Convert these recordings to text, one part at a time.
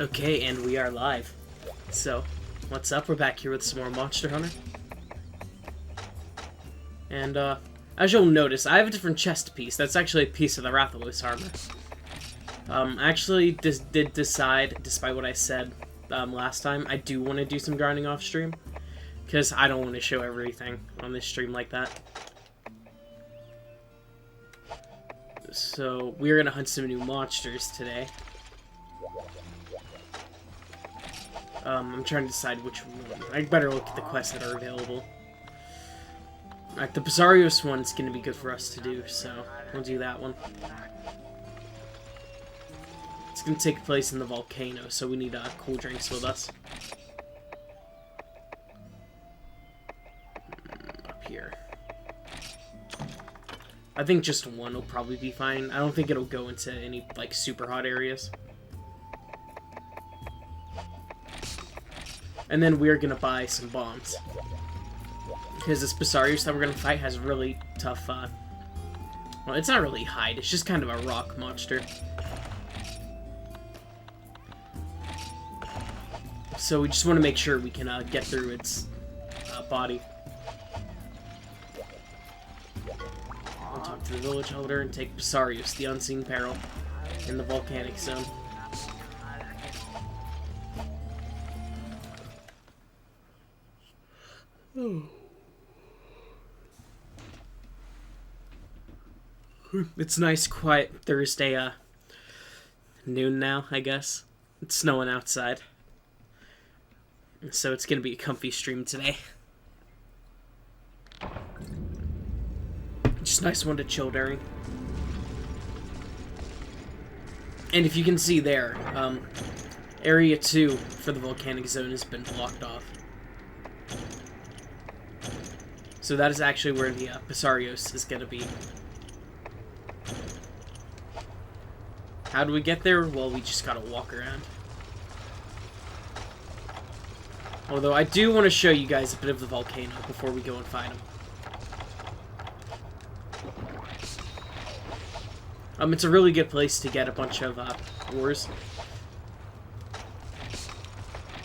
Okay, and we are live. So, what's up? We're back here with some more Monster Hunter. And, as you'll notice, I have a different chest piece. That's actually a piece of the Rathalos armor. I actually did decide, despite what I said last time, I do want to do some grinding off stream. Because I don't want to show everything on this stream like that. So, we're going to hunt some new monsters today. I'm trying to decide which one. I better look at the quests that are available. Alright, the Bizarrios one's going to be good for us to do, so we'll do that one. It's going to take place in the volcano, so we need cool drinks with us. Up here. I think just one will probably be fine. I don't think it'll go into any, like, super hot areas. And then we're gonna buy some bombs. Because this Bizarrios that we're gonna fight has really tough, well, it's not really hide, it's just kind of a rock monster. So we just want to make sure we can get through its body. I'll talk to the village elder and take Bizarrios, the unseen peril, in the volcanic zone. It's nice, quiet Thursday, noon now, I guess. It's snowing outside. So it's gonna be a comfy stream today. Just nice one to chill during. And if you can see there, Area 2 for the volcanic zone has been blocked off. So that is actually where the Bizarrios is gonna be. How do we get there? Well, we just gotta walk around. Although I do want to show you guys a bit of the volcano before we go and fight them. It's a really good place to get a bunch of ores.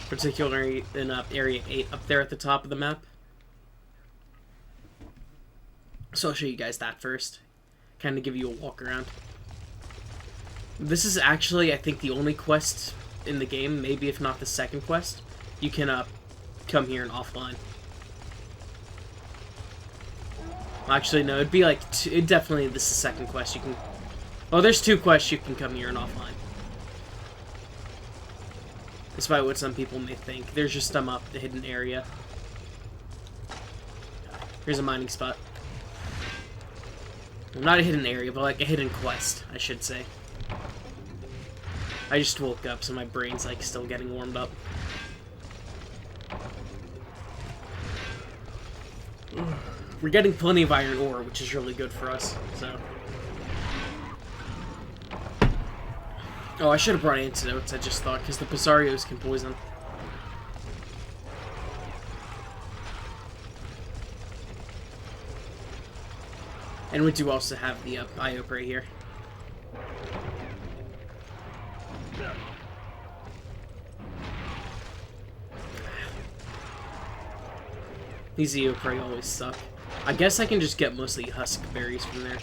Particularly in Area 8 up there at the top of the map. So I'll show you guys that first. Kind of give you a walk around. This is actually, I think, the only quest in the game, maybe if not the second quest. You can come here and offline. Well, actually, no, it'd be like, this is the second quest. You can, oh, there's two quests you can come here and offline. Despite what some people may think. There's just up the hidden area. Here's a mining spot. Well, not a hidden area, but like a hidden quest, I should say. I just woke up, so my brain's like still getting warmed up. We're getting plenty of iron ore, which is really good for us, so. Oh, I should have brought antidotes, I just thought, because the Bizarrios can poison. And we do also have the biop right here. These Eopre always suck. I guess I can just get mostly husk berries from there.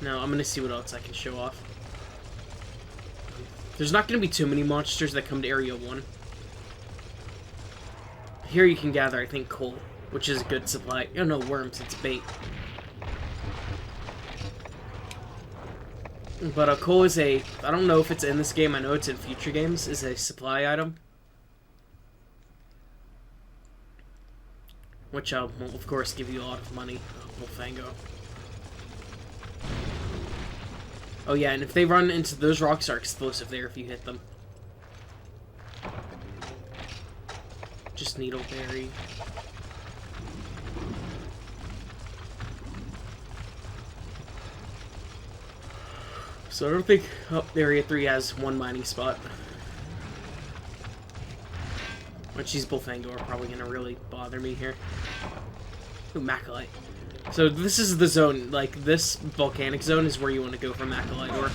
Now, I'm gonna see what else I can show off. There's not gonna be too many monsters that come to Area 1. Here you can gather, I think, coal, which is a good supply. Oh no, worms, it's bait. But coal is I don't know if it's in this game, I know it's in future games, is a supply item. Which will, of course, give you a lot of money. Wolfango. Oh yeah, and if they run into those rocks are explosive there if you hit them. Just needleberry. So I don't think Area 3 has one mining spot. Which these Bullfango are probably going to really bother me here. Ooh, Macalite. So this is the zone, like, this volcanic zone is where you want to go for Acolyte ore.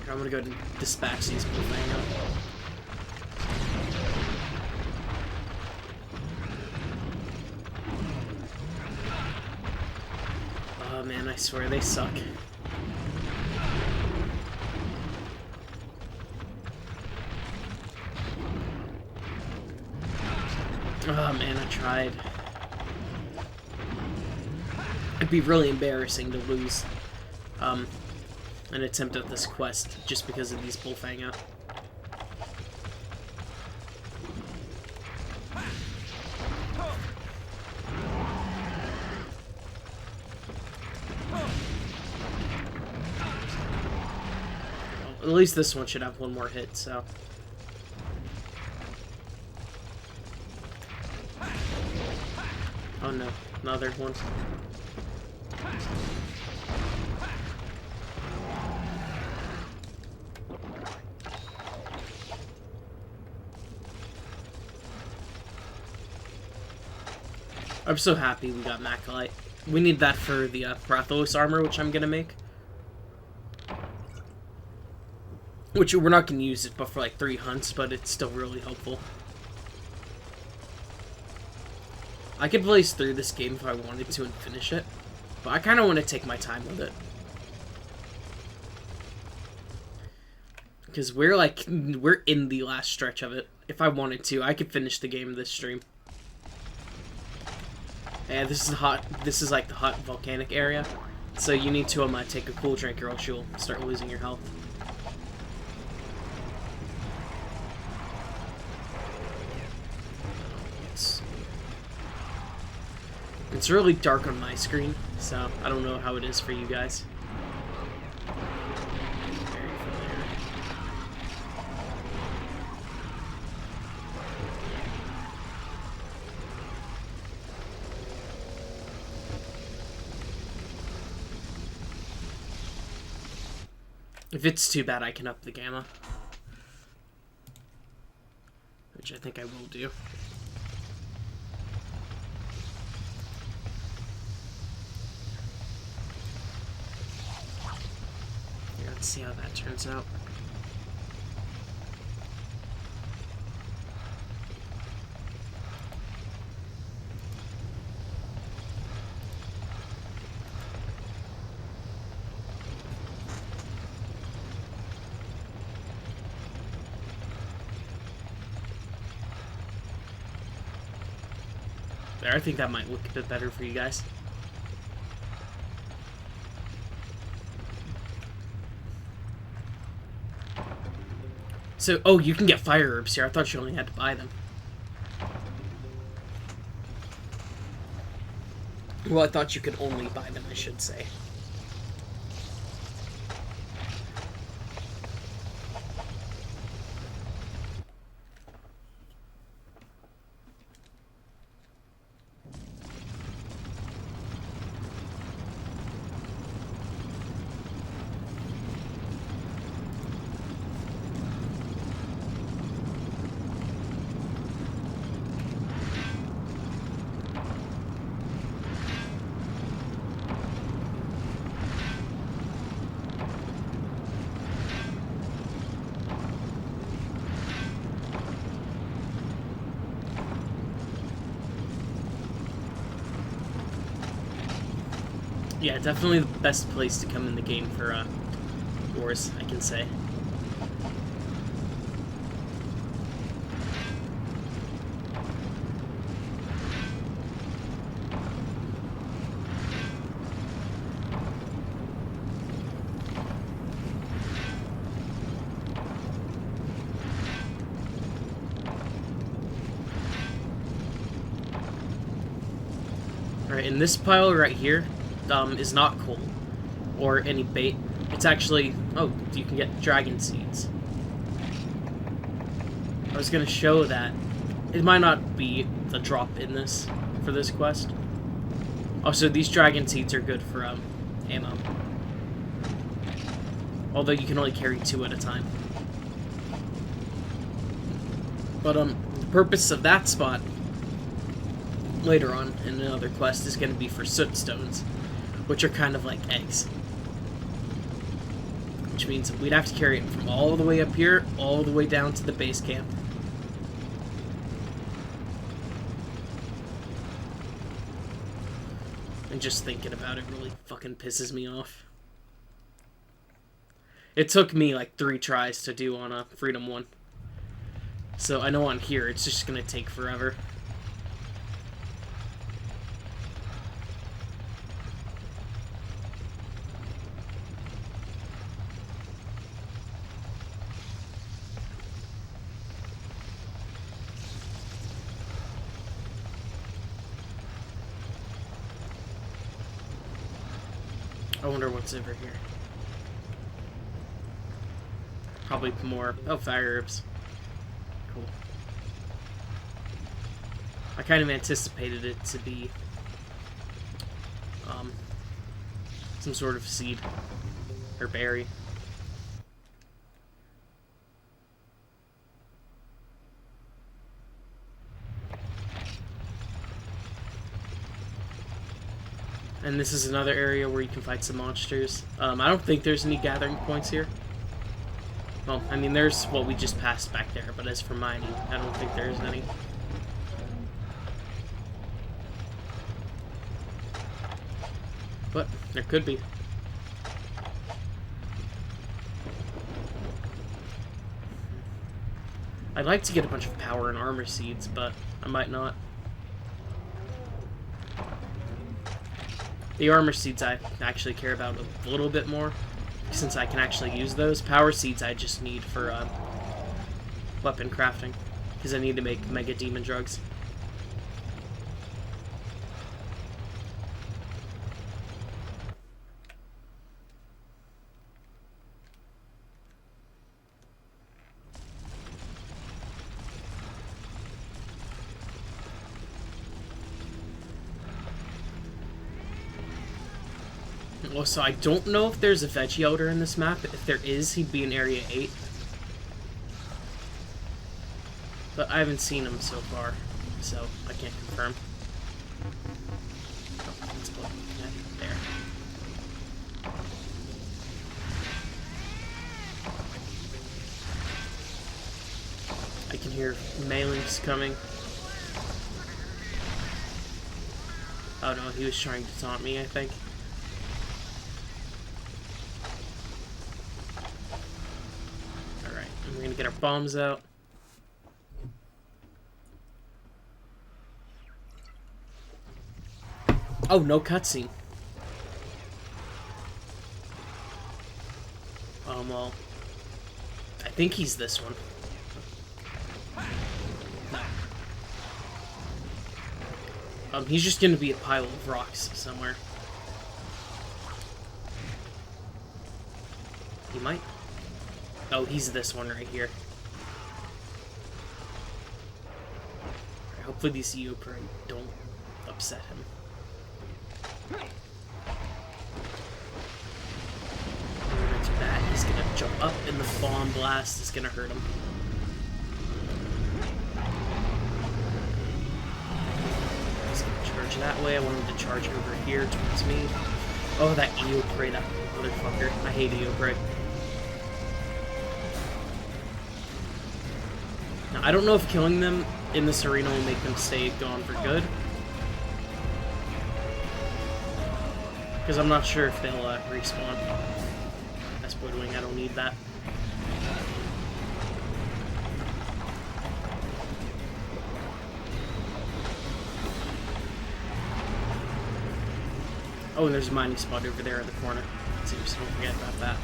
Here, I'm gonna go ahead and dispatch these Bullfang. Oh man, I swear they suck. Oh man, I tried. It'd be really embarrassing to lose an attempt at this quest just because of these Bullfang. At least this one should have one more hit, so. Oh no, another one. I'm so happy we got Acolyte. We need that for the Rathalos armor, which I'm gonna make. Which we're not gonna use it but for like 3 hunts, but it's still really helpful. I could blaze through this game if I wanted to and finish it, but I kind of want to take my time with it. Because we're in the last stretch of it. If I wanted to, I could finish the game this stream. And this is hot. This is like the hot volcanic area, so you need to take a cool drink or else you'll start losing your health. It's really dark on my screen, so I don't know how it is for you guys. Very familiar. If it's too bad, I can up the gamma. Which I think I will do. Let's see how that turns out. There, I think that might look a bit better for you guys. So, oh, you can get fire herbs here. I thought you only had to buy them. Well, I thought you could only buy them, I should say. Yeah, definitely the best place to come in the game for wars, I can say. Alright, and this pile right here is not coal or any bait. It's actually, oh, you can get dragon seeds. I was gonna show that. It might not be the drop in this for this quest. Also, these dragon seeds are good for ammo. Although you can only carry 2 at a time. But, the purpose of that spot later on in another quest is going to be for soot stones, which are kind of like eggs. Which means we'd have to carry it from all the way up here, all the way down to the base camp. And just thinking about it really fucking pisses me off. It took me like 3 tries to do on a Freedom 1. So I know on here it's just gonna take forever. I wonder what's over here. Probably more. Oh, fire herbs. Cool. I kind of anticipated it to be some sort of seed or berry. And this is another area where you can fight some monsters. I don't think there's any gathering points here. Well, I mean, there's what we just passed back there, but as for mining, I don't think there's any. But there could be. I'd like to get a bunch of power and armor seeds, but I might not. The armor seeds I actually care about a little bit more, since I can actually use those. Power seeds I just need for weapon crafting, because I need to make Mega Demon Drugs. So I don't know if there's a Veggie Elder in this map. If there is, he'd be in Area 8. But I haven't seen him so far, so I can't confirm. Oh, let's go there. I can hear Maelings coming. Oh no, he was trying to taunt me, I think. We're gonna get our bombs out. Oh, no cutscene. Well, I think he's this one. No. He's just gonna be a pile of rocks somewhere. He might. Oh, he's this one right here. Right, hopefully these Eopri don't upset him. We're gonna do that. He's gonna jump up and the bomb blast is gonna hurt him. He's gonna charge that way. I want him to charge over here towards me. Oh, that Eopri, that motherfucker. I hate Eopri. Now, I don't know if killing them in this arena will make them stay gone for good. Because I'm not sure if they'll respawn. That's Bloodwing, I don't need that. Oh, and there's a mining spot over there in the corner. So don't forget about that.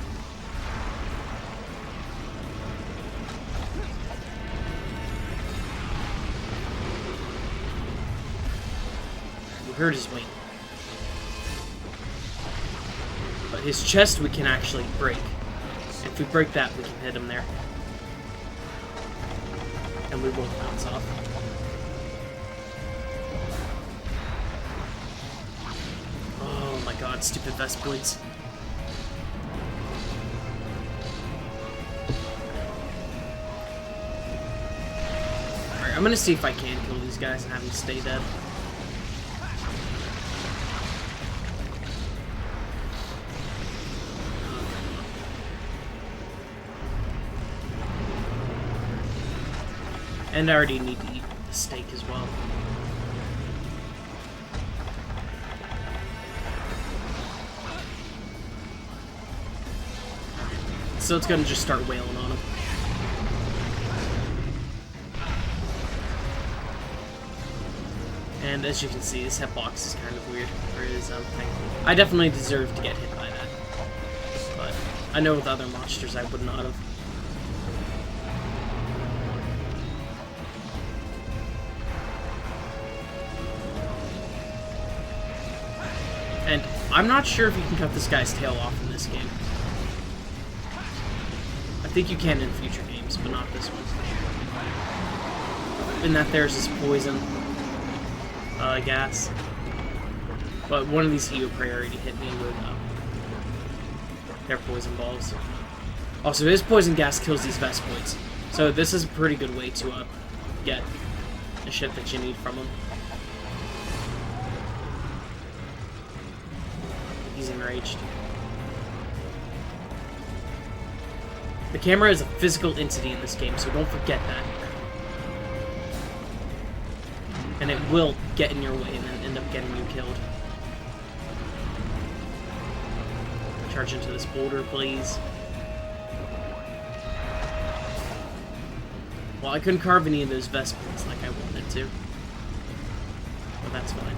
We heard his wing. But his chest we can actually break. If we break that, we can hit him there. And we won't bounce off. Oh my god, stupid Vespoids. I'm gonna see if I can kill these guys and have them stay dead. And I already need to eat the steak as well. So it's gonna just start wailing on him. And as you can see, his hitbox is kind of weird for his thing. I definitely deserve to get hit by that. But I know with other monsters I would not have. And I'm not sure if you can cut this guy's tail off in this game. I think you can in future games, but not this one. And that there's this poison gas. But one of these Heo Prey already hit me with their poison balls. Also, his poison gas kills these Vespoids. So this is a pretty good way to get the shit that you need from him. He's enraged. The camera is a physical entity in this game, so don't forget that. And it will get in your way and then end up getting you killed. Charge into this boulder, please. Well, I couldn't carve any of those Vespoids like I wanted to. But that's fine.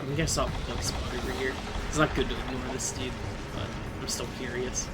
I think I saw a bug spot over here. It's not good to ignore this dude, but I'm still curious.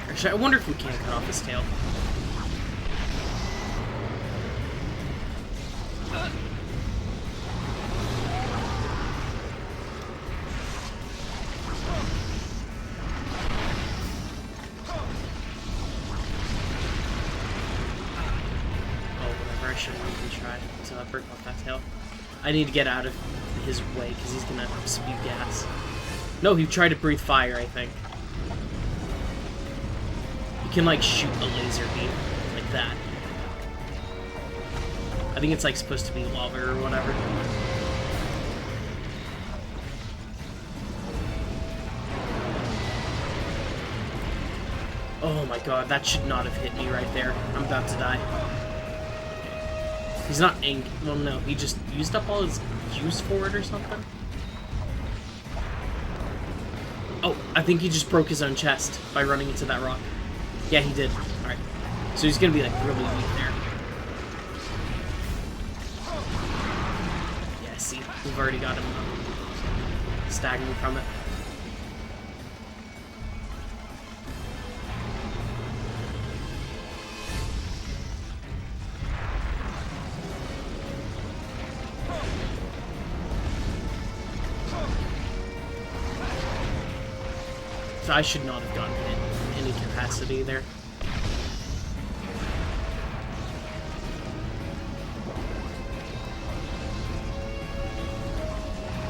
Actually, I wonder if we can cut off his tail. I shouldn't even try to break off that tail. I need to get out of his way because he's gonna spew gas. No, he tried to breathe fire, I think. You can like shoot a laser beam like that. I think it's like supposed to be lava or whatever. Oh my god, that should not have hit me right there. I'm about to die. He's not angry. Well, no, he just used up all his juice for it or something. Oh, I think he just broke his own chest by running into that rock. Yeah, he did. Alright. So he's gonna be like really weak there. Yeah, see, we've already got him staggering from it. So I should not have gotten hit in any capacity there.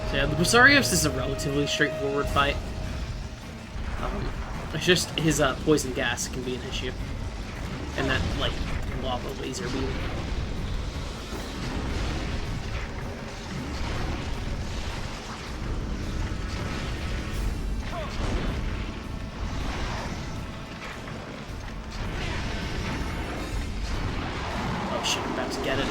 So yeah, the Bosarios is a relatively straightforward fight. It's just his poison gas can be an issue. And that, like, lava laser beam. Oh shit, I'm about to get it.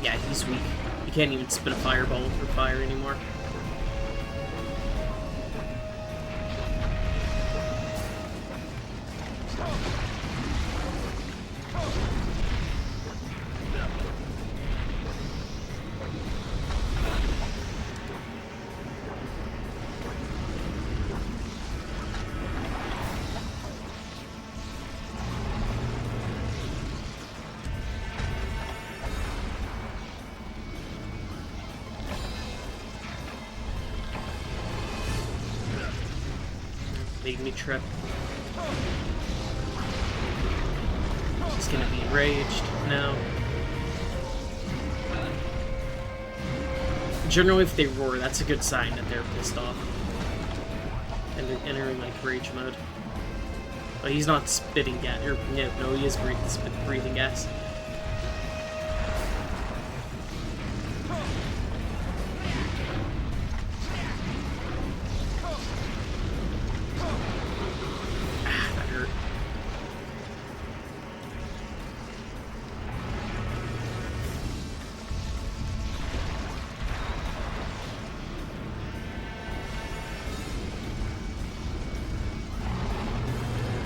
Yeah, he's weak. You can't even spin a fireball for fire anymore. Made me trip. He's gonna be enraged now. Generally, if they roar, that's a good sign that they're pissed off. And they're entering, like, rage mode. But he's not spitting gas. No, he is breathing gas.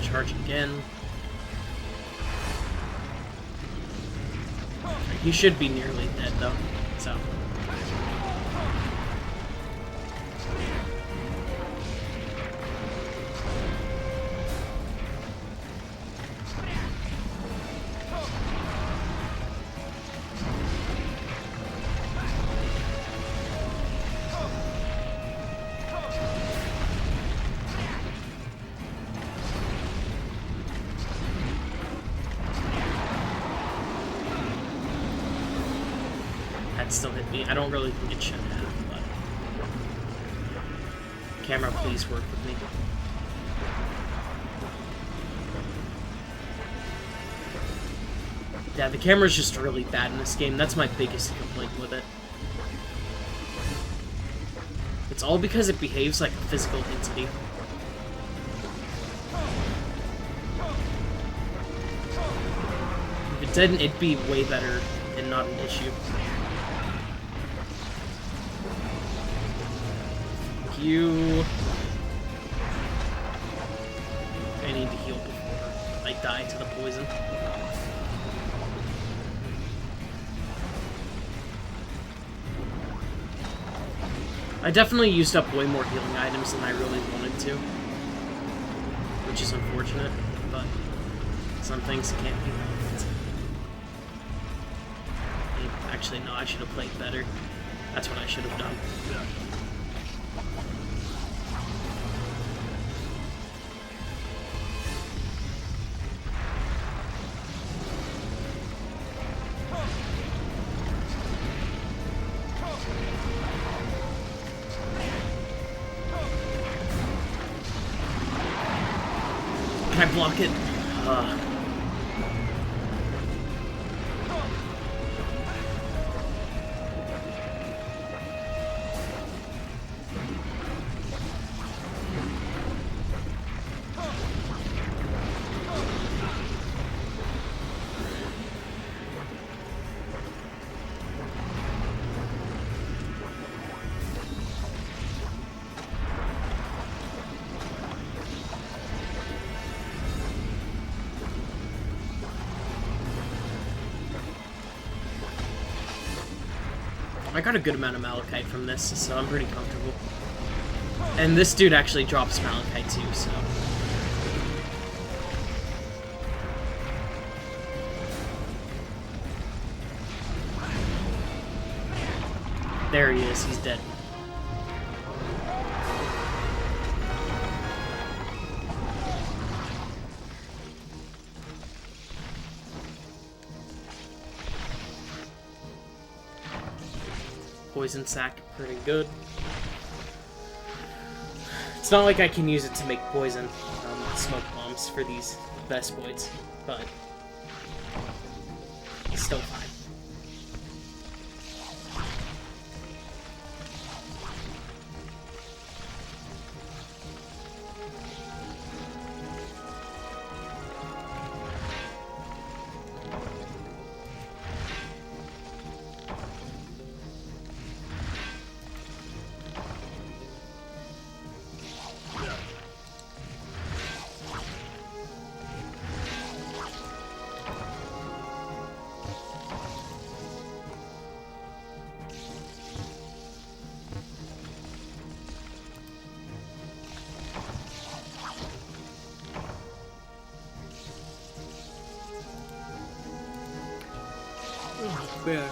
Charge again. He should be nearly dead, though, so... That still hit me. I don't really think it should have, but... Camera, please work with me. Yeah, the camera's just really bad in this game. That's my biggest complaint with it. It's all because it behaves like a physical entity. If it didn't, it'd be way better and not an issue. You... I need to heal before I die to the poison. I definitely used up way more healing items than I really wanted to. Which is unfortunate, but some things can't be helped. Actually, no, I should have played better. That's what I should have done. Can I block it? I got a good amount of Malachite from this, so I'm pretty comfortable. And this dude actually drops Malachite too, so... There he is, he's dead. Poison sack, pretty good. It's not like I can use it to make poison smoke bombs for these Vespoids, but it's still fine. Man.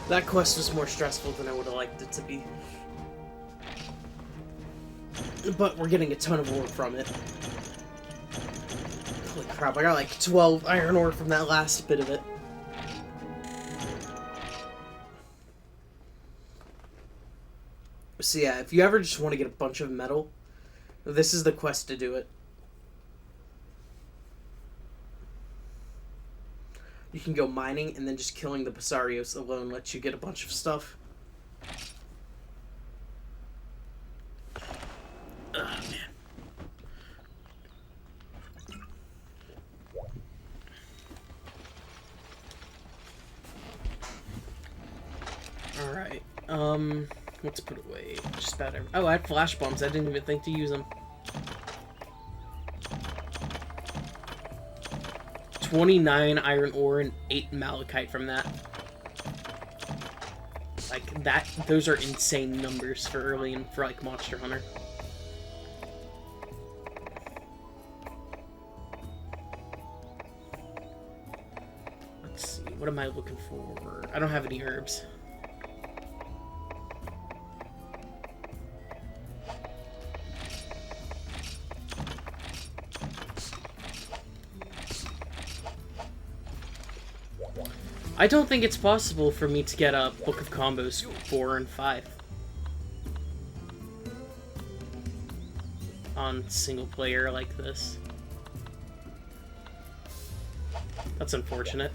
That quest was more stressful than I would have liked it to be. But we're getting a ton of ore from it. Holy crap, I got like 12 iron ore from that last bit of it. So yeah, if you ever just want to get a bunch of metal, this is the quest to do it. You can go mining, and then just killing the Basarios alone lets you get a bunch of stuff. Oh, man. Alright, let's put away just about everything. Oh, I had flash bombs. I didn't even think to use them. 29 iron ore and 8 malachite from that. Like, that, those are insane numbers for early and for, like, Monster Hunter. Let's see, what am I looking for? I don't have any herbs. I don't think it's possible for me to get a Book of Combos 4 and 5 on single player like this. That's unfortunate.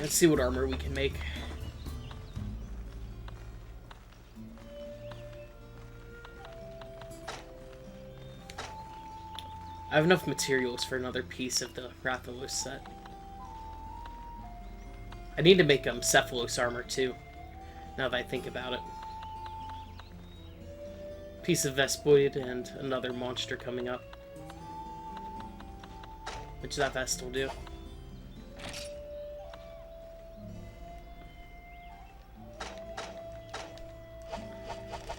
Let's see what armor we can make. I have enough materials for another piece of the Rathalos set. I need to make Cephalos armor too, now that I think about it. Piece of Vespoid and another monster coming up. Which that vest will do.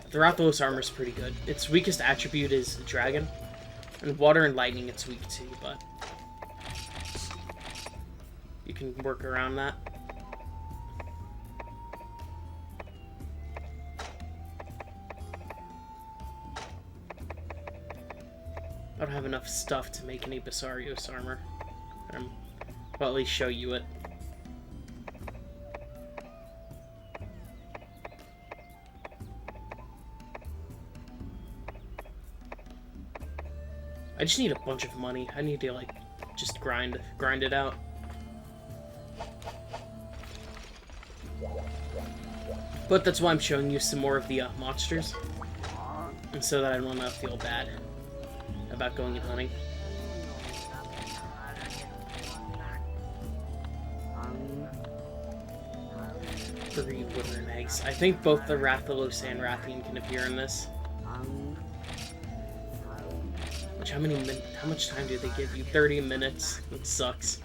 The Rathalos armor is pretty good. Its weakest attribute is Dragon. And water and lightning it's weak to, but you can work around that. I don't have enough stuff to make any Basarios armor. Well, at least show you it. I just need a bunch of money. I need to, like, just grind it out. But that's why I'm showing you some more of the monsters. And so that I don't feel bad about going and hunting. 3 withering eggs. I think both the Rathalos and Rathian can appear in this. Which, how much time do they give you? 30 minutes. That sucks.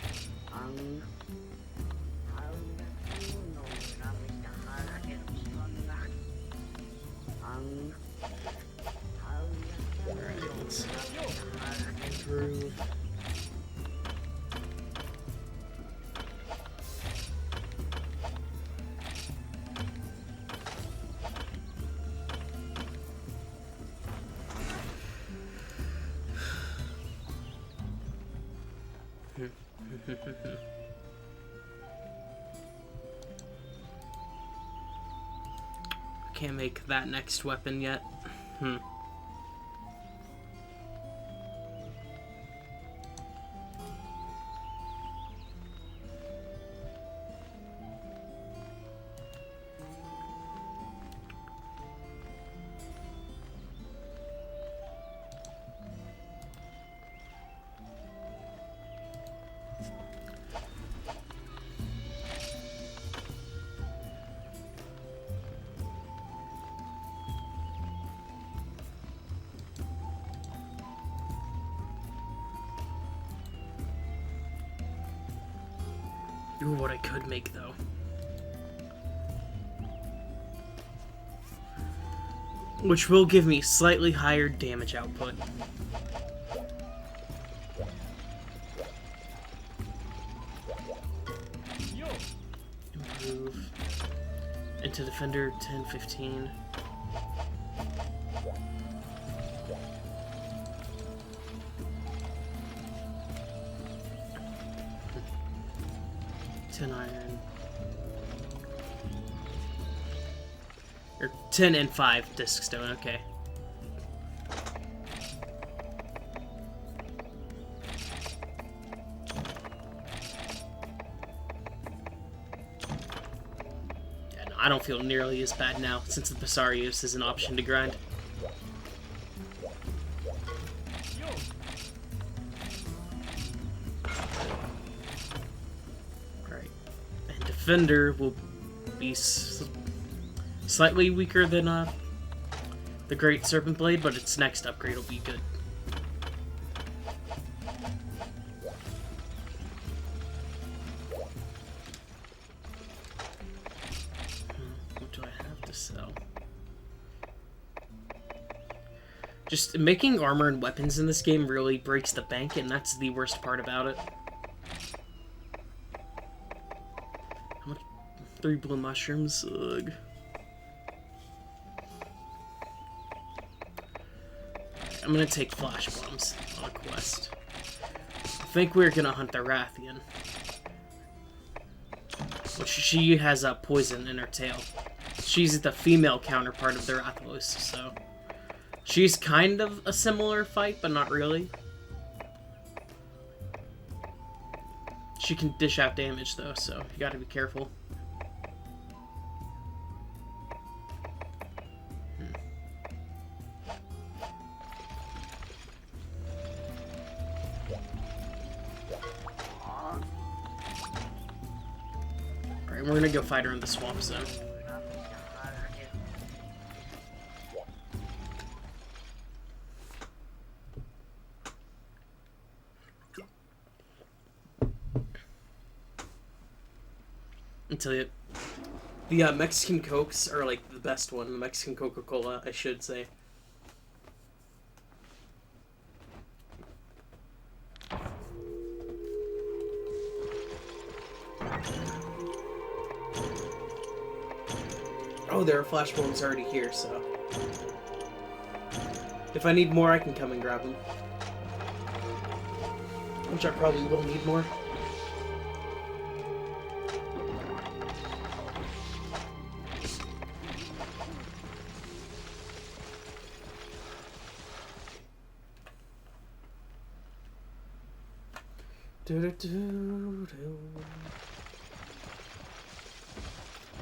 Alright, let's improve. Can't make that next weapon yet. Ooh, what I could make, though. Which will give me slightly higher damage output. move. Into defender, 10, 15. Iron. Or 10 and 5 disc stone, okay. Yeah, no, I don't feel nearly as bad now, since the Basarios is an option to grind. Defender will be slightly weaker than the Great Serpent Blade, but its next upgrade will be good. What do I have to sell? Just making armor and weapons in this game really breaks the bank, and that's the worst part about it. 3 blue mushrooms, ugh. I'm gonna take flash bombs on a quest. I think we're gonna hunt the Rathian. Which she has a poison in her tail. She's the female counterpart of the Rathalos, so... she's kind of a similar fight, but not really. She can dish out damage, though, so you gotta be careful. We're gonna go fight her in the swamp zone. I'll tell you, the Mexican Cokes are like the best one. The Mexican Coca-Cola, I should say. Oh, there are flash bombs already here, so... if I need more, I can come and grab them. Which I probably will need more.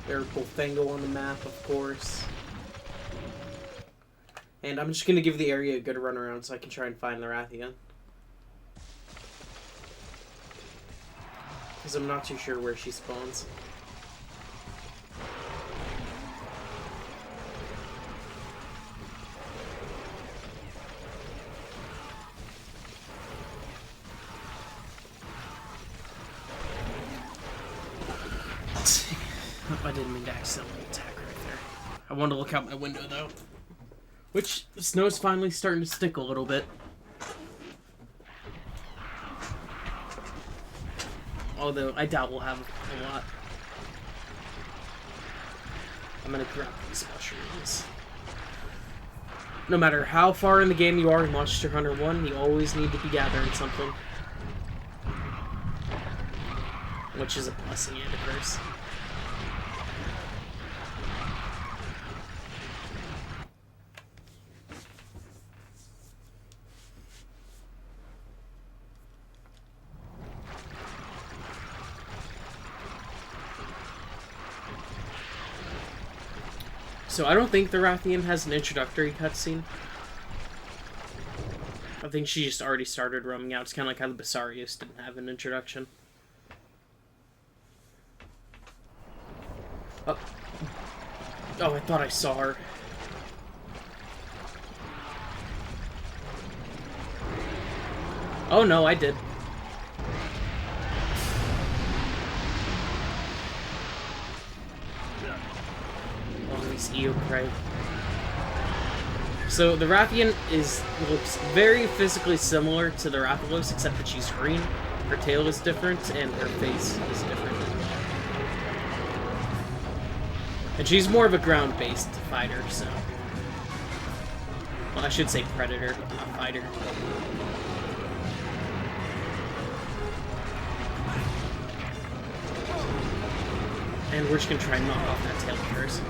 There's Bullfango on the map, of course. And I'm just gonna give the area a good run around so I can try and find the Rathian. Because I'm not too sure where she spawns. I didn't mean to accidentally attack right there. I wanted to look out my window, though. Which, the snow's finally starting to stick a little bit. Although, I doubt we'll have a lot. I'm gonna grab these mushrooms. No matter how far in the game you are in Monster Hunter 1, you always need to be gathering something. Which is a blessing and a curse. So I don't think the Rathian has an introductory cutscene. I think she just already started roaming out. It's kind of like how the Basarios didn't have an introduction. Oh. Oh, I thought I saw her. Oh no, I did. Eocry. So the Rathian looks very physically similar to the Rathalos, except that she's green, her tail is different, and her face is different. And she's more of a ground-based fighter, so... Well, I should say predator, not fighter. And we're just gonna try and knock off that tail first.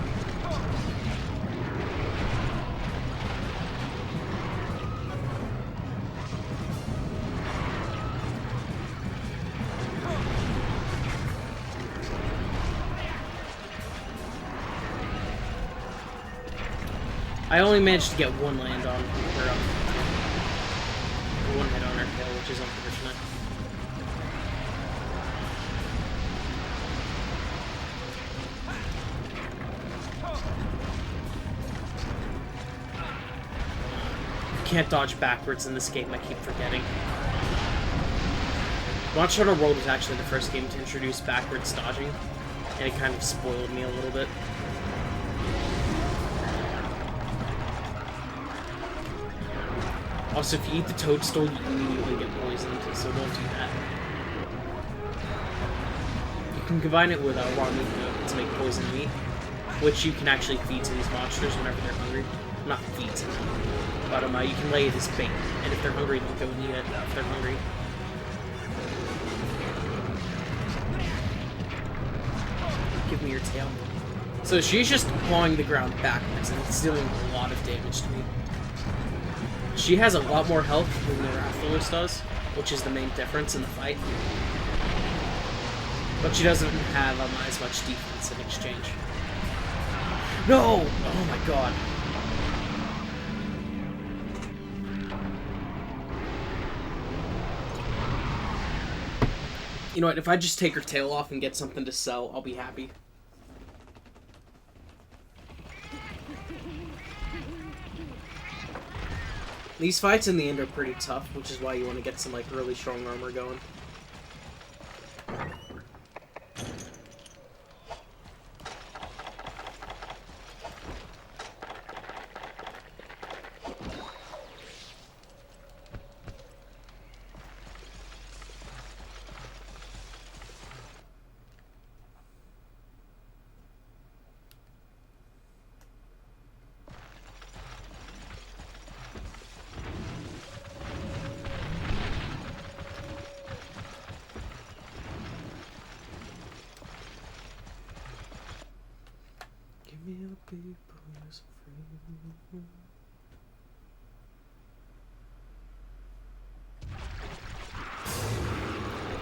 I only managed to get one land on her, one hit on her tail, which is unfortunate. You can't dodge backwards in this game, I keep forgetting. Monster Hunter World was actually the first game to introduce backwards dodging, and it kind of spoiled me a little bit. Also, if you eat the toadstool, you immediately get poisoned, so don't do that. You can combine it with raw meat to make poison meat, which you can actually feed to these monsters whenever they're hungry. Not feed to them, but you can lay it as bait, and if they're hungry, they'll go and eat it if they're hungry. Give me your tail. So she's just clawing the ground backwards, and it's dealing a lot of damage to me. She has a lot more health than the Rathalos does, which is the main difference in the fight. But she doesn't have as much defense in exchange. No! Oh my god. You know what, if I just take her tail off and get something to sell, I'll be happy. These fights in the end are pretty tough, which is why you want to get some, like, really strong armor going.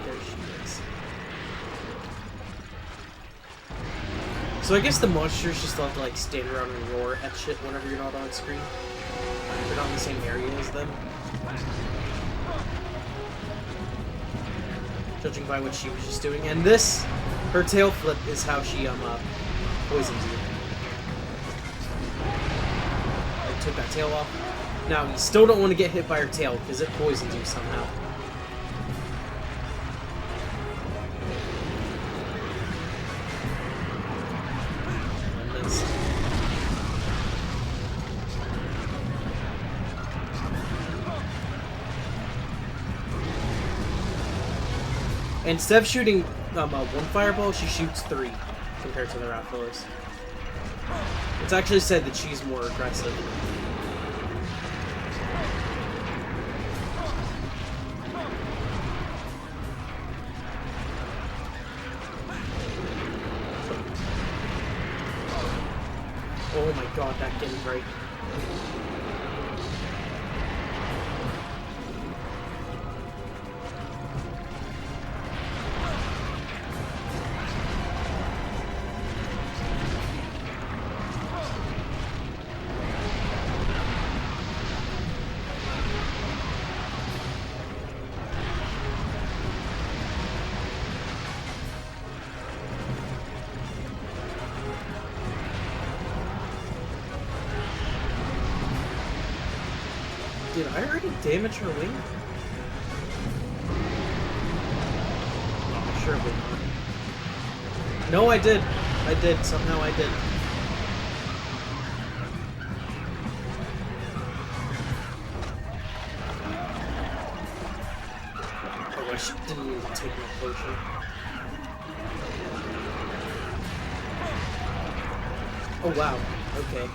There she is. So I guess the monsters just have to like stand around and roar at shit whenever you're not on screen. You're not in the same area as them. Judging by what she was just doing. And this, her tail flip is how she poisons you. I took that tail off. Now, you still don't want to get hit by her tail, because it poisons you somehow. Instead of shooting one fireball, she shoots 3, compared to the Rathalos. It's actually said that she's more aggressive. Oh my god, that didn't break. Did I already damage her wing? Oh, surely not. No, I did. I did. Somehow I did. Oh, I didn't even take my potion. Oh, wow. Okay.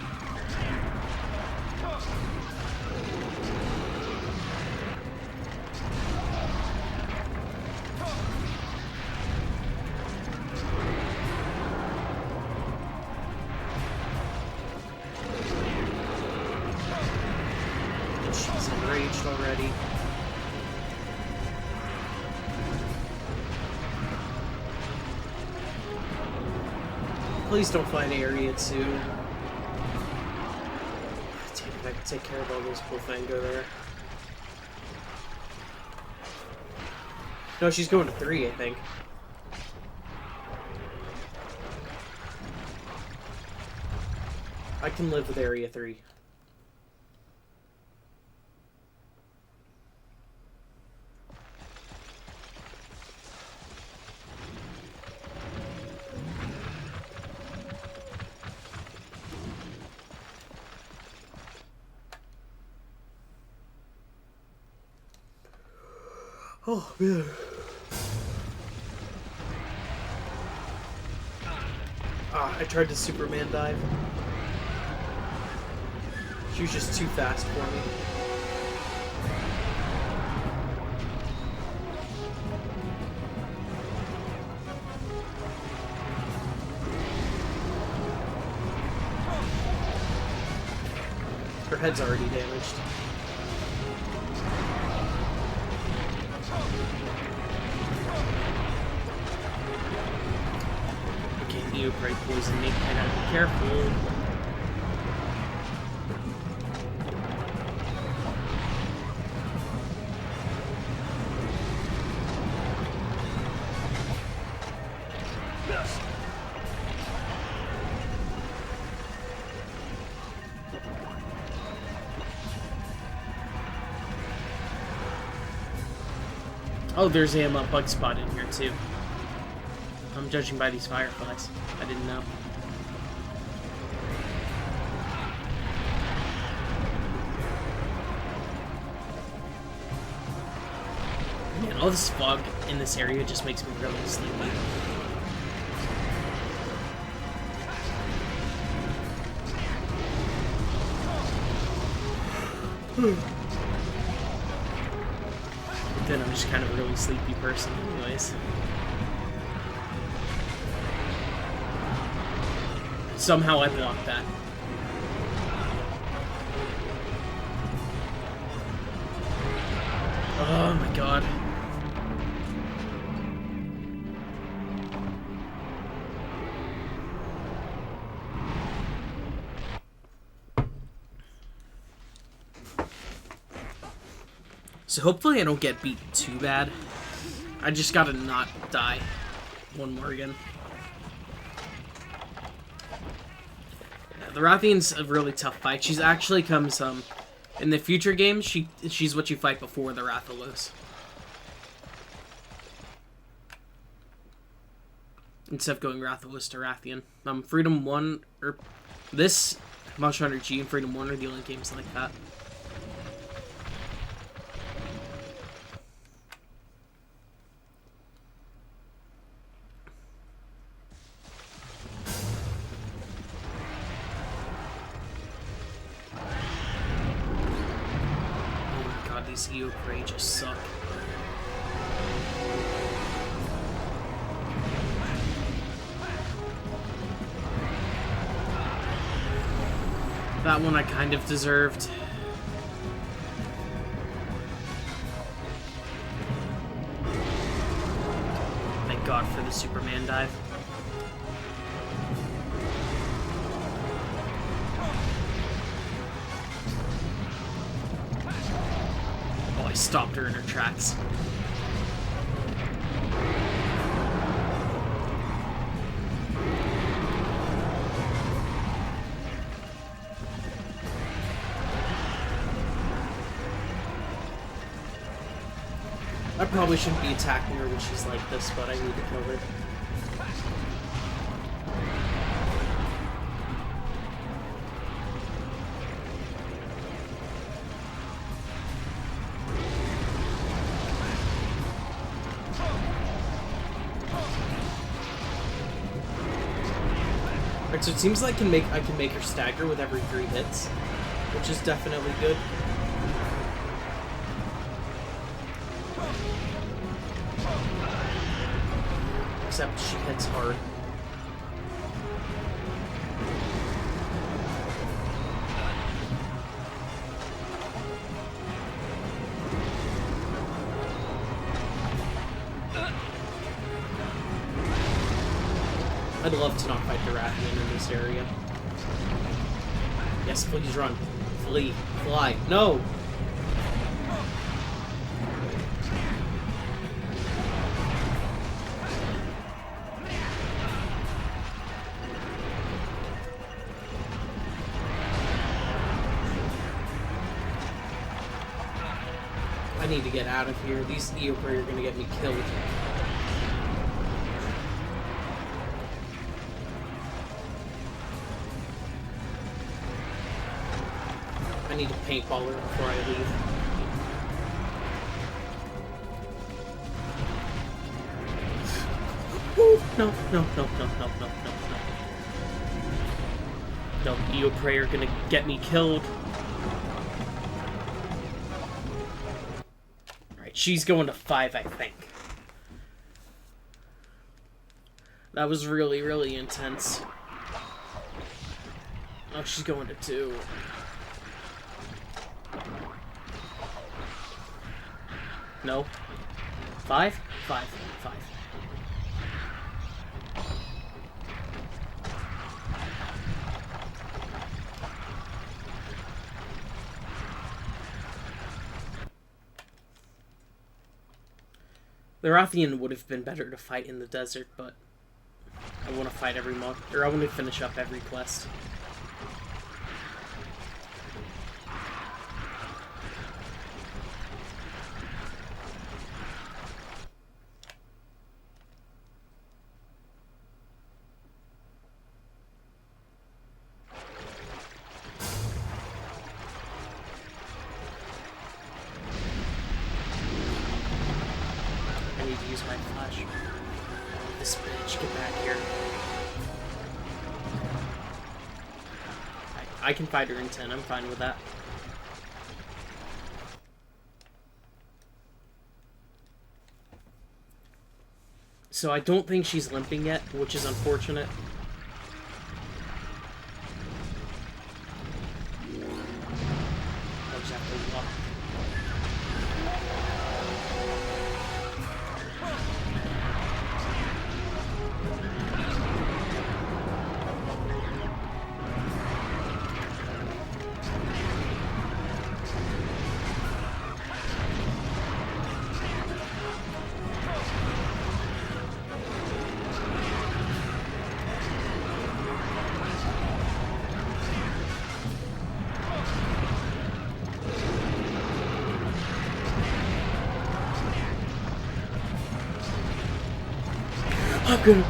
She's enraged already. Please don't find Area 2. Damn it, I can take care of all those Bullfango there. No, she's going to 3, I think. I can live with Area 3. Oh, man. I tried to Superman dive. She was just too fast for me. Her head's already damaged. Okay, you probably poison me. I gotta be careful. Oh, there's a bug spot in here, too. I'm judging by these fireflies. I didn't know. Man, all this fog in this area just makes me really sleepy. Then I'm just kind of a really sleepy person anyways. Somehow I blocked that. Oh my god. So hopefully I don't get beat too bad. I just gotta not die one more again. Yeah, the Rathian's a really tough fight. She's actually comes in the future games. She's what you fight before the Rathalos. Instead of going Rathalos to Rathian. Freedom 1 or this Monster Hunter G and Freedom 1 are the only games like that. These EO Prey just suck. That one I kind of deserved. Thank God for the Superman dive. I stopped her in her tracks. I probably shouldn't be attacking her when she's like this, but I need to kill her. I Alright, so it seems like I can make her stagger with every 3 hits, which is definitely good. Except she hits hard. I'd love to not fight the Rathian in this area. Yes, please run. Flee. Fly. No! I need to get out of here. These Eoprey are gonna get me killed. I need to paintball her before I leave. No, no, no, no, no, no, no, no. No, Eoprey are gonna get me killed. Alright, she's going to 5, I think. That was really, really intense. Oh, she's going to 2. No. 5? 5. 5. The Rathian would have been better to fight in the desert, but I want to fight every month, or I want to finish up every quest. Use my flash. This bitch, get back here. I can fight her in 10, I'm fine with that. So I don't think she's limping yet, which is unfortunate. I'll just have to walk. I'm gonna...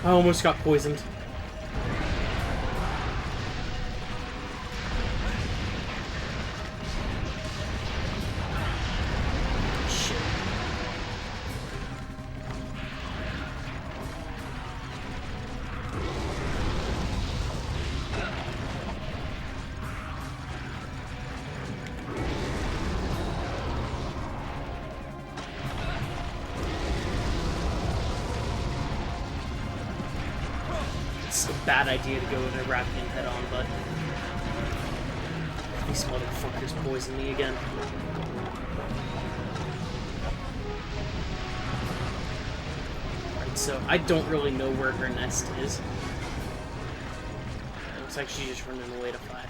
I almost got poisoned. Shit. It's a bad idea to go with a Rathian head on, but these motherfuckers poison me again. Alright, so I don't really know where her nest is. It looks like she's just running away to 5.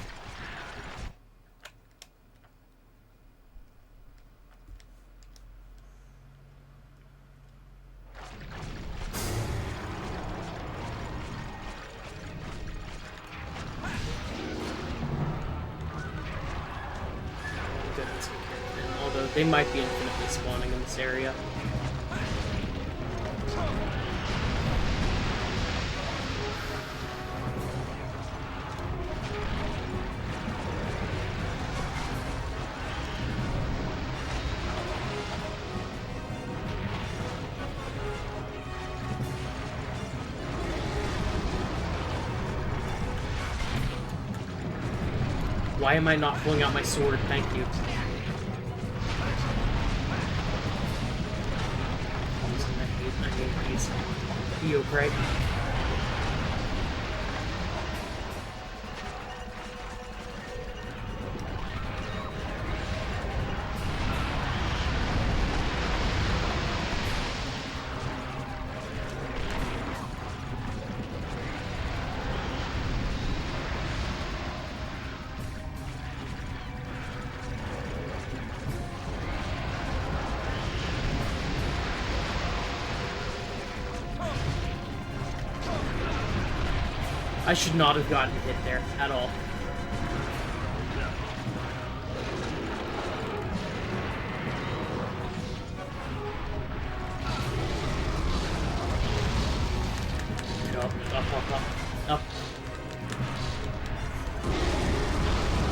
Although they might be infinitely spawning in this area. Why am I not pulling out my sword? Thank you. I hate these. You, right? I should not have gotten hit there at all. Up.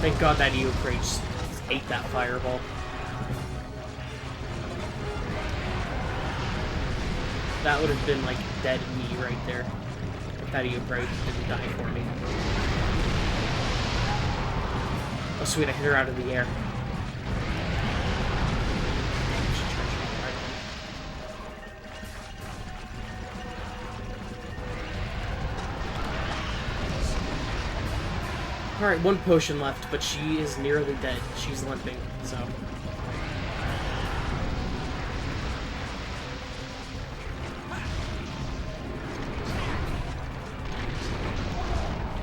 Thank God that Eocrate just ate that fireball. That would have been like dead me right there. If that Eocrate didn't die for me. Oh sweet, I hit her out of the air. Alright, one potion left, but she is nearly dead. She's limping, so...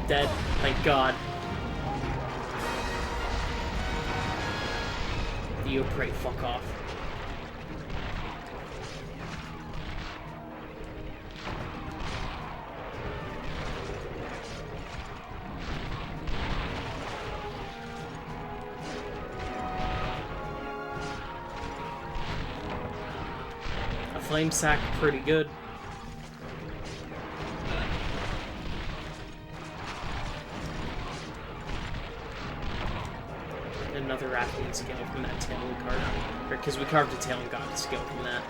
Dead, thank God. The Eocrate, fuck off. Flame sack, pretty good. Another Rathian skill from that tail we carved. Because we carved a tail and got a skill from that.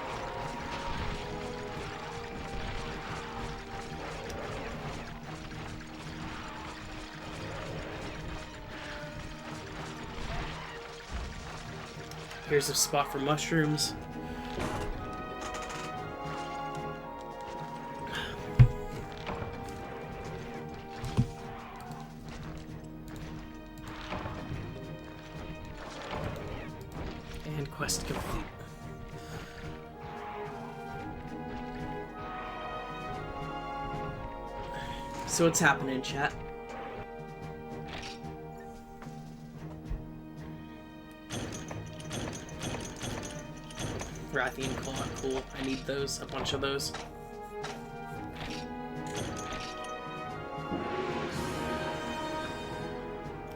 Here's a spot for mushrooms. And quest complete. So what's happening, chat? Rathian Claw, cool. I need those, a bunch of those.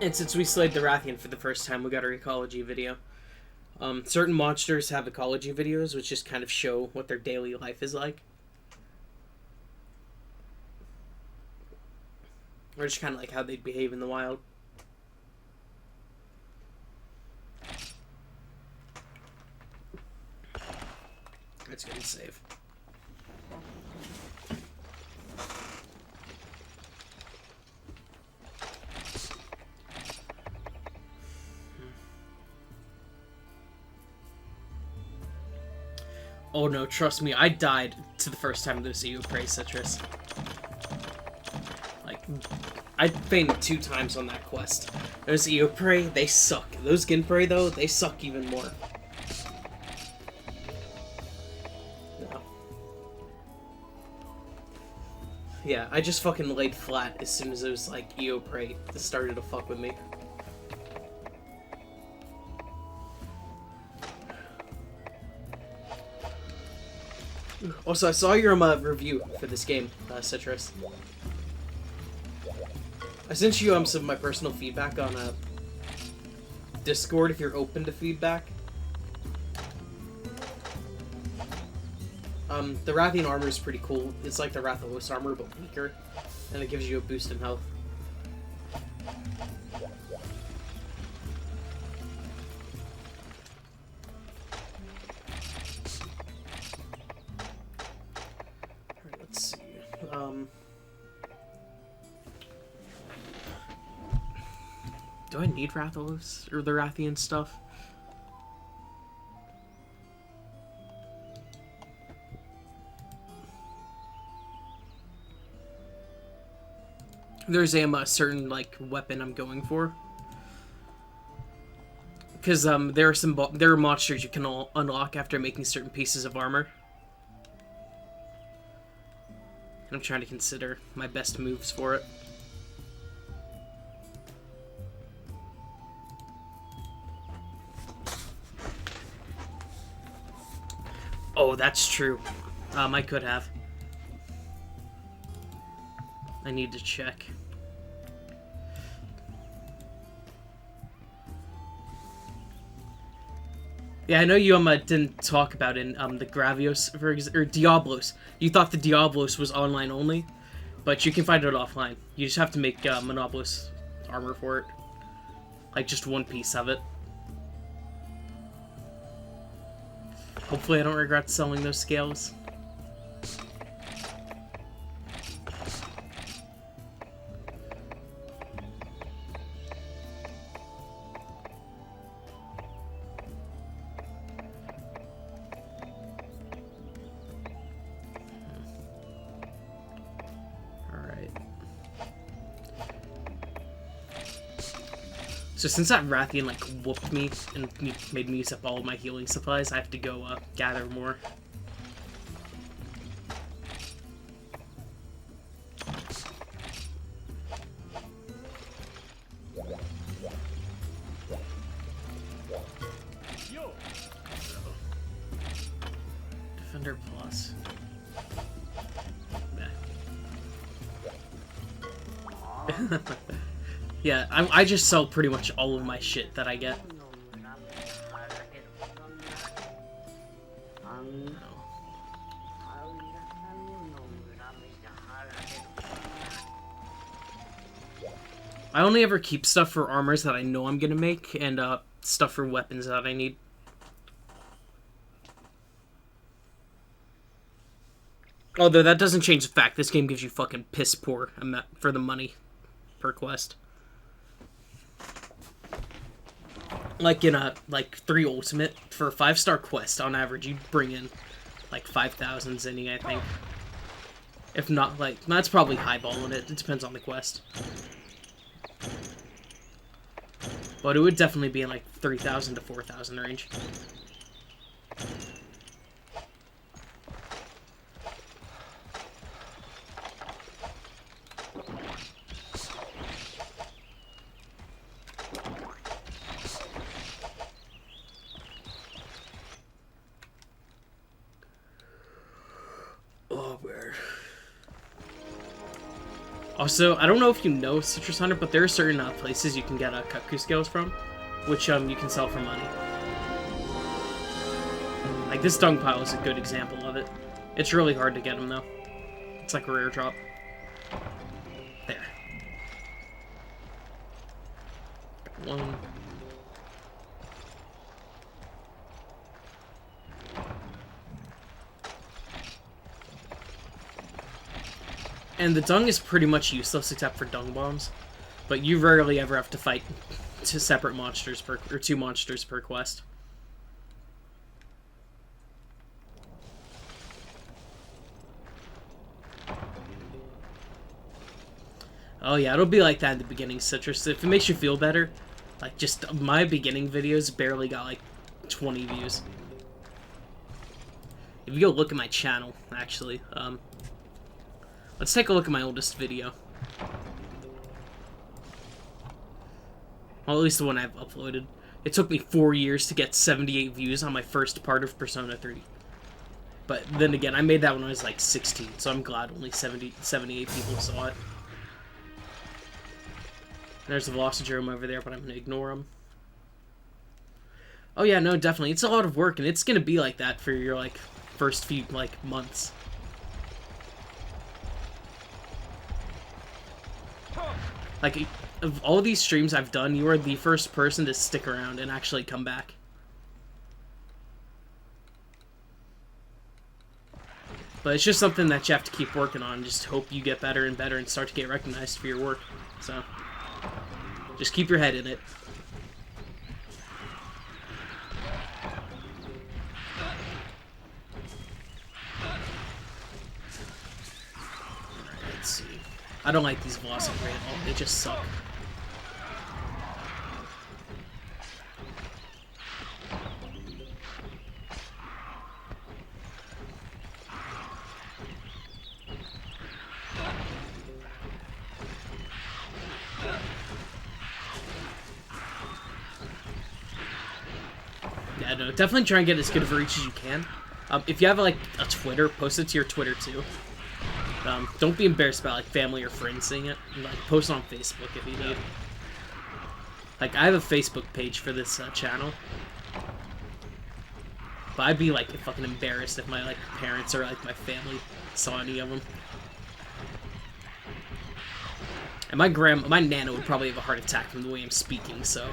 And since we slayed the Rathian for the first time, we got our ecology video. Certain monsters have ecology videos, which just kind of show what their daily life is like. Or just kind of like how they'd behave in the wild. Let's go and save. Oh no, trust me, I died to the first time those Eocrate citrus. Like, I fainted 2 times on that quest. Those Eocrate, they suck. Those Ginprey, though, they suck even more. No. Yeah, I just fucking laid flat as soon as those, like, Eocrate started to fuck with me. Also, I saw your review for this game, Citrus. I sent you some of my personal feedback on Discord if you're open to feedback. The Rathian armor is pretty cool. It's like the Rathalos armor, but weaker, and it gives you a boost in health. Do I need Rathalos or the Rathian stuff? There's a certain like weapon I'm going for. Because there are monsters you can unlock after making certain pieces of armor. And I'm trying to consider my best moves for it. Oh, that's true. I could have. I need to check. Yeah, I know you didn't talk about in the Gravios or Diablos. You thought the Diablos was online only, but you can find it offline. You just have to make Monopolis armor for it, like just one piece of it. Hopefully, I don't regret selling those scales. So since that Rathian, like, whooped me and made me use up all of my healing supplies, I have to go, gather more. Defender Plus. Yeah, I just sell pretty much all of my shit that I get. I only ever keep stuff for armors that I know I'm gonna make, and stuff for weapons that I need. Although that doesn't change the fact this game gives you fucking piss poor for the money per quest. Like in a 3 Ultimate, for a 5-star quest, on average, you bring in like 5,000 zenny, I think. If not, like, that's probably highballing it. It depends on the quest. But it would definitely be in like 3,000 to 4,000 range. Also, I don't know if you know Citrus Hunter, but there are certain places you can get Kutku scales from, which you can sell for money. Like, this dung pile is a good example of it. It's really hard to get them, though. It's like a rare drop. There. Got one. And the dung is pretty much useless except for dung bombs, but you rarely ever have to fight two separate monsters per, or 2 monsters per quest. Oh yeah, it'll be like that in the beginning, Citrus. If it makes you feel better, like, just my beginning videos barely got like 20 views. If you go look at my channel, actually, let's take a look at my oldest video. Well, at least the one I've uploaded. It took me 4 years to get 78 views on my first part of Persona 3. But then again, I made that when I was like 16, so I'm glad only 78 people saw it. There's a Velocidrome over there, but I'm going to ignore him. Oh yeah, no, definitely. It's a lot of work, and it's going to be like that for your, like, first few, like, months. Like, of all these streams I've done, you are the first person to stick around and actually come back. But it's just something that you have to keep working on. Just hope you get better and better and start to get recognized for your work. So, Just keep your head in it. Let's see. I don't like these bosses at all. They just suck. Yeah, no, definitely try and get as good of a reach as you can. If you have like a Twitter, post it to your Twitter too. Don't be embarrassed about like family or friends seeing it. Like post it on Facebook if you need. Like I have a Facebook page for this channel, but I'd be like fucking embarrassed if my like parents or like my family saw any of them. And my nana would probably have a heart attack from the way I'm speaking. So.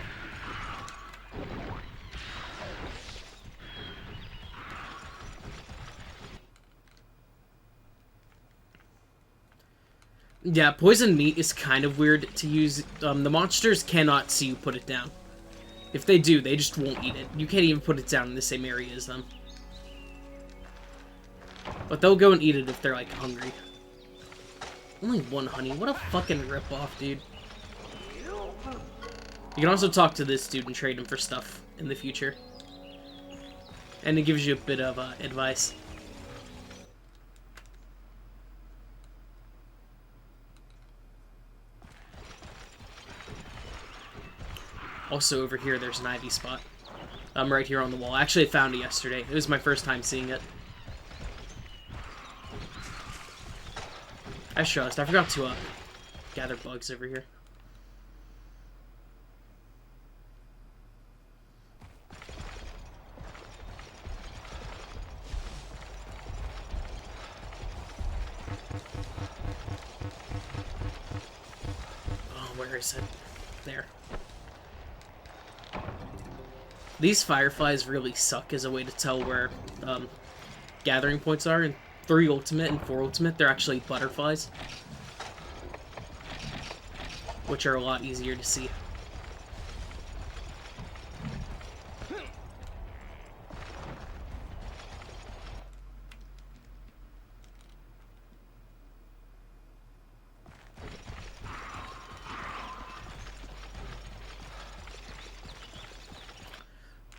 Yeah, poison meat is kind of weird to use. The monsters cannot see you put it down. If they do, they just won't eat it. You can't even put it down in the same area as them. But they'll go and eat it if they're, like, hungry. Only one honey. What a fucking ripoff, dude. You can also talk to this dude and trade him for stuff in the future. And it gives you a bit of advice. Also over here, there's an ivy spot. Right here on the wall. Actually, I found it yesterday. It was my first time seeing it. I realized I forgot to gather bugs over here. Oh, where is it? There. These fireflies really suck as a way to tell where gathering points are. In 3 Ultimate and 4 Ultimate, they're actually butterflies, which are a lot easier to see.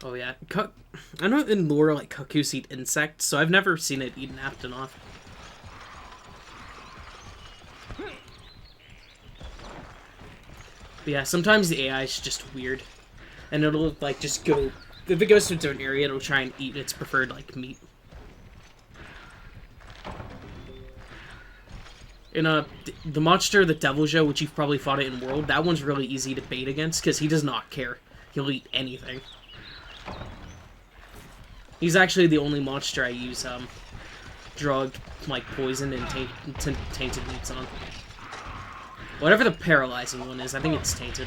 Oh yeah, I know in lore like cuckoos eat insects, so I've never seen it eat an Aptonoth. But yeah, sometimes the AI is just weird, and it'll like just go. If it goes to a different area, it'll try and eat its preferred like meat. In the monster, the Deviljho, which you've probably fought it in World, that one's really easy to bait against because he does not care. He'll eat anything. He's actually the only monster I use drug, like poison and tainted meats on. Whatever the paralyzing one is, I think it's tainted.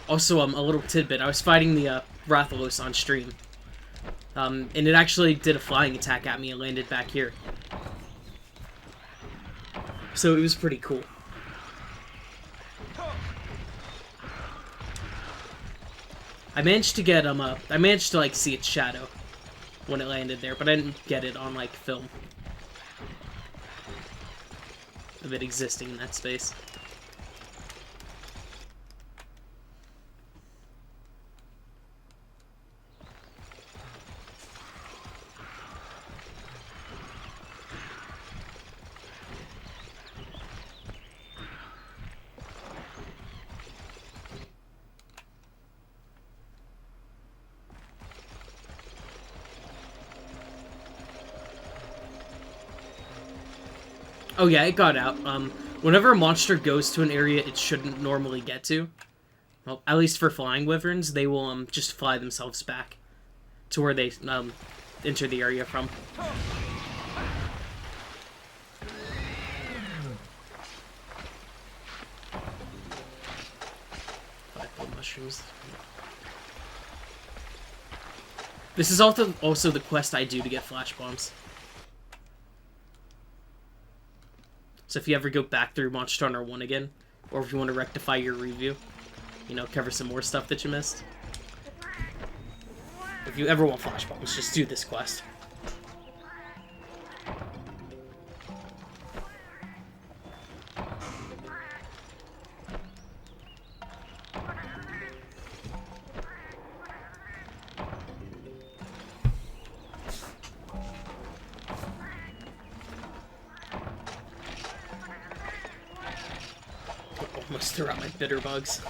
Also, a little tidbit. I was fighting the Rathalos on stream. And it actually did a flying attack at me and landed back here. So it was pretty cool. I managed to get I managed to like see its shadow when it landed there, but I didn't get it on like film of it existing in that space. Oh yeah, it got out. Whenever a monster goes to an area it shouldn't normally get to, well, at least for flying wyverns, they will just fly themselves back to where they enter the area from. Mushrooms. This is also the quest I do to get flash bombs. So if you ever go back through Monster Hunter 1 again, or if you want to rectify your review, you know, cover some more stuff that you missed. If you ever want flash bombs, just do this quest. Almost threw out my bitter bugs.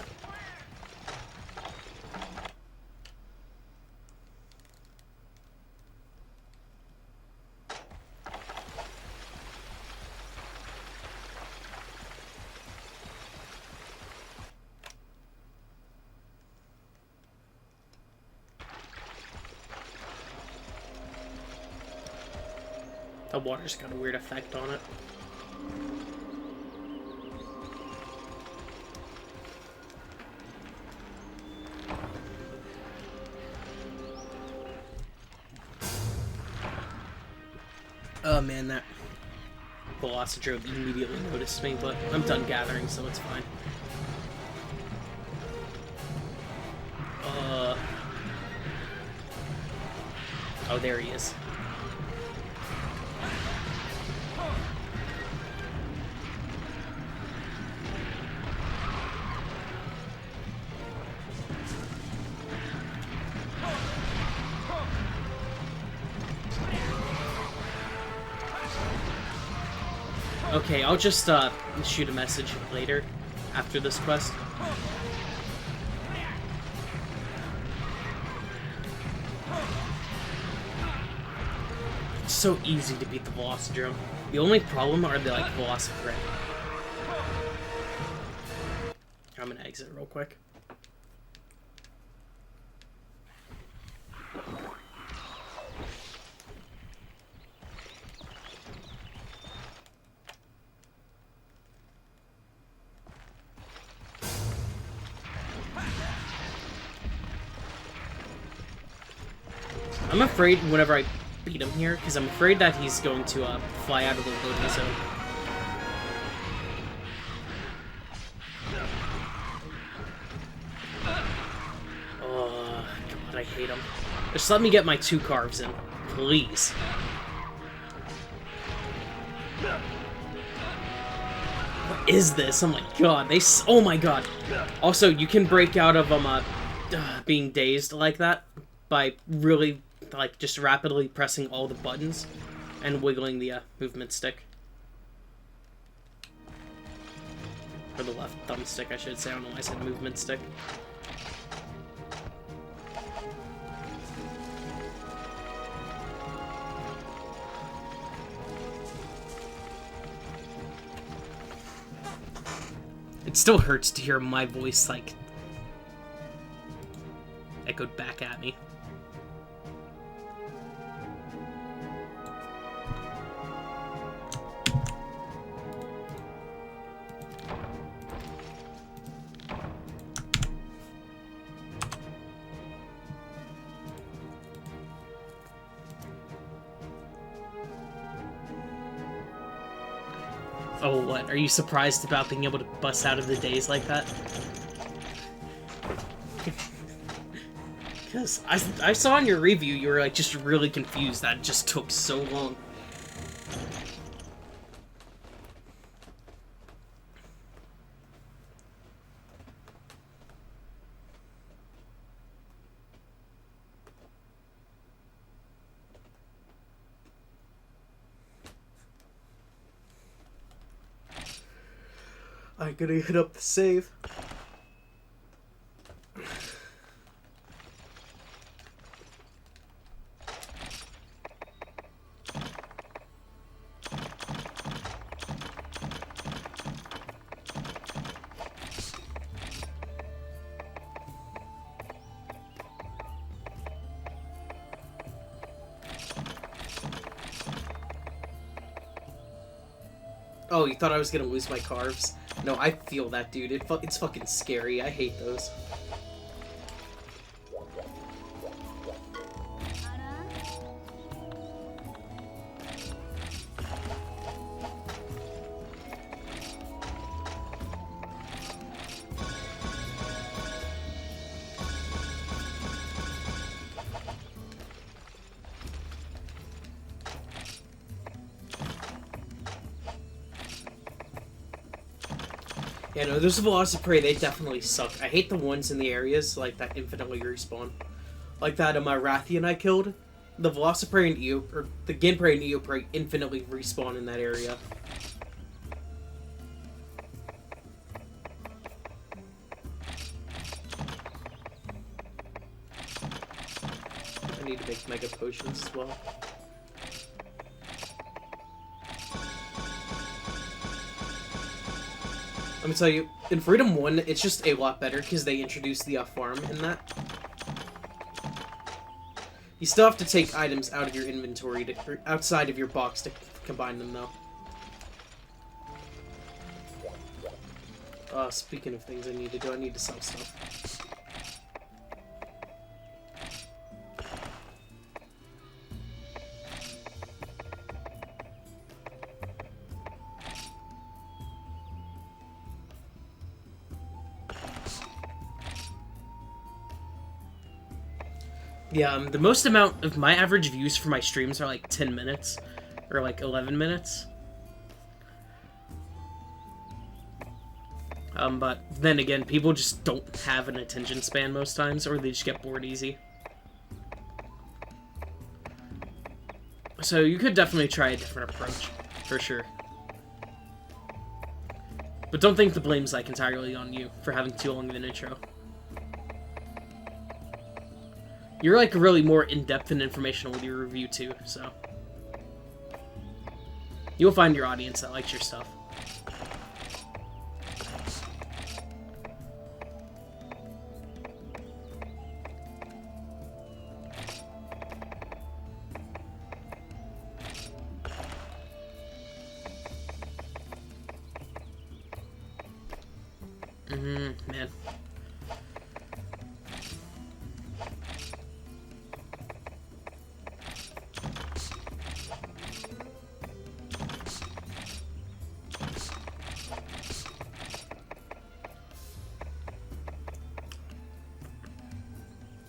The water's got a weird effect on it. Oh man, that Velocidrome immediately noticed me, but I'm done gathering, so it's fine. Oh, there he is. Okay, I'll just shoot a message later after this quest. It's so easy to beat the Velocidrome. The only problem are the like Velocithread. I'm gonna exit real quick. I'm afraid whenever I beat him here, because I'm afraid that he's going to fly out of the loading zone. Oh, God, I hate him. Just let me get my 2 carves in, please. What is this? Oh my God, oh my God. Also, you can break out of being dazed like that by really, like, just rapidly pressing all the buttons and wiggling the movement stick. Or the left thumbstick, I should say. I don't know why I said movement stick. It still hurts to hear my voice, like, echoed back at me. Oh, what? Are you surprised about being able to bust out of the daze like that? Because I saw in your review you were like just really confused that it just took so long. I'm gonna hit up the save. Oh, you thought I was gonna lose my carves? No, I feel that, dude. It's fucking scary. I hate those. Yeah, no, those Velociprey, they definitely suck. I hate the ones in the areas, like, that infinitely respawn. Like that of my Rathian I killed. The Velociprey and or the Ginprey and Eoprey infinitely respawn in that area. I need to make Mega Potions as well. Let me tell you, in Freedom 1, it's just a lot better because they introduced the farm in that. You still have to take items out of your inventory, or outside of your box to combine them, though. Speaking of things I need to do, I need to sell stuff. Yeah, the most amount of my average views for my streams are like 10 minutes, or like 11 minutes. But then again, people just don't have an attention span most times, or they just get bored easy. So you could definitely try a different approach, for sure. But don't think the blame's like entirely on you for having too long of an intro. You're like really more in-depth and informational with your review too, so you'll find your audience that likes your stuff. Man.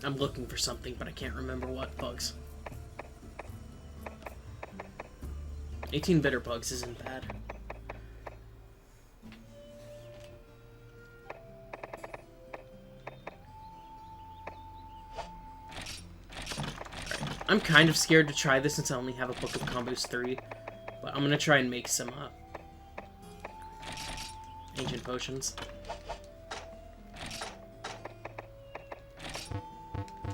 I'm looking for something, but I can't remember what bugs. 18 bitter bugs isn't bad. I'm kind of scared to try this since I only have a Book of Combos 3, but I'm gonna try and make some ancient potions.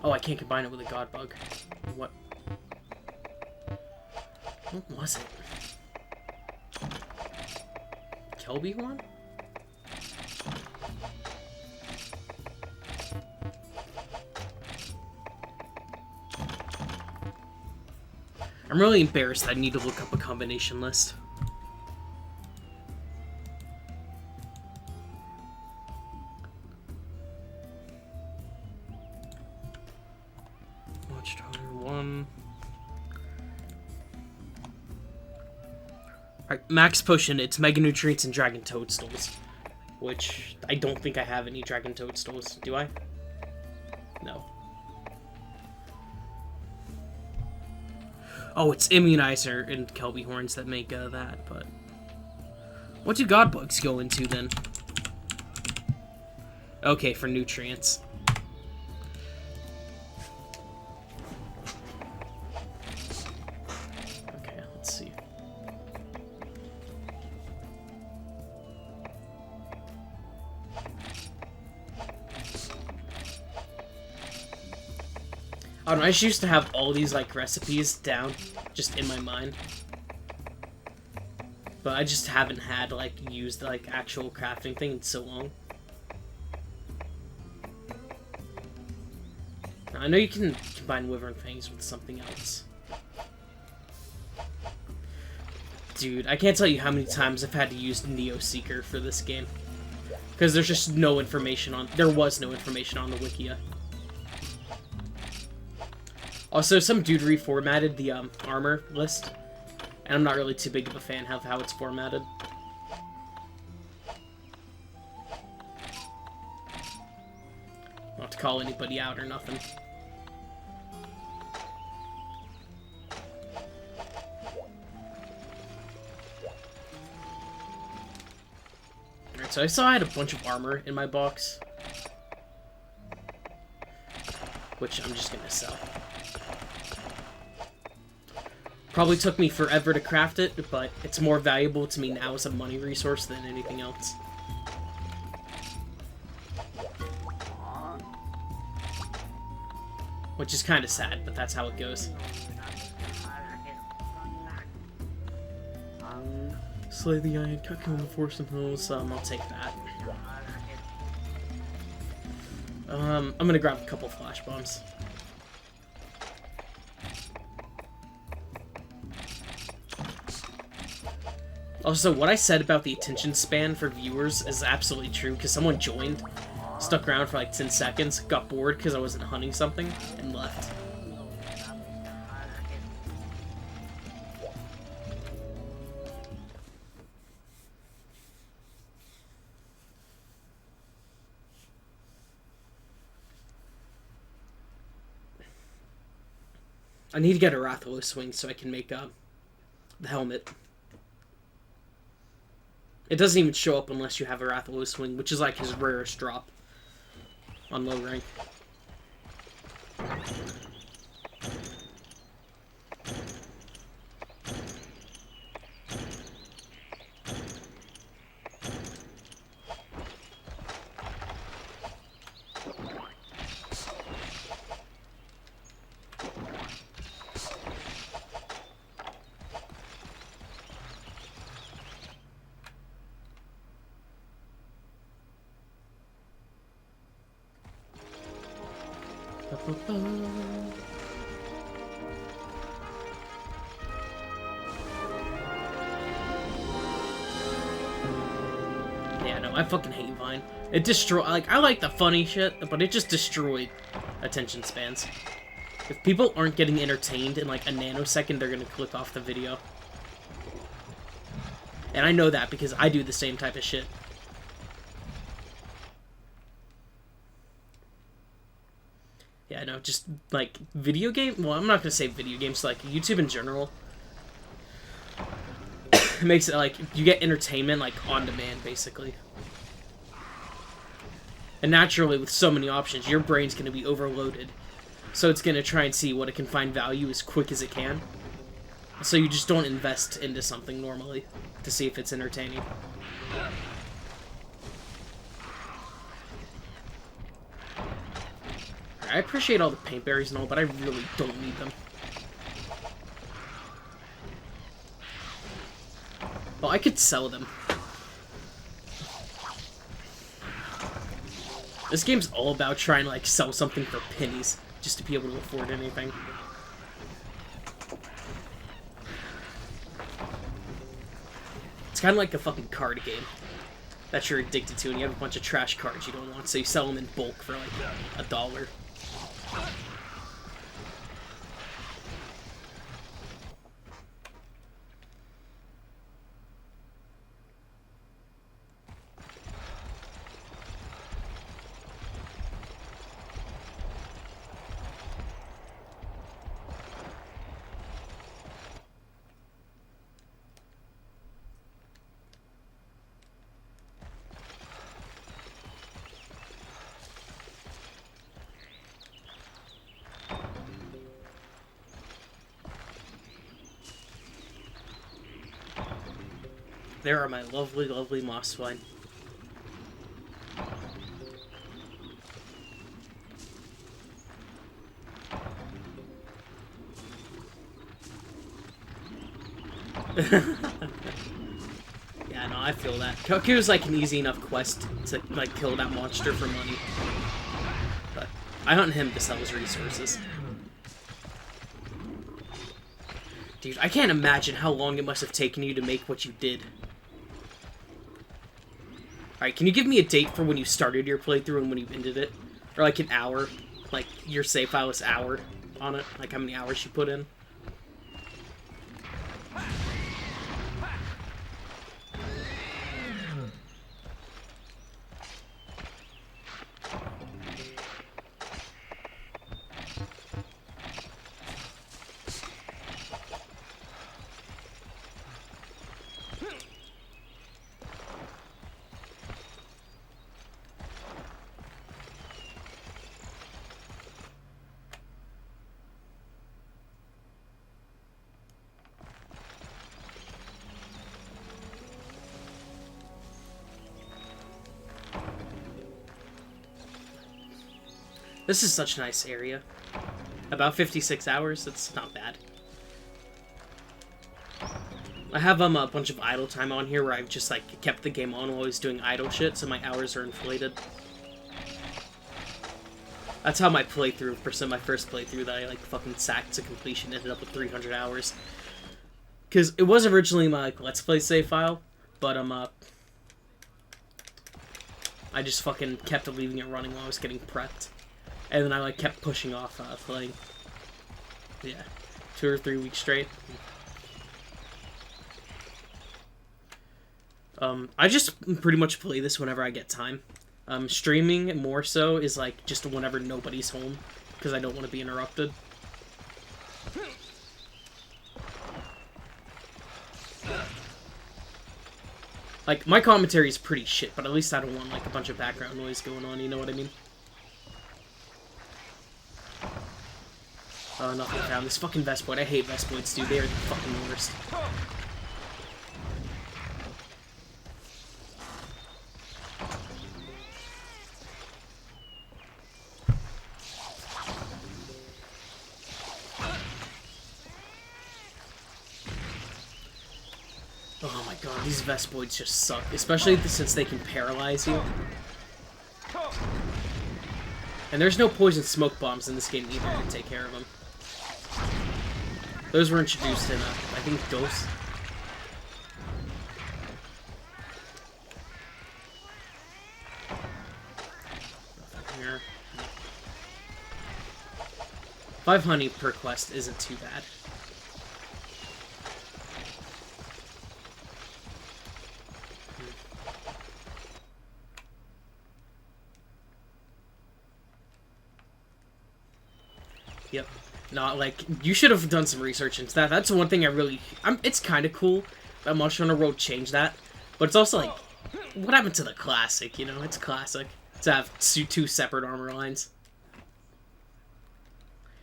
Oh, I can't combine it with a god bug. What? What was it? Kelby one? I'm really embarrassed I need to look up a combination list. Watchtower 1. Alright, max potion, it's Mega Nutrients and Dragon Toadstools. Which, I don't think I have any Dragon Toadstools. Do I? No. Oh, it's Immunizer and Kelby Horns that make that, but... What do God Bugs go into, then? Okay, for nutrients. Okay, let's see. I don't know, I just used to have all these, like, recipes down, just in my mind. But I just haven't had, like, used, like, actual crafting thing in so long. Now, I know you can combine Wyvern Fangs with something else. Dude, I can't tell you how many times I've had to use Neo Seeker for this game. Because there's just no information on... There was no information on the Wikia. Also, some dude reformatted the armor list, and I'm not really too big of a fan of how it's formatted. Not to call anybody out or nothing. Alright, So I saw I had a bunch of armor in my box, which I'm just gonna sell. Probably took me forever to craft it, but it's more valuable to me now as a money resource than anything else. Which is kind of sad, but that's how it goes. Slay the Iron Cocoon and Force and Hills. I'll take that. I'm gonna grab a couple flash bombs. Also, what I said about the attention span for viewers is absolutely true, because someone joined, stuck around for like 10 seconds, got bored because I wasn't hunting something, and left. I need to get a Rathalos swing so I can make the helmet. It doesn't even show up unless you have a Rathalos swing, which is like his rarest drop on low rank. Yeah, no, I fucking hate Vine. It like, I like the funny shit, but it just destroyed attention spans. If people aren't getting entertained in like a nanosecond, they're gonna click off the video. And I know that because I do the same type of shit. Yeah, no, just, like, video game... Well, I'm not gonna say video games, like, YouTube in general. It makes it, like, you get entertainment, like, on demand, basically. And naturally, with so many options, your brain's gonna be overloaded. So it's gonna try and see what it can find value as quick as it can. So you just don't invest into something normally to see if it's entertaining. I appreciate all the paint berries and all, but I really don't need them. Well, I could sell them. This game's all about trying to, like, sell something for pennies, just to be able to afford anything. It's kind of like a fucking card game that you're addicted to, and you have a bunch of trash cards you don't want, so you sell them in bulk for, like, $1. There are my lovely, lovely moss swine. Yeah, no, I feel that. Koku's like an easy enough quest to like kill that monster for money. But I hunt him to sell his resources. Dude, I can't imagine how long it must have taken you to make what you did. Alright, can you give me a date for when you started your playthrough and when you ended it? Or like an hour? Like, your save file is hour on it? Like how many hours you put in? This is such a nice area. About 56 hours, that's not bad. I have a bunch of idle time on here where I've just like kept the game on while I was doing idle shit, so my hours are inflated. That's how my playthrough, my first playthrough that I like fucking sacked to completion, ended up with 300 hours. Because it was originally my like, Let's Play save file, but I just fucking kept leaving it running while I was getting prepped. And then I like kept pushing off playing. Yeah, 2 or 3 weeks straight. I just pretty much play this whenever I get time. Streaming, more so, is like just whenever nobody's home, because I don't want to be interrupted. Like, my commentary is pretty shit, but at least I don't want like a bunch of background noise going on, you know what I mean? Nothing found. This fucking Vespoid. I hate Vespoids, dude. They are the fucking worst. Oh my god, these Vespoids just suck. Especially since they can paralyze you. And there's no poison smoke bombs in this game either to take care of them. Those were introduced in, I think, Ghost. Nothing here. 5 honey per quest isn't too bad. Yep. Not like, you should have done some research into that. That's one thing I really... it's kind of cool that Monster Hunter World changed that. But it's also like, what happened to the classic, you know? It's classic to have two separate armor lines.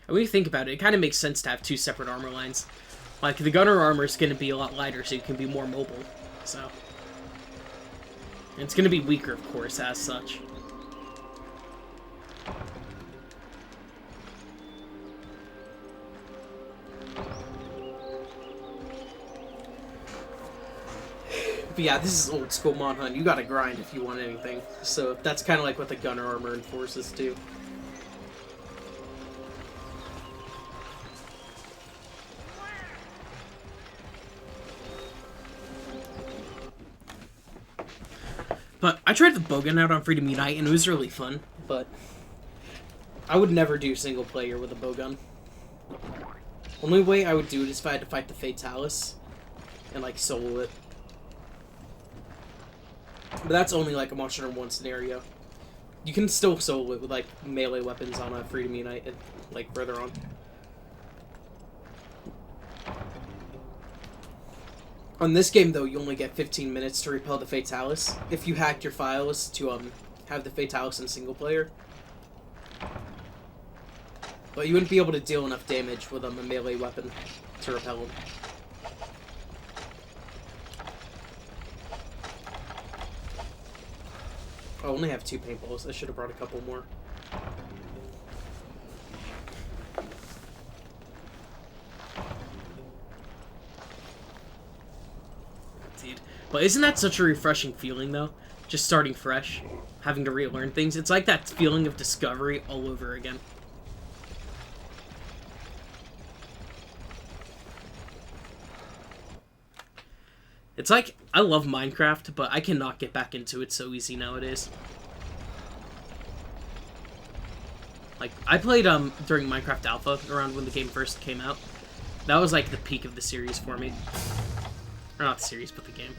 And when you think about it, it kind of makes sense to have 2 separate armor lines. Like, the gunner armor is going to be a lot lighter, so you can be more mobile. So... and it's going to be weaker, of course, as such. But yeah, this is old school Mon Hunt. You gotta grind if you want anything. So that's kind of like what the gunner armor enforces too. But I tried the bowgun out on Freedom Unite and it was really fun. But I would never do single player with a bowgun. Only way I would do it is if I had to fight the Fatalis and like solo it. But that's only like a Monster Hunter 1 scenario. You can still solo it with like melee weapons on a Freedom Unite and like further on. On this game though, you only get 15 minutes to repel the Fatalis if you hacked your files to have the Fatalis in single player. But you wouldn't be able to deal enough damage with a melee weapon to repel them. I only have 2 paintballs. I should have brought a couple more. Dude. But isn't that such a refreshing feeling, though? Just starting fresh. Having to relearn things. It's like that feeling of discovery all over again. It's like, I love Minecraft, but I cannot get back into it so easy nowadays. Like, I played during Minecraft Alpha, around when the game first came out. That was like the peak of the series for me. Or not the series, but the game.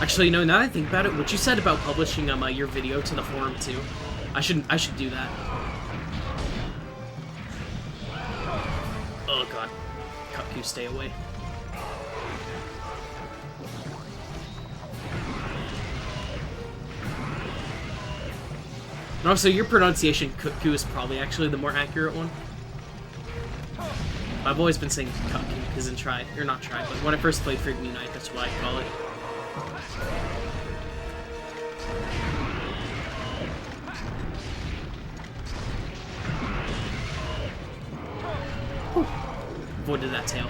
Actually, no, now that I think about it, what you said about publishing your video to the forum too, I should do that. Oh god. Cup, stay away. And also, your pronunciation, Cuckoo, is probably actually the more accurate one. I've always been saying Cuckoo, because in Try, or not Try, but when I first played Freedom Unite, that's what I call it. Whew. Avoided that tail.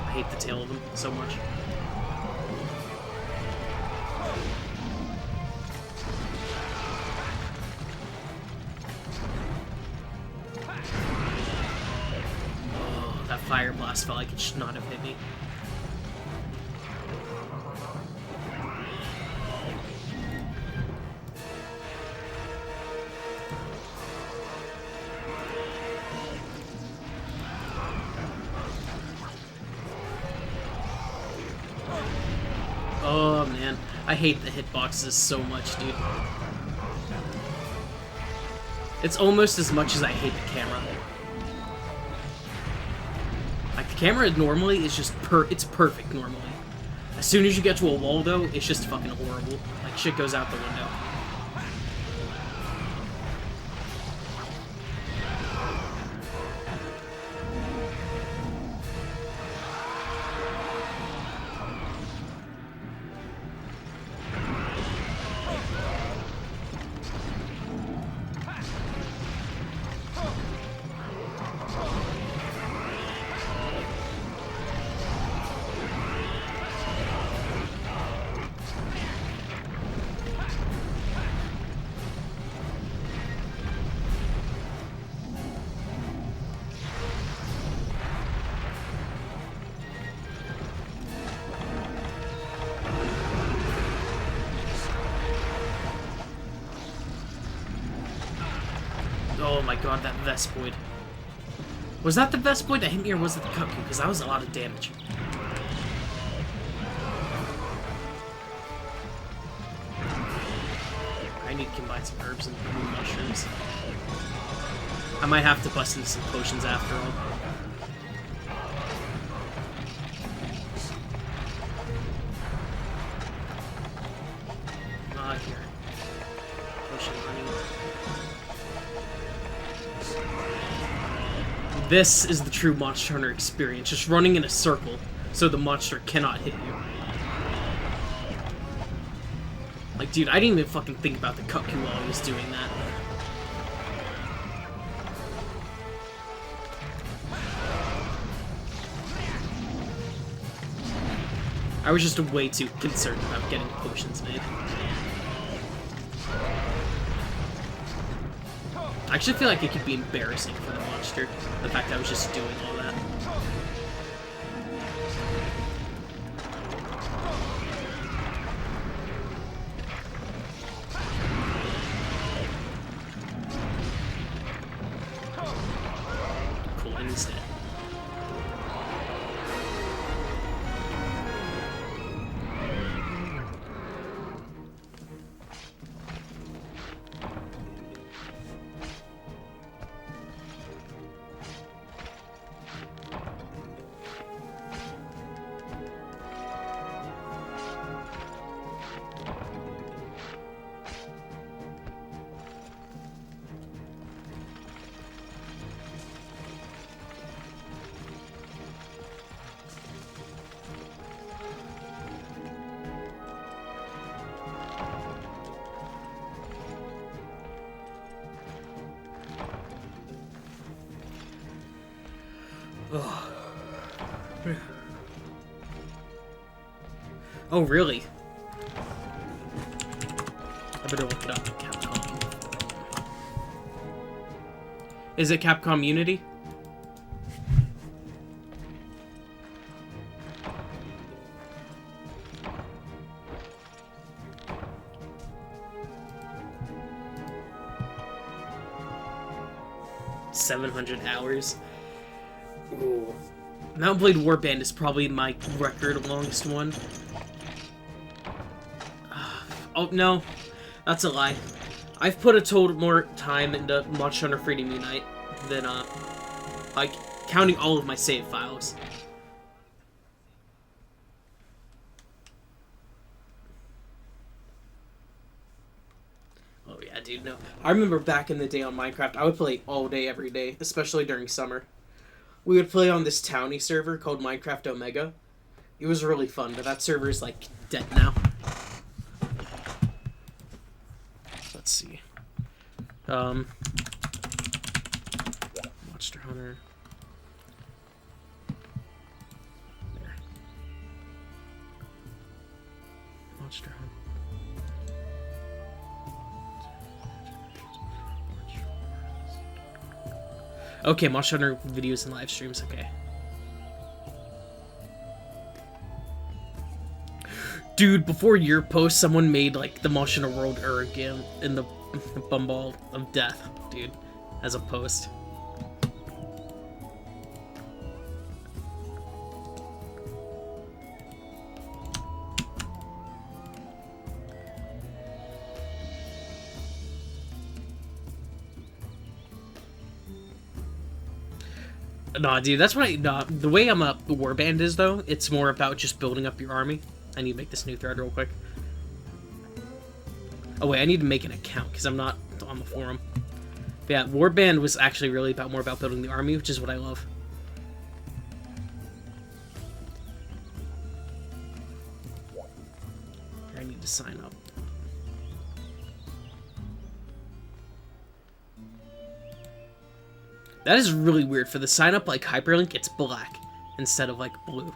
I hate the tail of them so much. That fire blast felt like it should not have hit me. Oh man, I hate the hitboxes so much, dude. It's almost as much as I hate the camera. Like, the camera normally is just it's perfect normally. As soon as you get to a wall, though, it's just fucking horrible. Like, shit goes out the window. Oh my god, that Vespoid. Was that the Vespoid that hit me, or was it the Cuckoo? Because that was a lot of damage. I need to combine some herbs and mushrooms. I might have to bust into some potions after all. Here. Potion honey. This is the true Monster Hunter experience, just running in a circle so the monster cannot hit you. Like, dude, I didn't even fucking think about the Cuckoo while I was doing that. I was just way too concerned about getting potions made. I actually feel like it could be embarrassing for the monster, the fact that I was just doing all that. Cool, instead. Oh, really? I better look it up. Capcom. Is it Capcom Unity? $700 hours. Ooh. Mount Blade Warband is probably my record longest one. Oh, no. That's a lie. I've put a total more time into Monster Hunter Freedom Unite than, like, counting all of my save files. Oh, yeah, dude. dude, no. I remember back in the day on Minecraft, I would play all day, every day, especially during summer. We would play on this townie server called Minecraft Omega. It was really fun, but that server is, like, dead now. Let's see. Monster Hunter. There. Monster Hunter. Okay, Monster Hunter videos and live streams, okay. Dude, before your post, someone made, like, the Monster Hunter World again in the Bumball of Death, dude, as a post. Nah, dude, that's what the way I'm a warband is, though, it's more about just building up your army. I need to make this new thread real quick. Oh, wait, I need to make an account, because I'm not on the forum. But yeah, warband was actually really more about building the army, which is what I love. I need to sign up. That is really weird. For the sign up, like, hyperlink, it's black instead of, like, blue.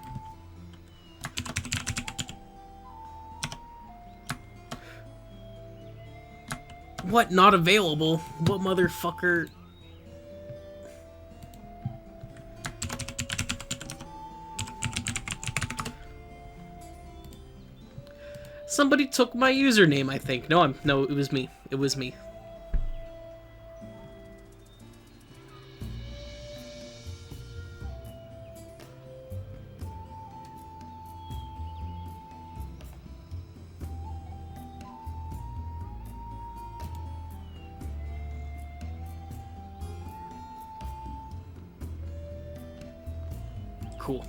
What? Not available? What motherfucker? Somebody took my username, I think. No, it was me. It was me. Cool.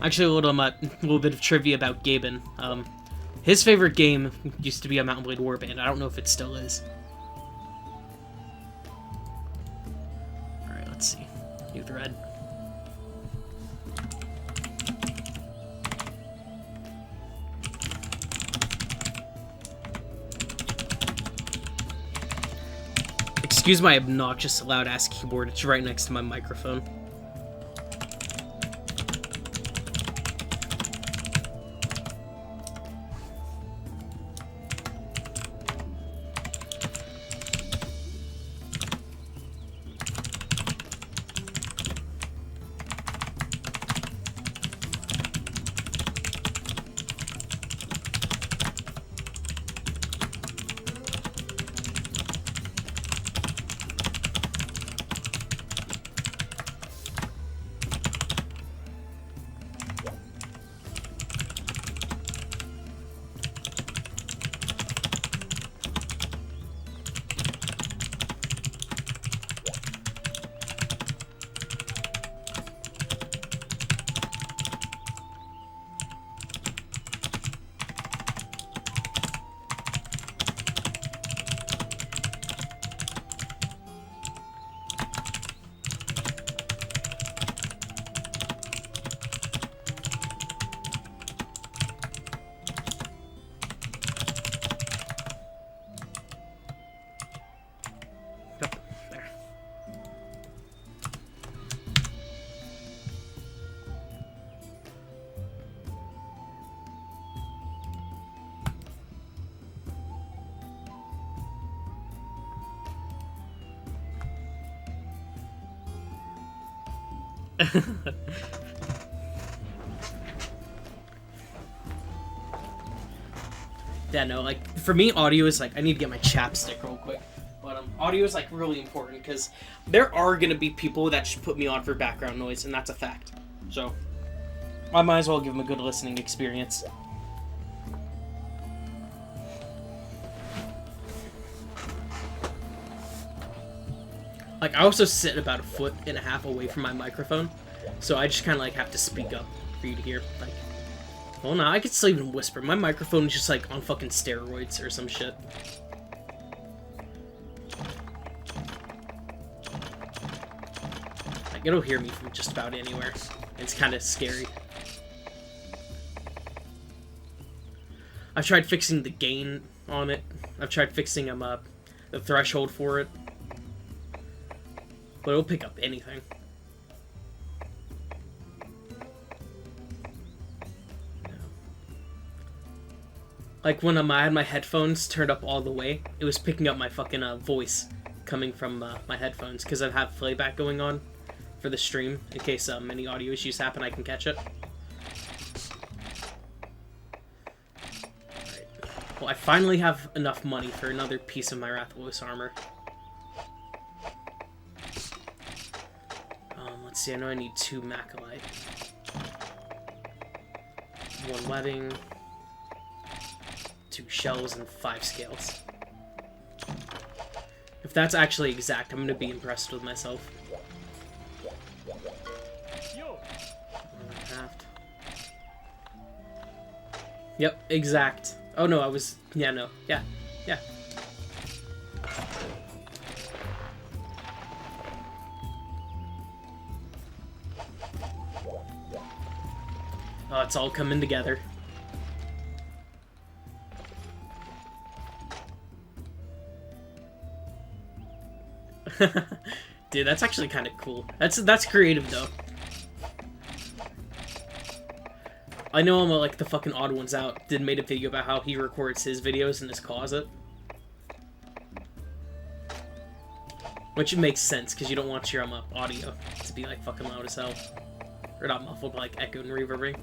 Actually, a little bit of trivia about Gaben. His favorite game used to be a Mount & Blade Warband. I don't know if it still is. Alright, let's see. New thread. Excuse my obnoxious loud-ass keyboard. It's right next to my microphone. Yeah, no, like, for me, audio is, like, I need to get my chapstick real quick. But, audio is, like, really important, because there are gonna be people that should put me on for background noise, and that's a fact. So, I might as well give them a good listening experience. Like, I also sit about 1.5 feet away from my microphone, So I just kind of like have to speak up for you to hear. Like, well, no, I could still even whisper. My microphone is just like on fucking steroids or some shit. Like, it'll hear me from just about anywhere. It's kind of scary. I've tried fixing the gain on it. I've tried fixing the threshold for it. But it'll pick up anything. Like when I had my headphones turned up all the way, it was picking up my fucking voice coming from my headphones because I have playback going on for the stream in case any audio issues happen. I can catch it. Alright. Well, I finally have enough money for another piece of my Rathalos armor. Let's see. I know I need 2 Macalite, 1 webbing, 2 shells, and 5 scales. If that's actually exact, I'm gonna be impressed with myself. 1.5. Yep, exact. Oh no, I was... Yeah, no. Yeah. Yeah. Oh, it's all coming together. Dude, that's actually kind of cool. That's creative, though. I know I'm like the fucking odd ones out. Made a video about how he records his videos in his closet. Which makes sense, because you don't want your audio to be like fucking loud as hell. Or not muffled, but like echoed and reverbing.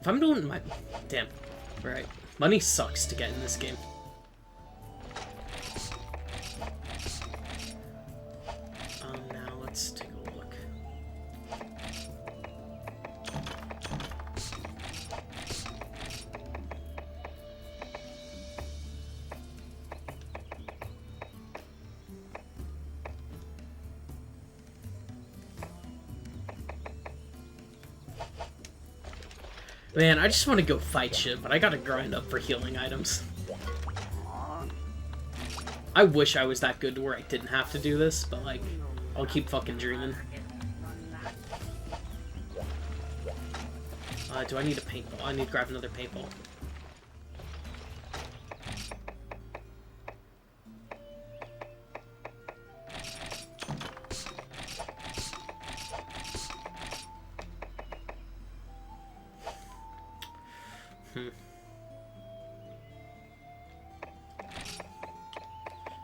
If I'm doing my... Damn. Right. Money sucks to get in this game. Now let's take a look. Man, I just want to go fight shit, but I gotta grind up for healing items. I wish I was that good to where I didn't have to do this, but like, I'll keep fucking dreaming. Do I need a paintball? I need to grab another paintball.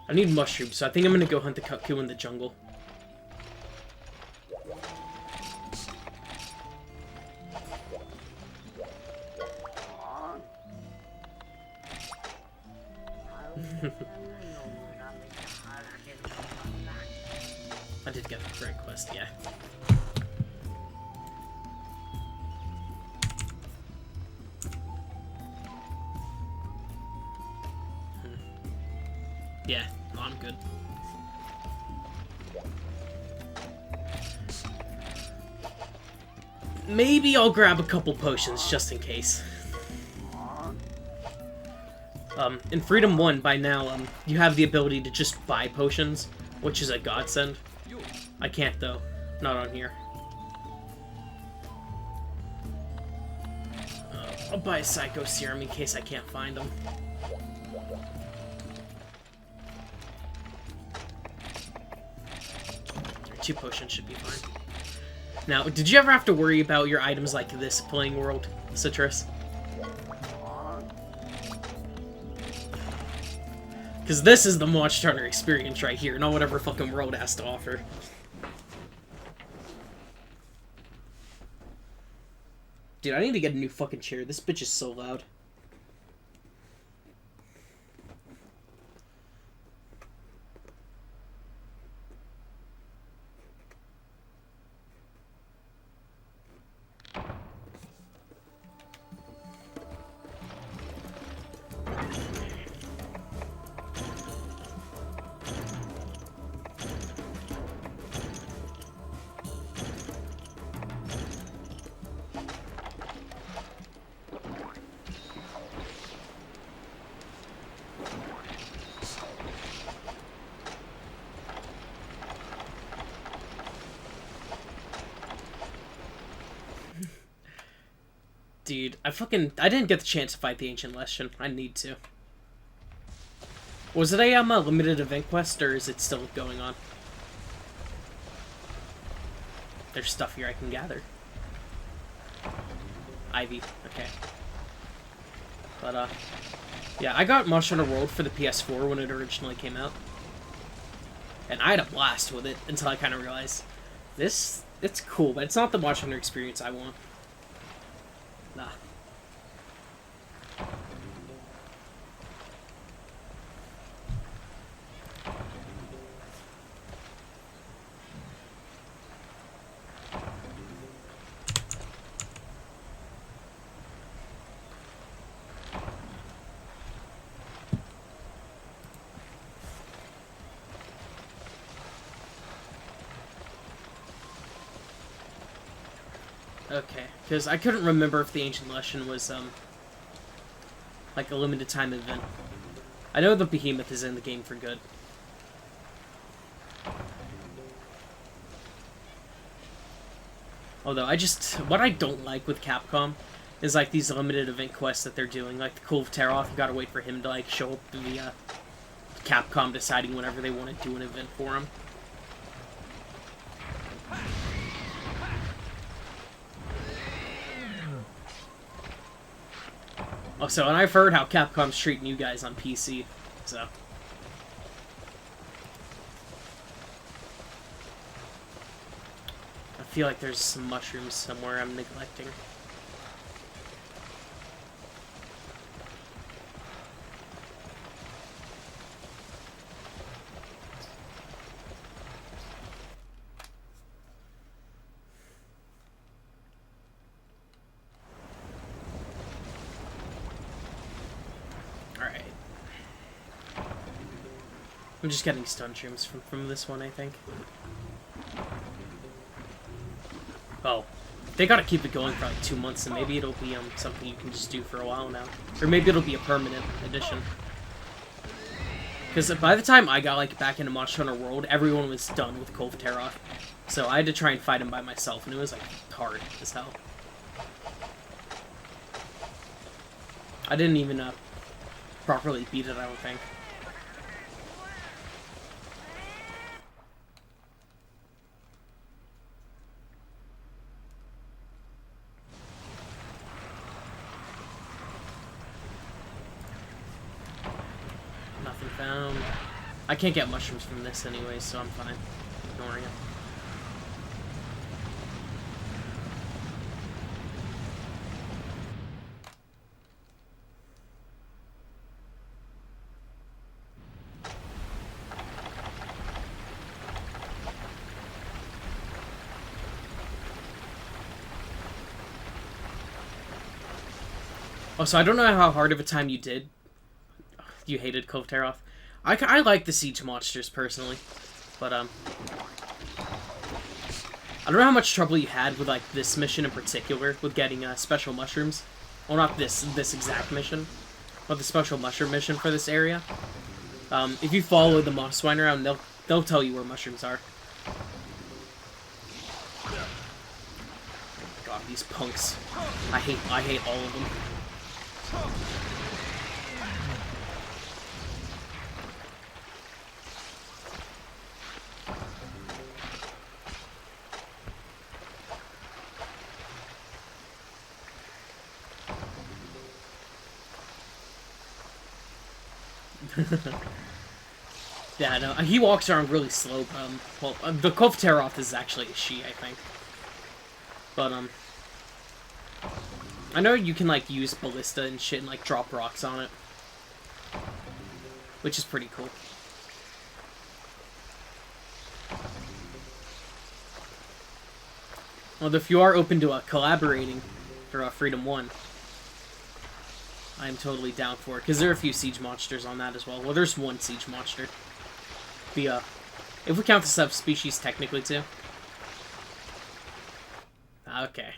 I need mushrooms, so I think I'm gonna go hunt the cuckoo in the jungle. I did get the right quest, yeah. Yeah, no, I'm good. Maybe I'll grab a couple potions just in case. In Freedom 1, by now, you have the ability to just buy potions, which is a godsend. I can't, though. Not on here. I'll buy a Psycho Serum in case I can't find them. Two potions should be fine. Now, did you ever have to worry about your items like this playing World, Citrus? Because this is the Monster Hunter experience right here, not whatever fucking World has to offer. Dude, I need to get a new fucking chair. This bitch is so loud. Dude, I didn't get the chance to fight the Ancient Lesson. I need to. Was it a limited event quest, or is it still going on? There's stuff here I can gather. Ivy, okay. But, yeah, I got Monster Hunter World for the PS4 when it originally came out. And I had a blast with it until I kind of realized, it's cool, but it's not the Monster Hunter experience I want. Nah. Okay, because I couldn't remember if the Ancient Lesson was, like a limited time event. I know the Behemoth is in the game for good. Although, what I don't like with Capcom is, like, these limited event quests that they're doing. Like, the Cove of Teroth, you gotta wait for him to, like, show up via Capcom deciding whenever they want to do an event for him. Also, and I've heard how Capcom's treating you guys on PC, so... I feel like there's some mushrooms somewhere I'm neglecting. I'm just getting stun shrooms from this one, I think. Oh. They gotta keep it going for like 2 months, and maybe it'll be something you can just do for a while now. Or maybe it'll be a permanent addition. Because by the time I got like back into Monster Hunter World, everyone was done with Cove of Teroth. So I had to try and fight him by myself, and it was like hard as hell. I didn't even properly beat it, I don't think. Found. I can't get mushrooms from this anyway, so I'm fine. Ignoring it. Oh, so I don't know how hard of a time you did. You hated Cove Teroth. I like the siege monsters personally, but I don't know how much trouble you had with like this mission in particular with getting special mushrooms. Well, not this exact mission, but the special mushroom mission for this area. If you follow the moss swine around, they'll tell you where mushrooms are. Oh my god, these punks! I hate all of them. Yeah, no, he walks around really slow, well, the Cove of Teroth is actually a she, I think. But, I know you can, like, use ballista and shit and, like, drop rocks on it. Which is pretty cool. Well, if you are open to, collaborating for, Freedom 1, I'm totally down for it, because there are a few siege monsters on that as well. Well, there's one siege monster. The, if we count the subspecies technically, too. Okay.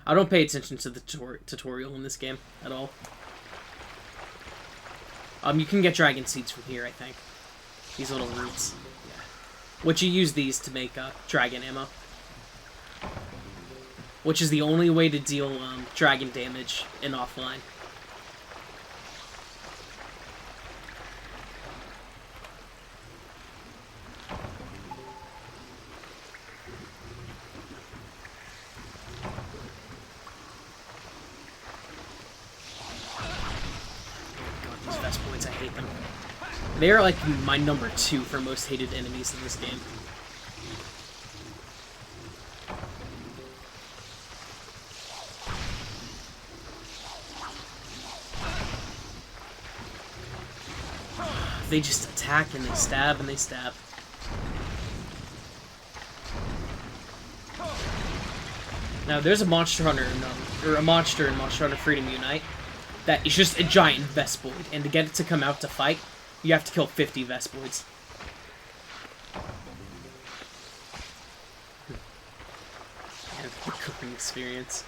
I don't pay attention to the tutorial in this game at all. You can get dragon seeds from here, I think. These little roots. Yeah. Which you use these to make, dragon ammo. which is the only way to deal dragon damage in offline. These Vespoids, I hate them. They are like my number 2 for most hated enemies in this game. They just attack and they stab and they stab. Now there's a Monster Hunter or a monster in Monster Hunter Freedom Unite that is just a giant Vespoid, and to get it to come out to fight, you have to kill 50 Vespoids. And the cooking experience.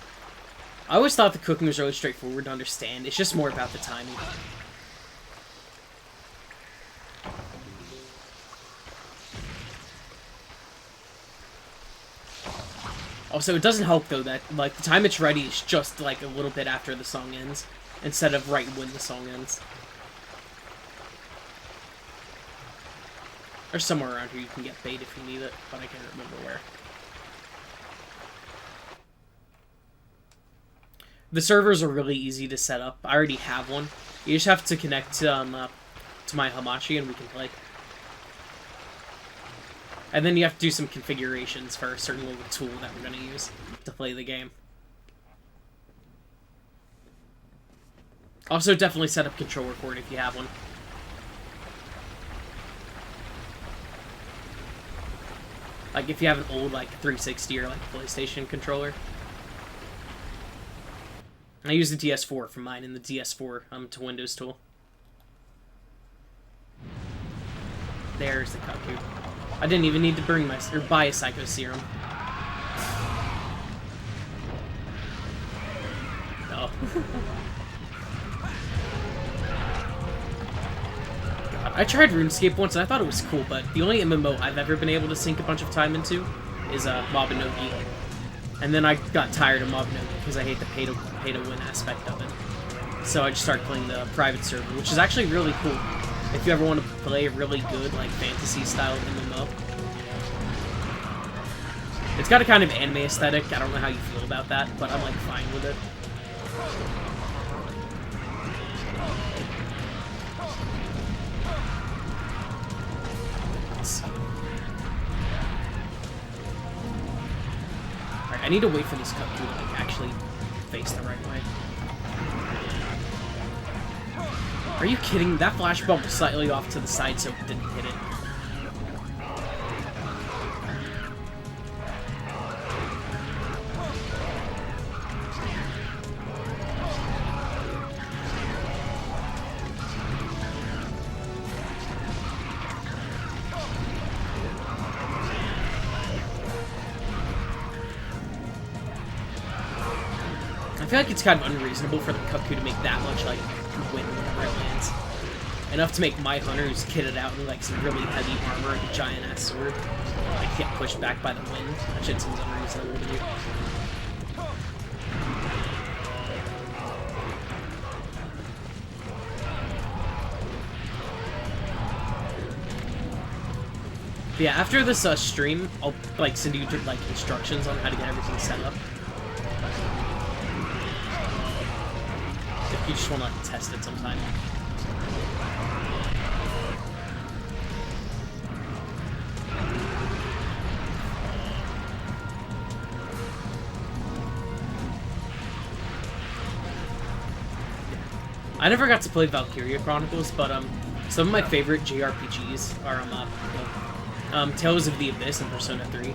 I always thought the cooking was really straightforward to understand. It's just more about the timing. Also, it doesn't help, though, that, like, the time it's ready is just, like, a little bit after the song ends, instead of right when the song ends. Or somewhere around here you can get bait if you need it, but I can't remember where. The servers are really easy to set up. I already have one. You just have to connect to my Hamachi and we can play. And then you have to do some configurations for a certain little tool that we're going to use to play the game. Also, definitely set up controller port if you have one. Like, if you have an old, like, 360 or, like, PlayStation controller. I use the DS4 for mine in the DS4 to Windows tool. There's the cuckoo. I didn't even need to bring my or buy a Psycho Serum. No. God, I tried RuneScape once and I thought it was cool, but the only MMO I've ever been able to sink a bunch of time into is Mabinogi. And then I got tired of Mabinogi because I hate the pay to win aspect of it. So I just started playing the private server, which is actually really cool. If you ever want to play a really good, like, fantasy-style MMO. It's got a kind of anime aesthetic. I don't know how you feel about that, but I'm, like, fine with it. Let's see. Alright, I need to wait for this cup to, like, actually face the right way. Are you kidding? That flash bomb was slightly off to the side so it didn't hit it. I feel like it's kind of unreasonable for the Cuckoo to make that much, like, wind whenever it lands. Enough to make my hunter, who's kitted out in, like, some really heavy armor and a giant-ass sword, like, get pushed back by the wind. That shit seems unreasonable to do. But yeah, after this stream, I'll, like, send you, like, instructions on how to get everything set up. If you just want to test it sometime. I never got to play Valkyria Chronicles, but some of my favorite JRPGs are Tales of the Abyss and Persona 3.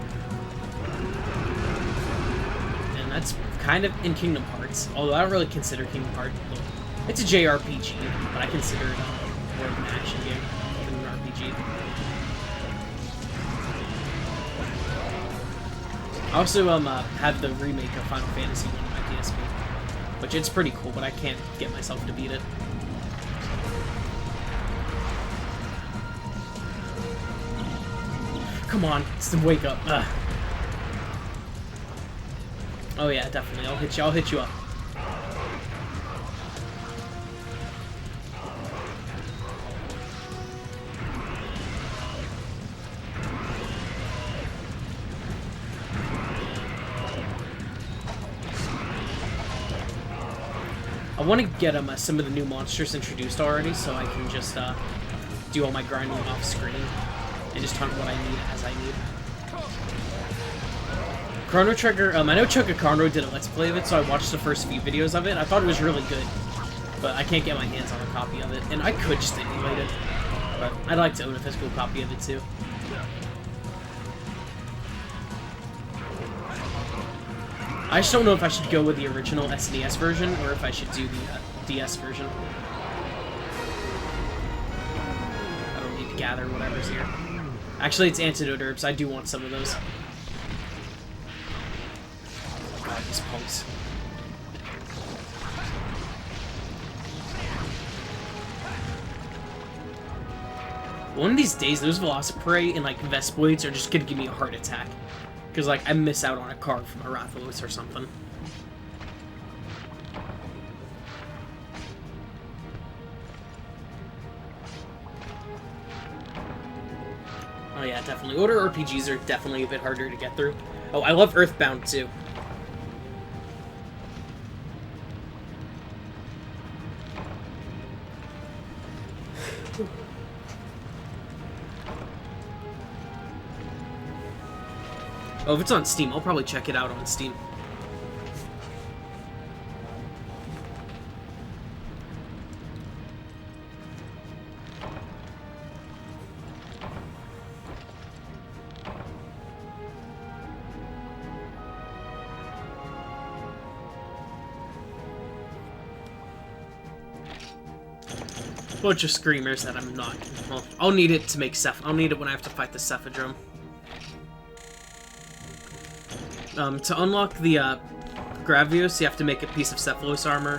And that's kind of in Kingdom Hearts, although I don't really consider Kingdom Hearts. It's a JRPG, but I consider it more of an action game than an RPG. I also have the remake of Final Fantasy on my PSP, which it's pretty cool, but I can't get myself to beat it. Come on, wake up. Oh yeah, definitely. I'll hit you. I'll hit you up. I want to get some of the new monsters introduced already, so I can just do all my grinding off screen and just hunt what I need as I need. Chrono Trigger, I know Chococarno did a Let's Play of it, so I watched the first few videos of it. I thought it was really good, but I can't get my hands on a copy of it, and I could just emulate it, but I'd like to own a physical copy of it too. I just don't know if I should go with the original SNES version, or if I should do the DS version. I don't need to gather whatever's here. Actually, it's antidote herbs. I do want some of those. Oh god, these punks. One of these days, those Velociprey and, like, Vespoids are just gonna give me a heart attack. Because, like, I miss out on a card from a Rathalos or something. Oh yeah, definitely. Older RPGs are definitely a bit harder to get through. Oh, I love Earthbound, too. Oh, if it's on Steam, I'll probably check it out on Steam. Bunch of screamers that I'm not. Well, I'll need it to make Ceph. I'll need it when I have to fight the Cephadrome. To unlock the Gravios, you have to make a piece of Cephalos armor.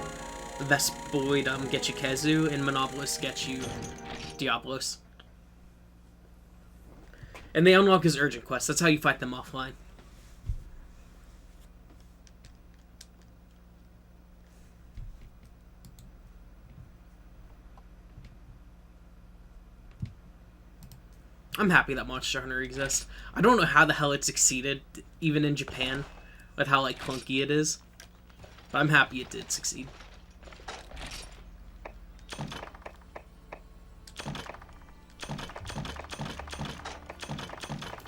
Vespoid get you Kezu, and Monobolus get you Diablos. And they unlock as urgent quests. That's how you fight them offline. I'm happy that Monster Hunter exists. I don't know how the hell it succeeded, even in Japan, with how, like, clunky it is. But I'm happy it did succeed.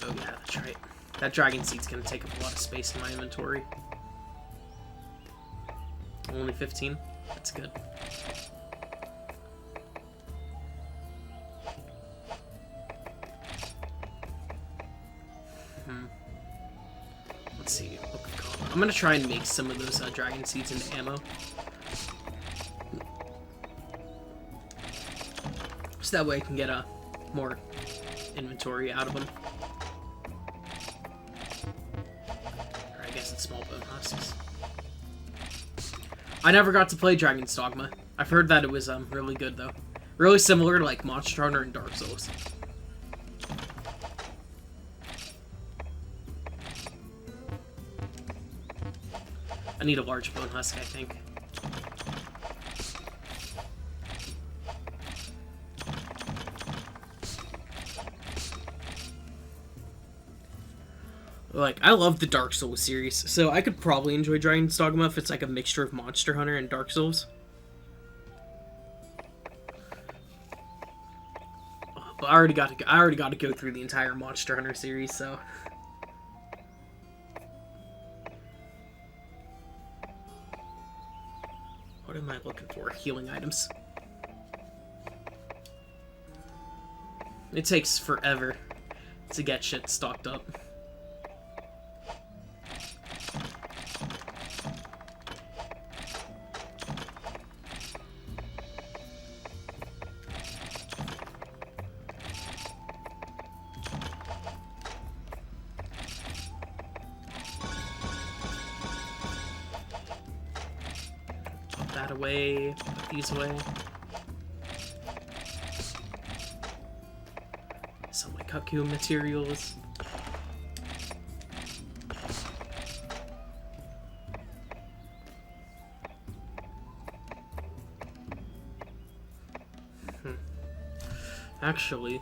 Oh yeah, that's right. That Dragon Seed's gonna take up a lot of space in my inventory. Only 15? That's good. Let's see. I'm gonna try and make some of those Dragon Seeds into ammo. So that way I can get more inventory out of them. Or I guess it's small bone husks. I never got to play Dragon's Dogma. I've heard that it was really good though. Really similar to like Monster Hunter and Dark Souls. I need a large bone husk, I think. Like, I love the Dark Souls series, so I could probably enjoy Dragon's Dogma if it's like a mixture of Monster Hunter and Dark Souls. But I already got to go through the entire Monster Hunter series, so. What am I looking for? Healing items. It takes forever to get shit stocked up. That away, put these away. Some of my Kaku materials. Actually,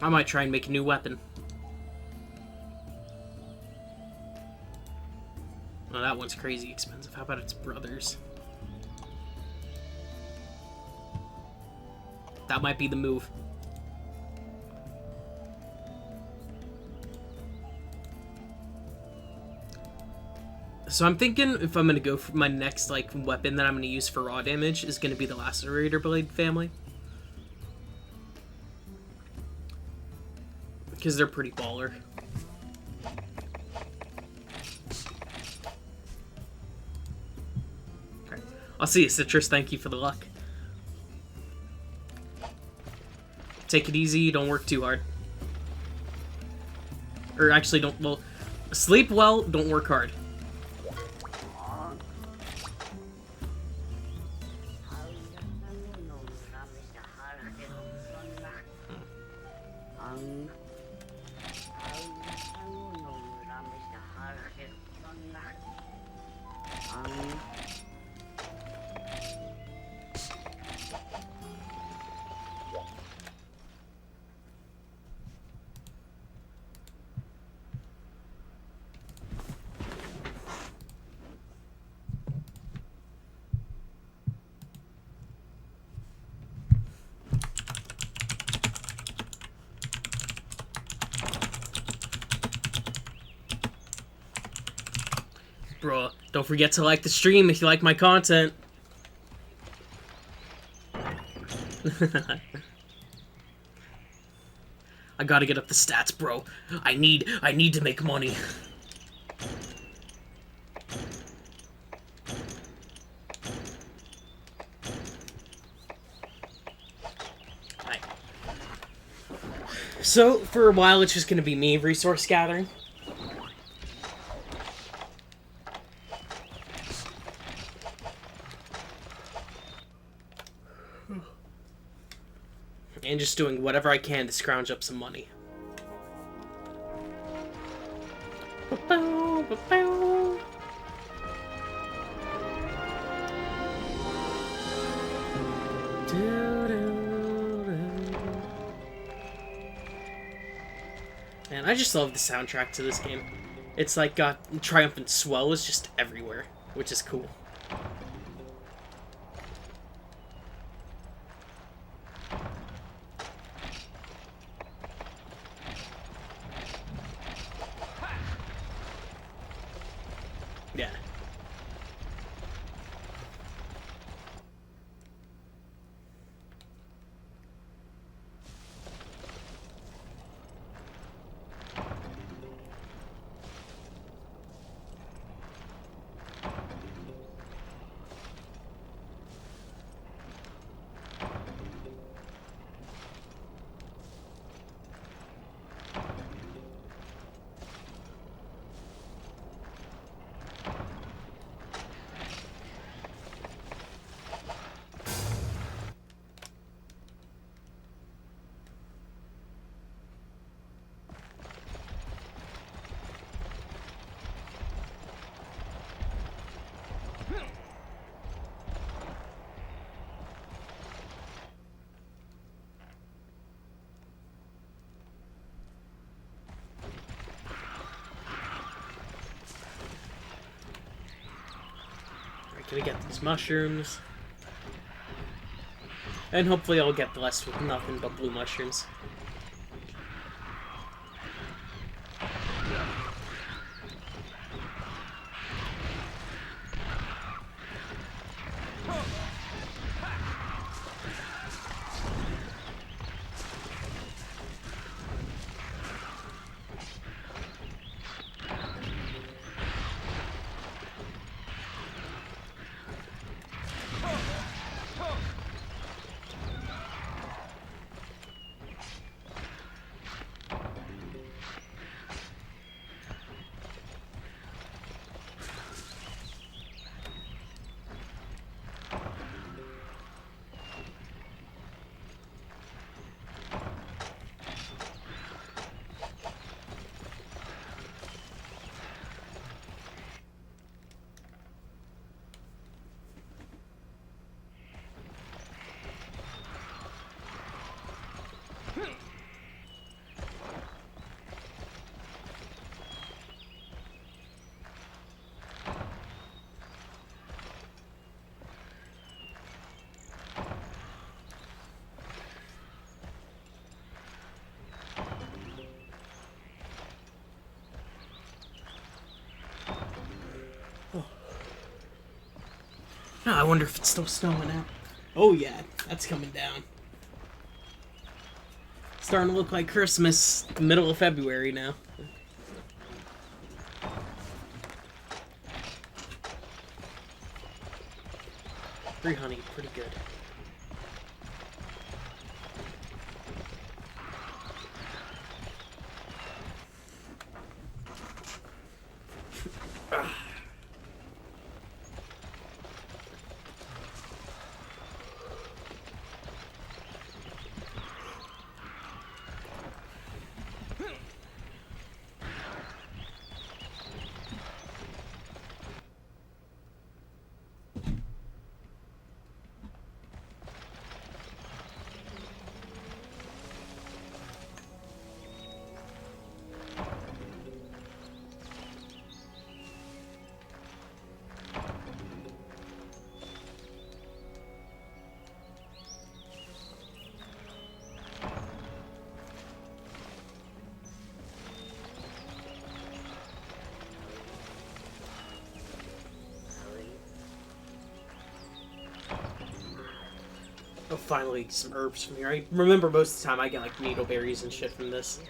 I might try and make a new weapon. Oh, that one's crazy expensive. How about its brothers? That might be the move. So I'm thinking if I'm gonna go for my next like weapon that I'm gonna use for raw damage is gonna be the Lacerator Blade family. Because they're pretty baller. Okay. I'll see you, Citrus. Thank you for the luck. Take it easy, don't work too hard. Or actually, don't, well, sleep well, don't work hard. Bro, don't forget to like the stream if you like my content. I gotta get up the stats, bro. I need to make money. Right. So, for a while, it's just gonna be me resource gathering. And just doing whatever I can to scrounge up some money. Man, I just love the soundtrack to this game. It's like got triumphant swell is just everywhere, which is cool. Yeah. Gonna get these mushrooms. And hopefully I'll get blessed with nothing but blue mushrooms. I wonder if it's still snowing out. Oh yeah, that's coming down. Starting to look like Christmas, middle of February now. Free honey, pretty good. Oh, finally, some herbs from here. I remember most of the time I get, like, needleberries and shit from this.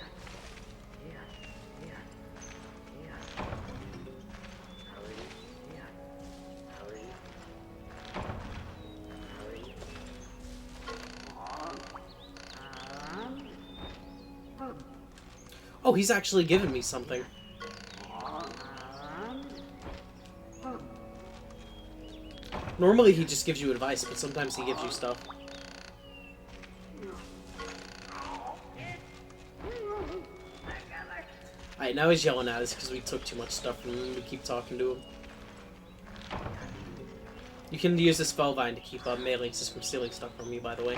Oh, he's actually giving me something. Normally he just gives you advice, but sometimes he gives you stuff. Alright, now he's yelling at us because we took too much stuff from him. We keep talking to him. You can use this Spellvine to keep melees from stealing stuff from you, by the way.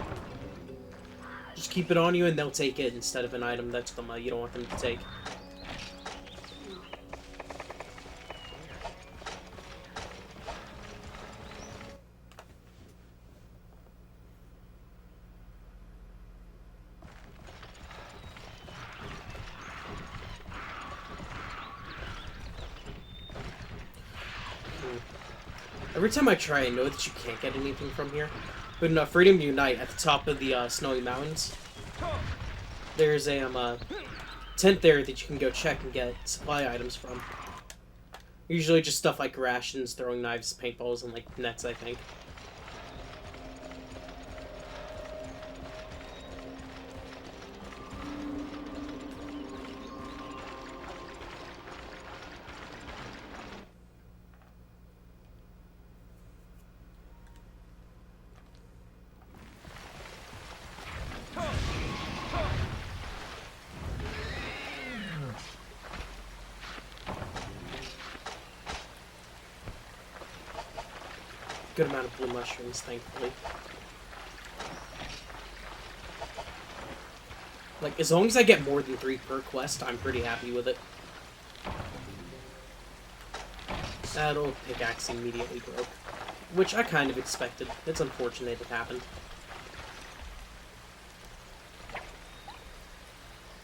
Just keep it on you and they'll take it instead of an item that's you don't want them to take. Every time I try, I know that you can't get anything from here. But in Freedom Unite, at the top of the Snowy Mountains, there's a tent there that you can go check and get supply items from. Usually just stuff like rations, throwing knives, paintballs, and like nets, I think. Good amount of blue mushrooms, thankfully. Like, as long as I get more than 3 per quest, I'm pretty happy with it. That old pickaxe immediately broke. Which I kind of expected. It's unfortunate it happened.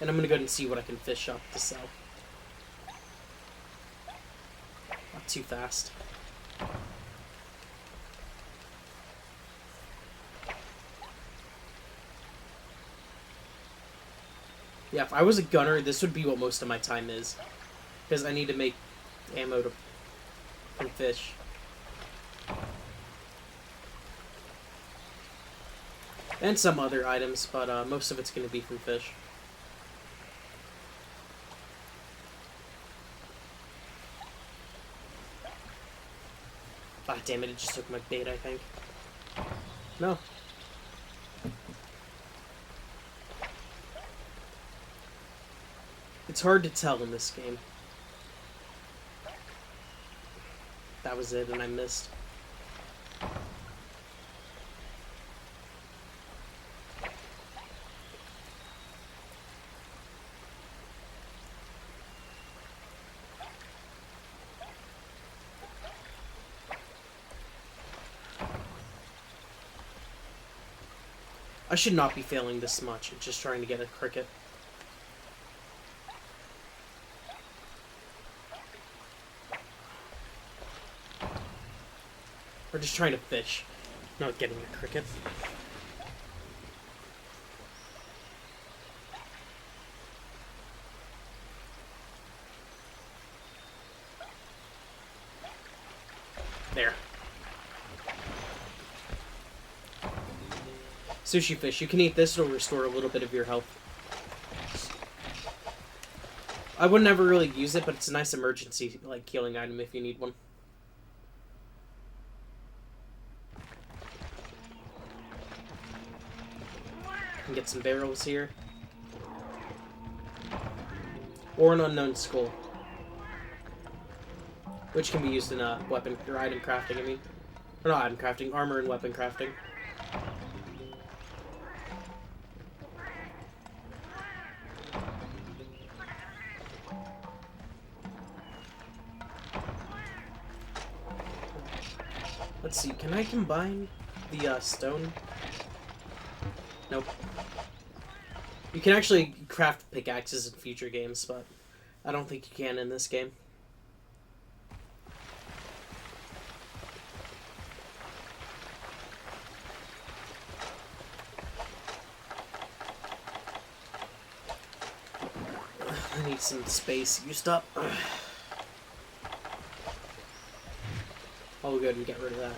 And I'm gonna go ahead and see what I can fish up to sell. Not too fast. Yeah, if I was a gunner, this would be what most of my time is. Because I need to make ammo from fish. And some other items, but most of it's going to be from fish. Ah, damn it, it just took my bait, I think. No. It's hard to tell in this game. That was it, and I missed. I should not be failing this much. I'm just trying to get a cricket. We're just trying to fish, not getting a cricket. There. Sushi fish. You can eat this, it'll restore a little bit of your health. I would never really use it, but it's a nice emergency, like, healing item if you need one. Can get some barrels here. Or an unknown skull. Which can be used in weapon or item crafting, I mean. Or not item crafting, armor and weapon crafting. Let's see, can I combine the stone? Nope. You can actually craft pickaxes in future games, but I don't think you can in this game. I need some space used up. I'll go ahead and get rid of that.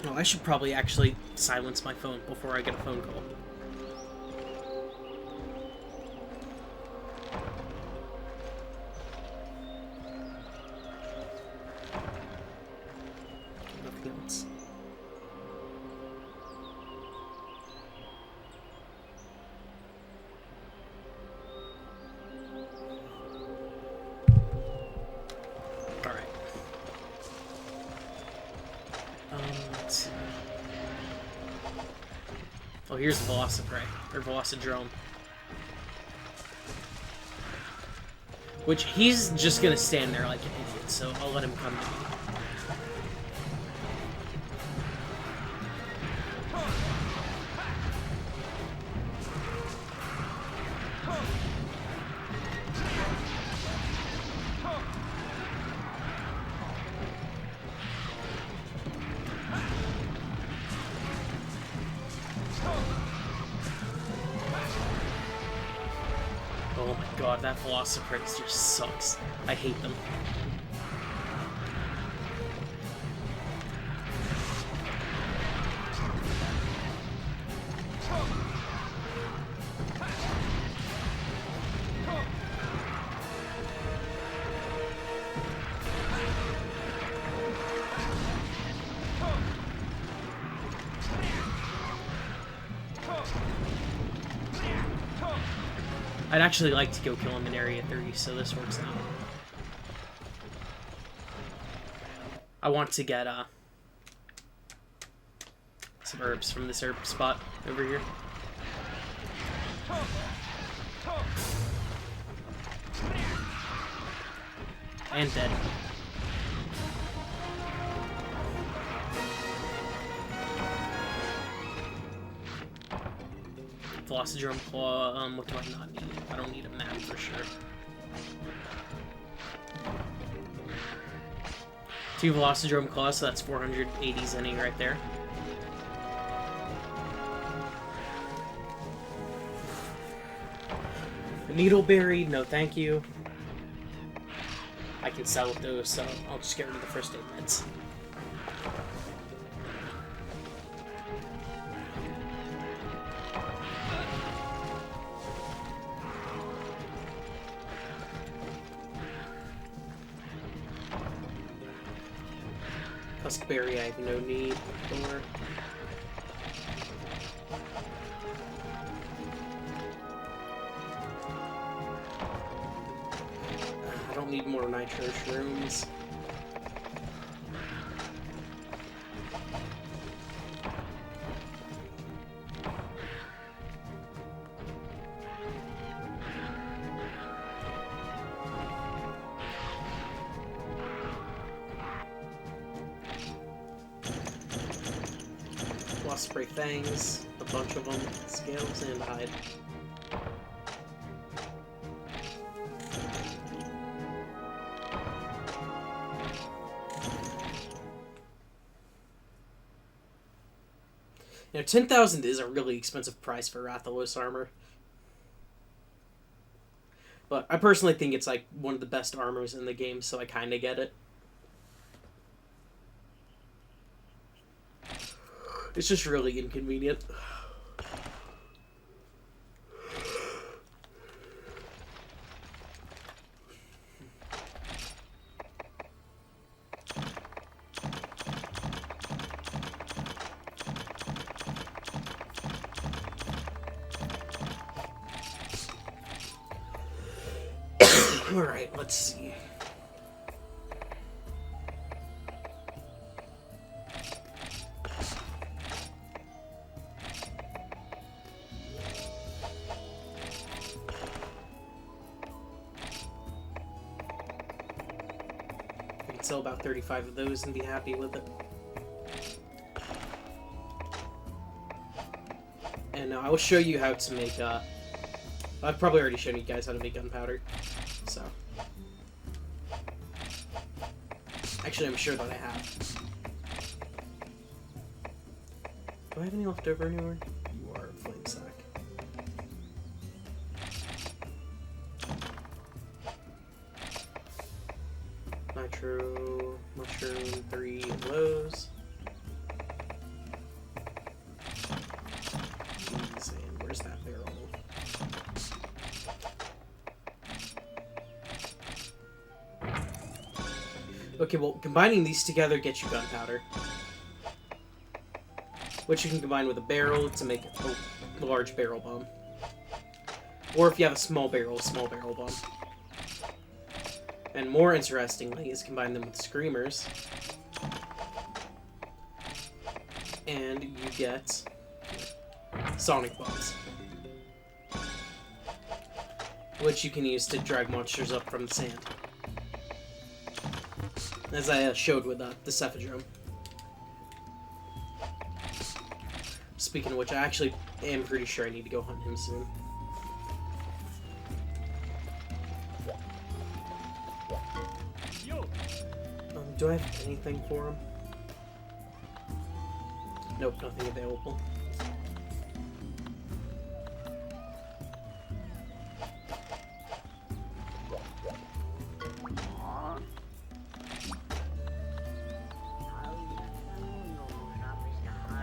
Oh, I should probably actually silence my phone before I get a phone call. Oh, here's the Velociprey, or Velocidrome. Which, he's just gonna stand there like an idiot, so I'll let him come to me. Oh my god, that Velociprey just sucks. I hate them. I'd actually like to go kill him in Area 30, so this works out. I want to get some herbs from this herb spot over here. And dead. Velocidrome Claw, what do I not need? I don't need a map for sure. 2 Velocidrome Claws, so that's 480 Zenny right there. Needleberry, no thank you. I can sell those, so I'll just get rid of the first aid meds. Huskberry I have no need for. I don't need more nitro shrooms. Osprey fangs, a bunch of them, scales, and hide. You know, 10,000 is a really expensive price for Rathalos armor. But I personally think it's like one of the best armors in the game, so I kind of get it. It's just really inconvenient. Alright, let's see. I can sell about 35 of those and be happy with it. And I will show you how to make, I've probably already shown you guys how to make gunpowder. So, actually, I'm sure that I have. Do I have any left over anywhere? You are a flame sack. Nitro, mushroom, 3 of those. And where's that barrel? Okay, well, combining these together gets you gunpowder. Which you can combine with a barrel to make a large barrel bomb. Or if you have a small barrel bomb. And more interestingly is combine them with screamers. And you get sonic bombs. Which you can use to drag monsters up from the sand. As I showed with the Cephadrome. Speaking of which, I actually am pretty sure I need to go hunt him soon. Do I have anything for him? Nope, nothing available.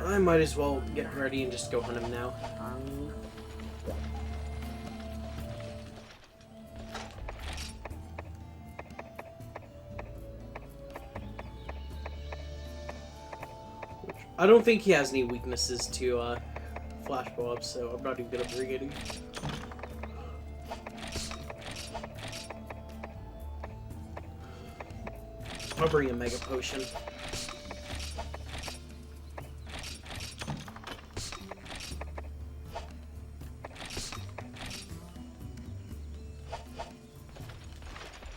I might as well get ready and just go hunt him now. I don't think he has any weaknesses to flash bombs, so I'm not even gonna bring any. I'll bring a mega potion.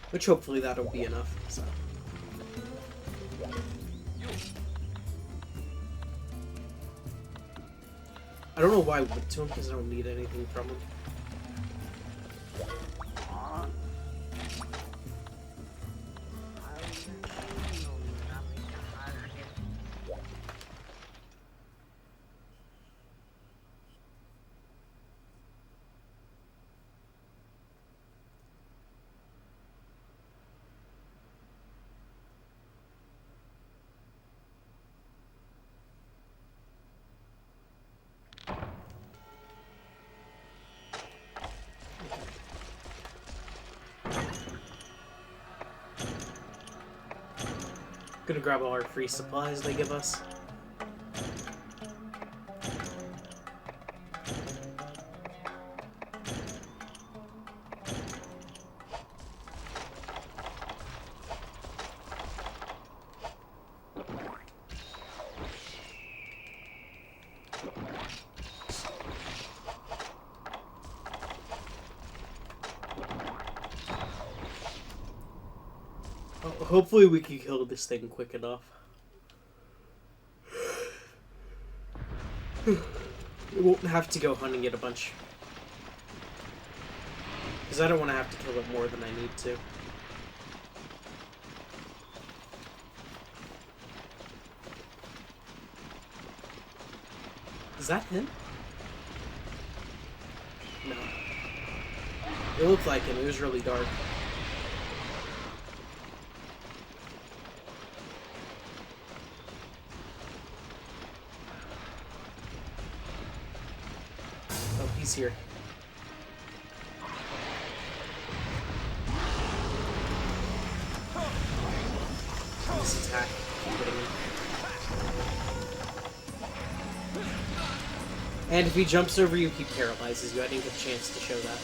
Which hopefully that'll be enough, so. I don't know why I went to him, because I don't need anything from him. Gonna grab all our free supplies they give us. Hopefully we can kill this thing quick enough. We won't have to go hunting it a bunch. Because I don't want to have to kill it more than I need to. Is that him? No. It looked like him. It was really dark. Oh, he's here. This attack. Keep hitting him. And if he jumps over you, he paralyzes you. I didn't get a chance to show that.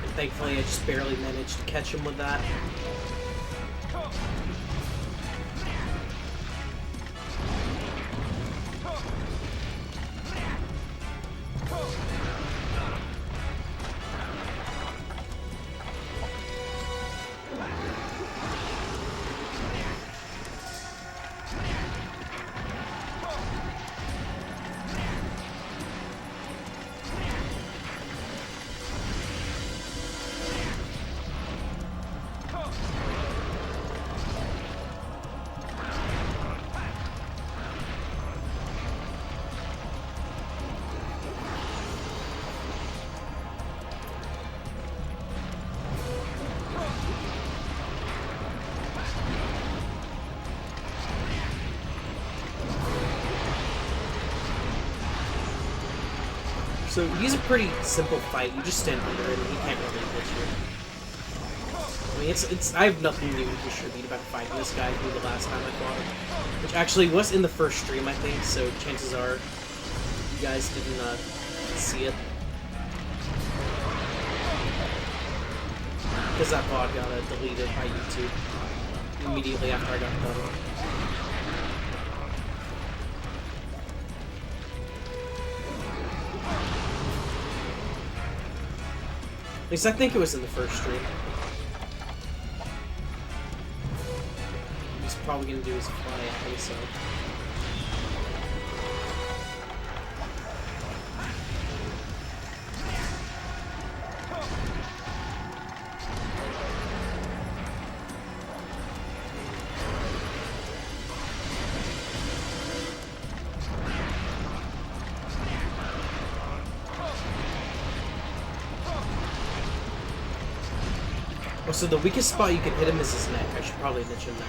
And thankfully, I just barely managed to catch him with that. So he's a pretty simple fight. You just stand under him and he can't really hit you. I mean, it's I have nothing new to contribute about fighting this guy from the last time I fought him. Which actually was in the first stream, I think, so chances are you guys didn't see it. Because that VOD got deleted by YouTube immediately after I got done. At least I think it was in the first stream. He's probably gonna do his fly, I think so. Oh, so the weakest spot you can hit him is his neck. I should probably niche him there.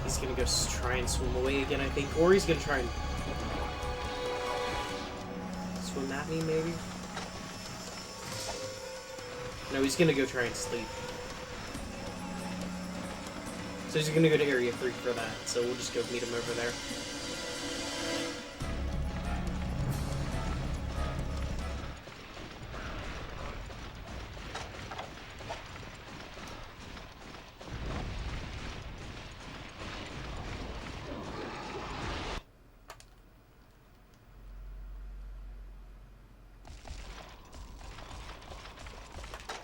He's gonna go try and swim away again, I think. Or he's gonna try and swim at me, maybe? No, he's gonna go try and sleep. So he's gonna go to Area 3 for that, so we'll just go meet him over there.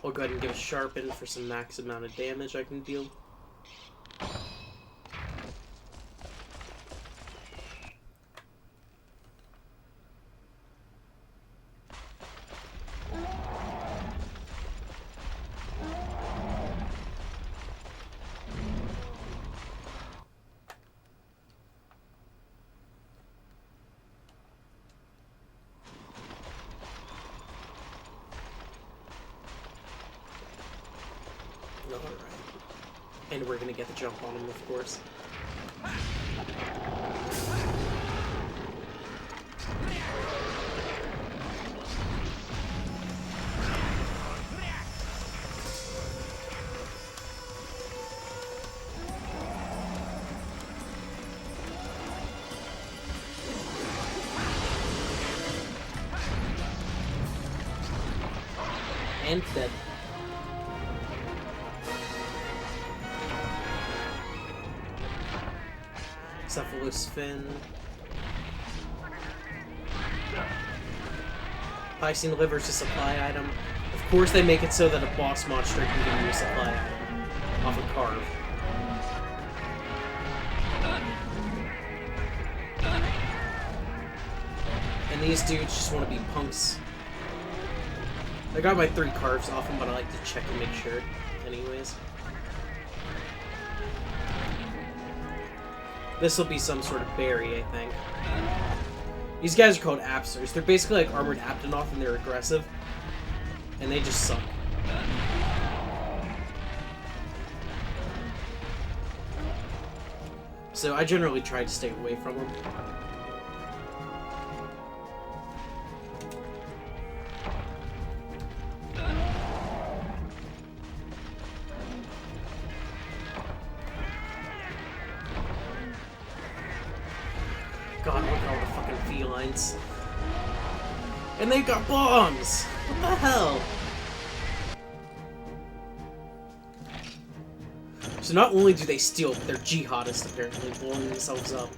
I'll go ahead and give a Sharpen for some max amount of damage I can deal. Alright. And we're gonna get the jump on him, of course. And dead. Cephalus fin. Piscine liver's a supply item. Of course they make it so that a boss monster can give you a supply item off a carve. And these dudes just want to be punks. I got my 3 carves off them, but I like to check and make sure anyways. This will be some sort of berry, I think. These guys are called Apsters. They're basically like armored Aptonoth, and they're aggressive. And they just suck. So I generally try to stay away from them. God, look at all the fucking felines. And they got bombs! What the hell? So not only do they steal, but they're jihadists apparently, blowing themselves up.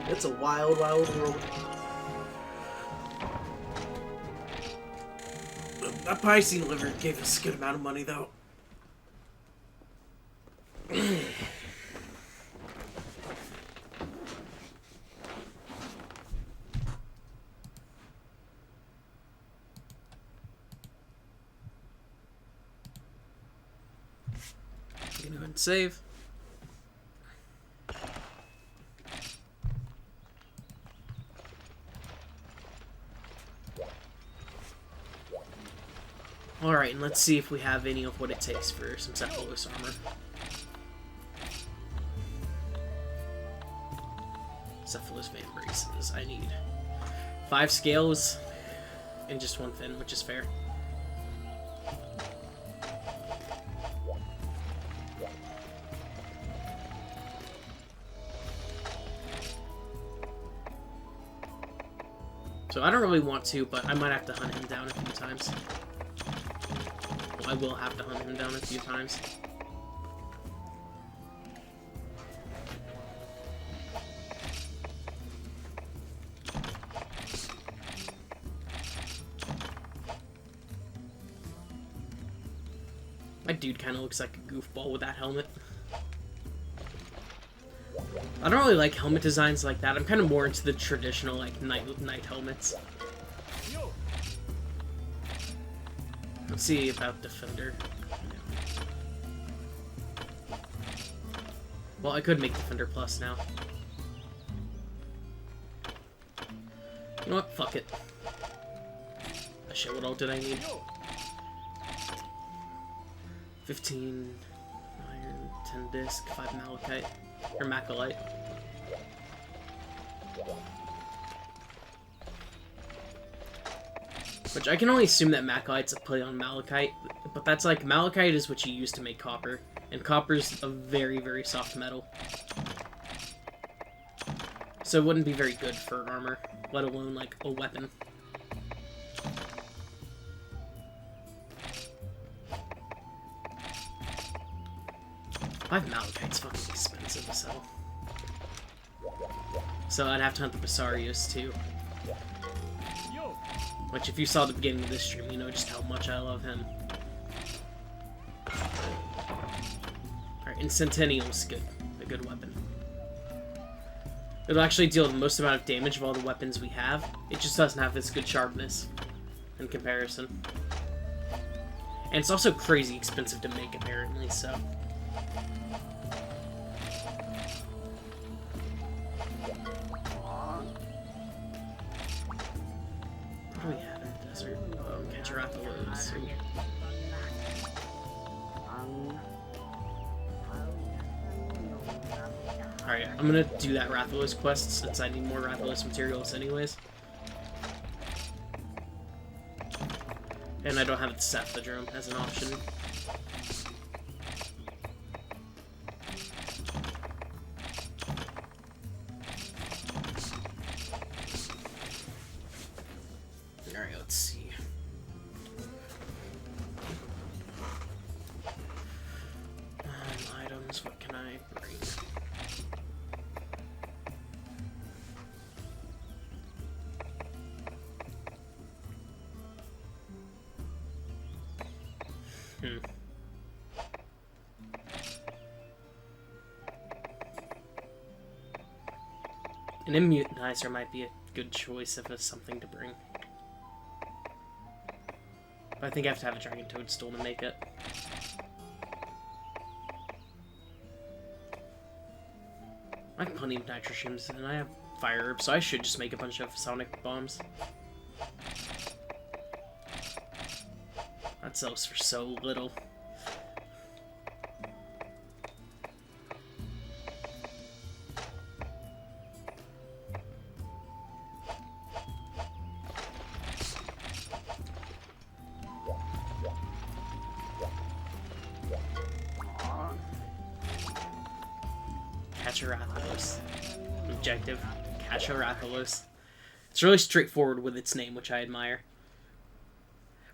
It's a wild, wild world. That Piscine liver gave us a good amount of money, though. Go ahead and save. Alright, and let's see if we have any of what it takes for some Cephalus armor. Cephalus fan braces. I need 5 scales and just 1 fin, which is fair. So I don't really want to, but I might have to hunt him down a few times. Well, I will have to hunt him down a few times. My dude kind of looks like a goofball with that helmet. I don't really like helmet designs like that. I'm kind of more into the traditional, like, knight helmets. Let's see about Defender. Well, I could make Defender Plus now. You know what? Fuck it. Oh shit, what all did I need? 15 iron, 10 disc, 5 malachite. Or macrolite. Which I can only assume that macrolite's a play on malachite, but that's like, malachite is what you use to make copper, and copper's a very, very soft metal. So it wouldn't be very good for armor, let alone like a weapon. Malachite's fucking expensive as hell. So I'd have to hunt the Basarios too. Which, if you saw the beginning of this stream, you know just how much I love him. Alright, and Centennial's good. A good weapon. It'll actually deal the most amount of damage of all the weapons we have. It just doesn't have this good sharpness in comparison. And it's also crazy expensive to make, apparently, so... What do we have in the desert? Oh, catch Rathalos. Alright, I'm gonna do that Rathalos quest since I need more Rathalos materials anyways. And I don't have the Sapphadrome as an option. Alright, let's see. Great. An Immutinizer might be a good choice if it's something to bring. But I think I have to have a Dragon Toadstool to make it. I have plenty of Nitroshims, and I have Fire Herbs, so I should just make a bunch of Sonic Bombs. That sells for so little. Catch a Rathalos. Objective. Catch a Rathalos. It's really straightforward with its name, which I admire.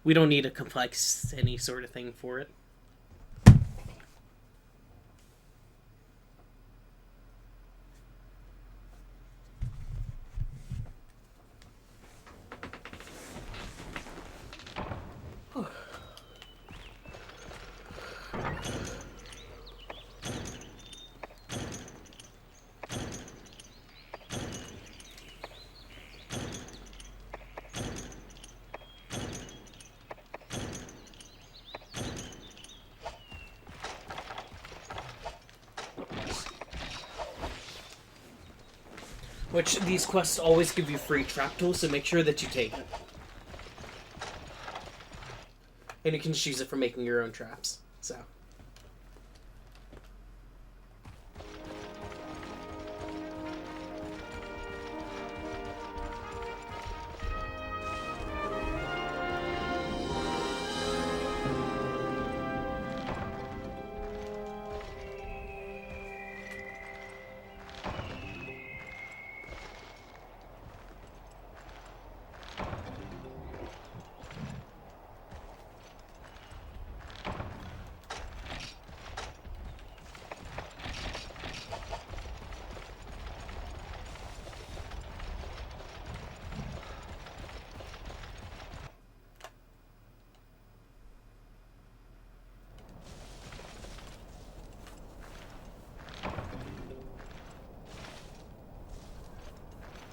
We don't need a complex any sort of thing for it. Which, these quests always give you free trap tools, so make sure that you take it. And you can just use it for making your own traps, so.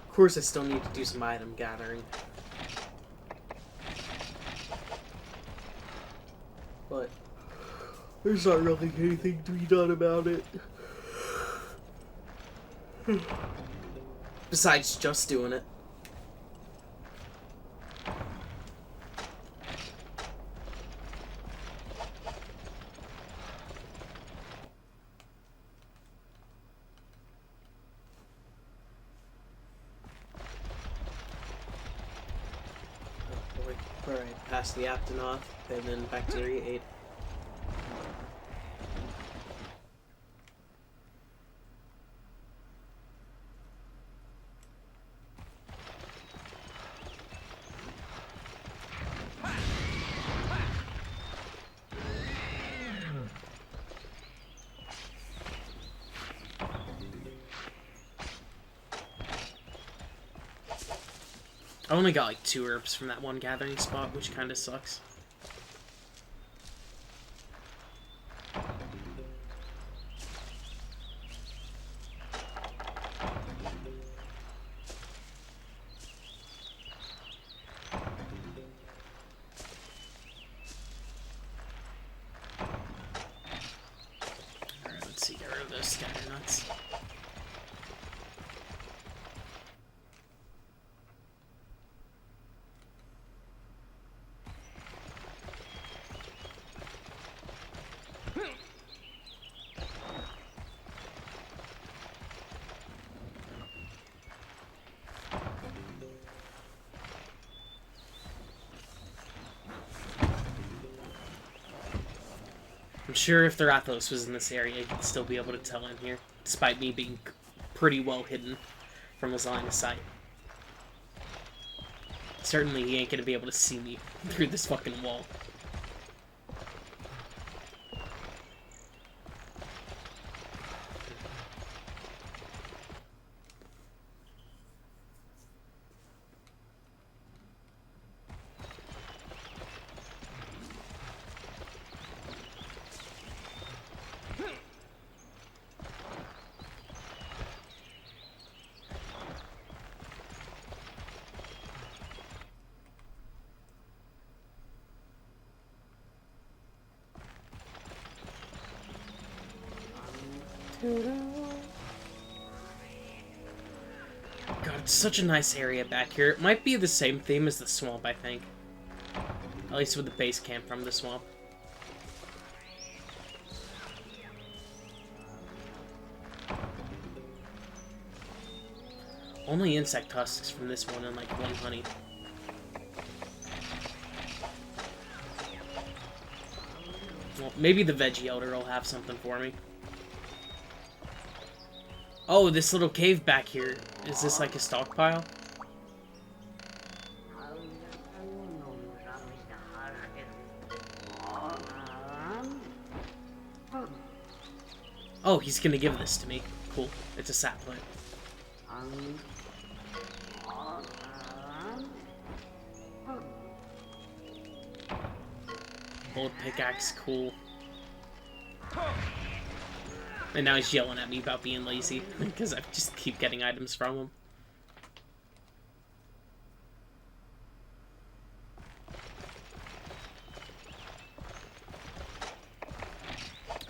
Of course, I still need to do some item gathering. But there's not really anything to be done about it. Besides just doing it. Alright, past the Aptonoth, and then Bacteria 8. I only got like 2 herbs from that one gathering spot, which kind of sucks. Alright, let's see, get rid of those scatter nuts. I'm sure if the Rathalos was in this area, you'd still be able to tell in here, despite me being pretty well hidden from his line of sight. Certainly he ain't gonna be able to see me through this fucking wall. God, it's such a nice area back here. It might be the same theme as the swamp, I think. At least with the base camp from the swamp. Only insect husks from this one and like 1 honey. Well, maybe the veggie elder will have something for me. Oh, this little cave back here. Is this like a stockpile? Oh, he's gonna give this to me. Cool. It's a sapling. Old pickaxe, cool. And now he's yelling at me about being lazy, because I just keep getting items from him.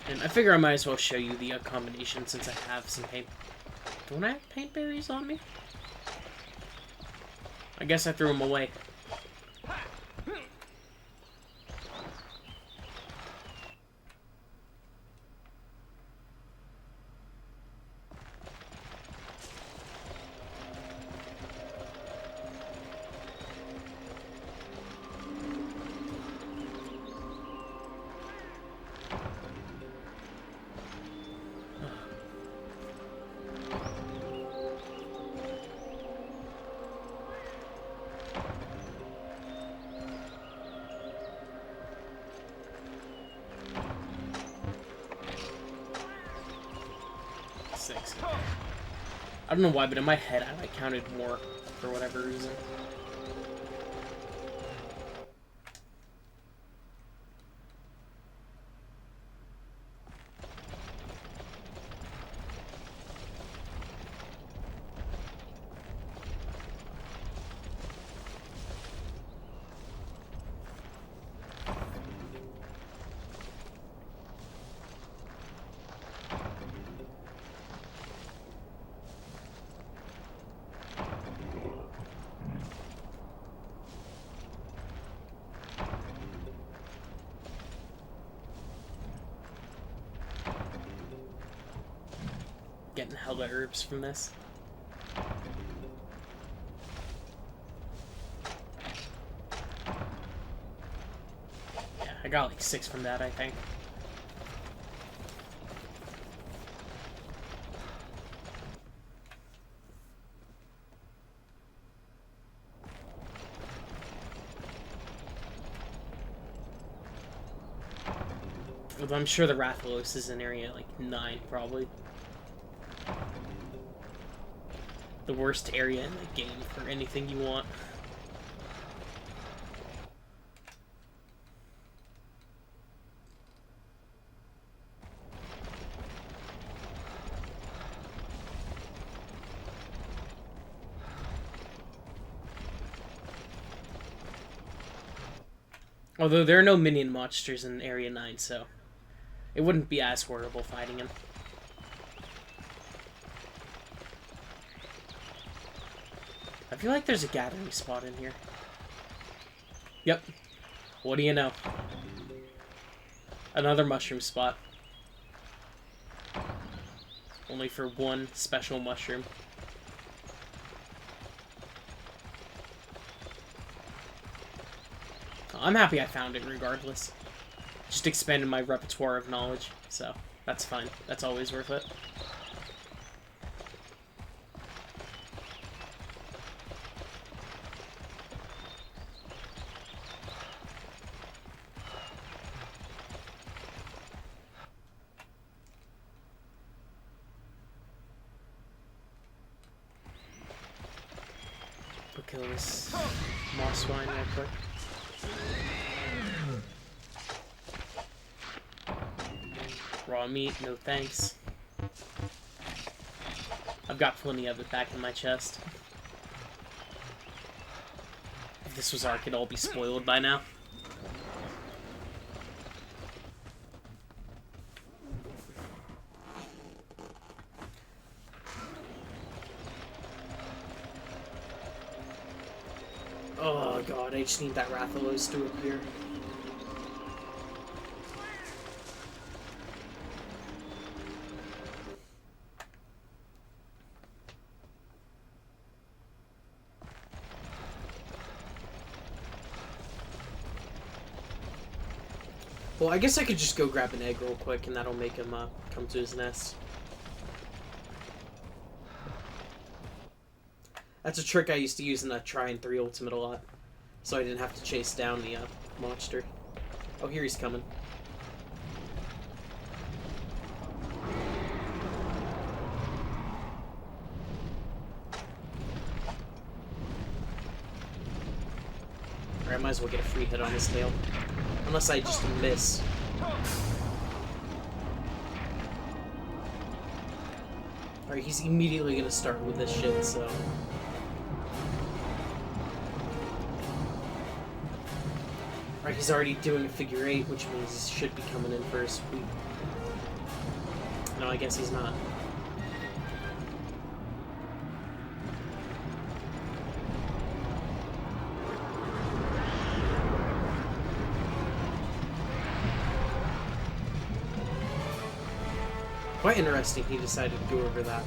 And I figure I might as well show you the combination since I have some paint. Don't I have paint berries on me? I guess I threw them away. I don't know why, but in my head I counted more for whatever reason. Getting hella herbs from this. Yeah, I got like 6 from that, I think. Although I'm sure the Rathalos is in area like 9, probably. The worst area in the game for anything you want. Although there are no minion monsters in Area 9, so it wouldn't be as horrible fighting him. I feel like there's a gathering spot in here. Yep. What do you know? Another mushroom spot. Only for one special mushroom. I'm happy I found it regardless. Just expanded my repertoire of knowledge, so that's fine. That's always worth it. We'll kill this moss swine real quick. Raw meat, no thanks. I've got plenty of it back in my chest. If this was Ark, it'd all be spoiled by now. Oh god, I just need that Rathalos to appear. Well, I guess I could just go grab an egg real quick, and that'll make him come to his nest. That's a trick I used to use in the Try and 3 Ultimate a lot, so I didn't have to chase down the monster. Oh, here he's coming. Alright, I might as well get a free hit on his tail. Unless I just miss. Alright, he's immediately gonna start with this shit, so... Alright, he's already doing a figure 8, which means he should be coming in for a sweep. No, I guess he's not. Quite interesting he decided to go over that.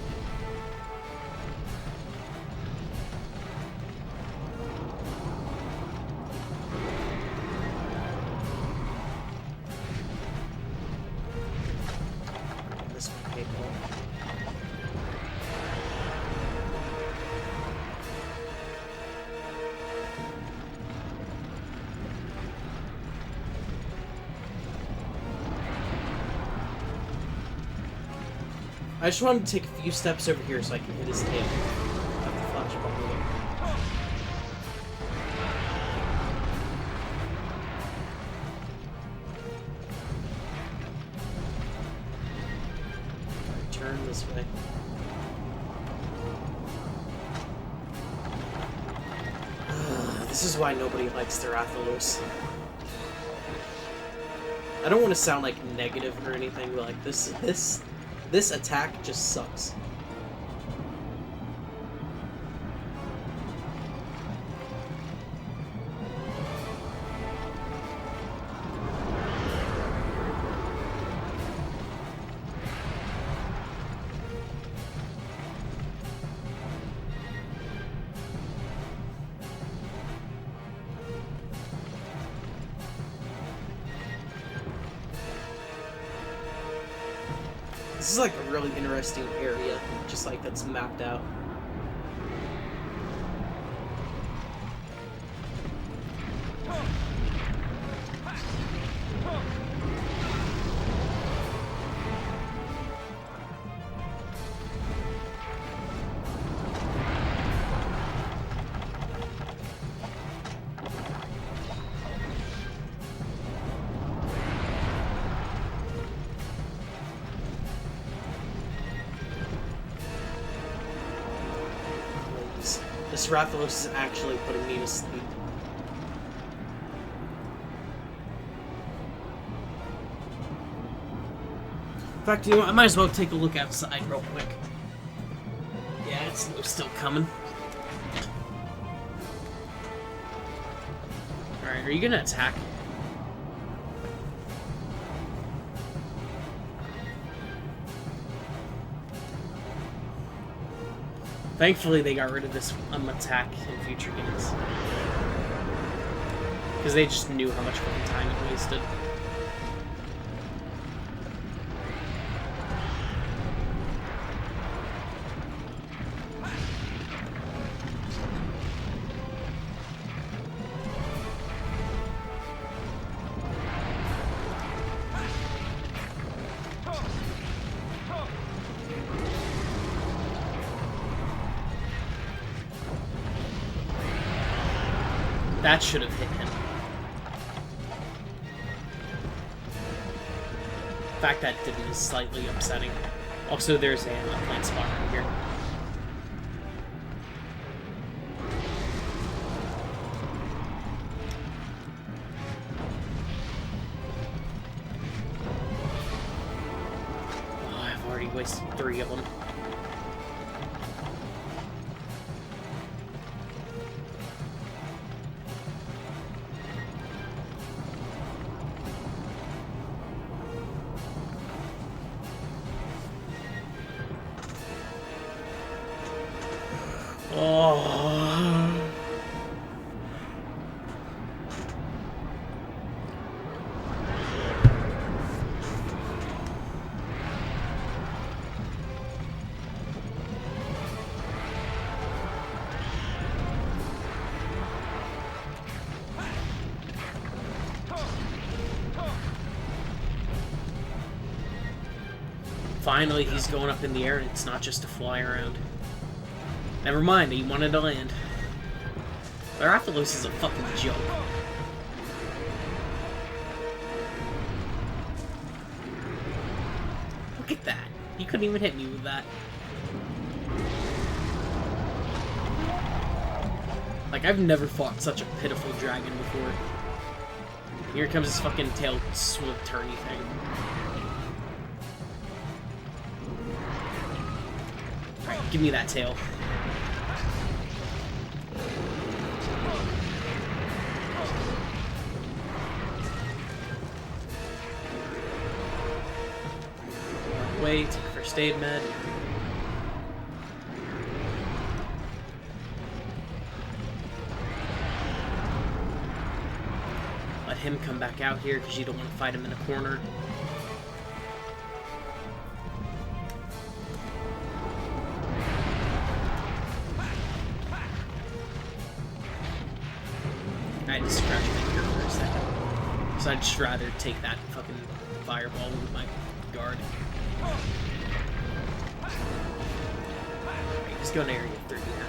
This one paid well. I just want him to take a few steps over here so I can hit his tail. I have to flash bomb with him. Alright, turn this way. This is why nobody likes the Rathalos. I don't want to sound like negative or anything, but like this attack just sucks. This is like a really interesting area, just like that's mapped out. This Rathalos is actually putting me to sleep. In fact, you know what? I might as well take a look outside real quick. Yeah, it's still coming. Alright, are you gonna attack? Thankfully, they got rid of this attack in future games. Because they just knew how much fucking time it wasted. That should have hit him. The fact that didn't is slightly upsetting. Also, there's a plant spot right here. Oh, I've already wasted 3 of them. Oh. Finally, he's going up in the air, and it's not just to fly around. Never mind, he wanted to land. The Rathalos is a fucking joke. Look at that. He couldn't even hit me with that. Like, I've never fought such a pitiful dragon before. Here comes this fucking tail swift turny thing. Alright, give me that tail. Wait, take first aid med. Let him come back out here because you don't want to fight him in a corner. I had to scratch my ear for a second. So I'd just rather take that fucking fireball with my guard. Alright, just go to area 30 now.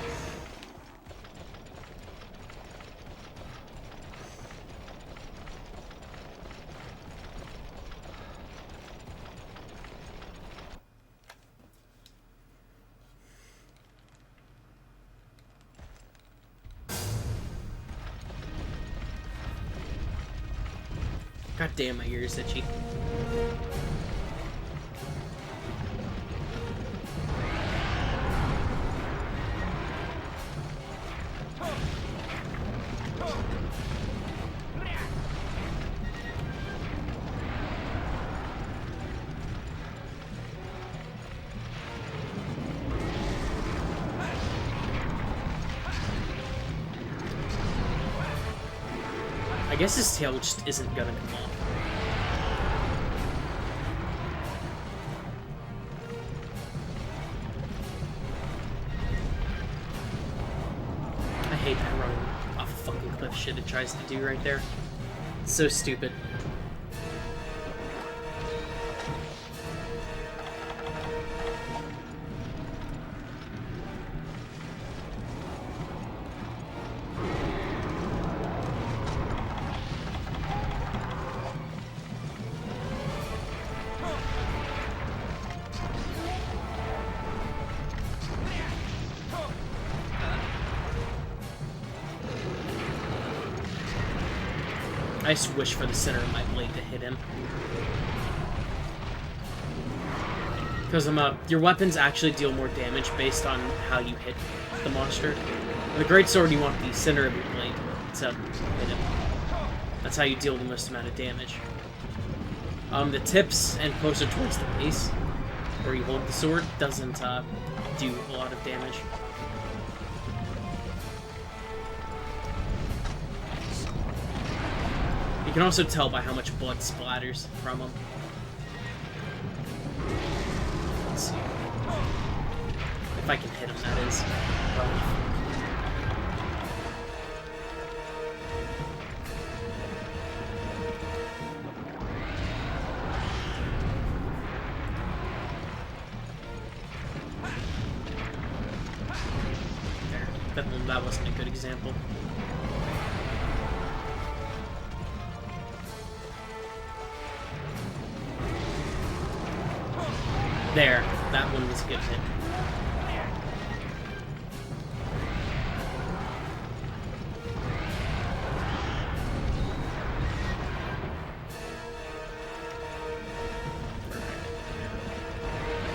God damn, my ear is itchy. I guess his tail just isn't gonna come off. I hate that running off a fucking cliff shit it tries to do right there. It's so stupid. I just wish for the center of my blade to hit him. Because your weapons actually deal more damage based on how you hit the monster. With a greatsword, you want the center of your blade to hit him. That's how you deal the most amount of damage. The tips and closer towards the base, where you hold the sword, doesn't do a lot of damage. You can also tell by how much blood splatters from him. Let's see. If I can hit him, that is. There. That wasn't a good example. There, that one was a good hit.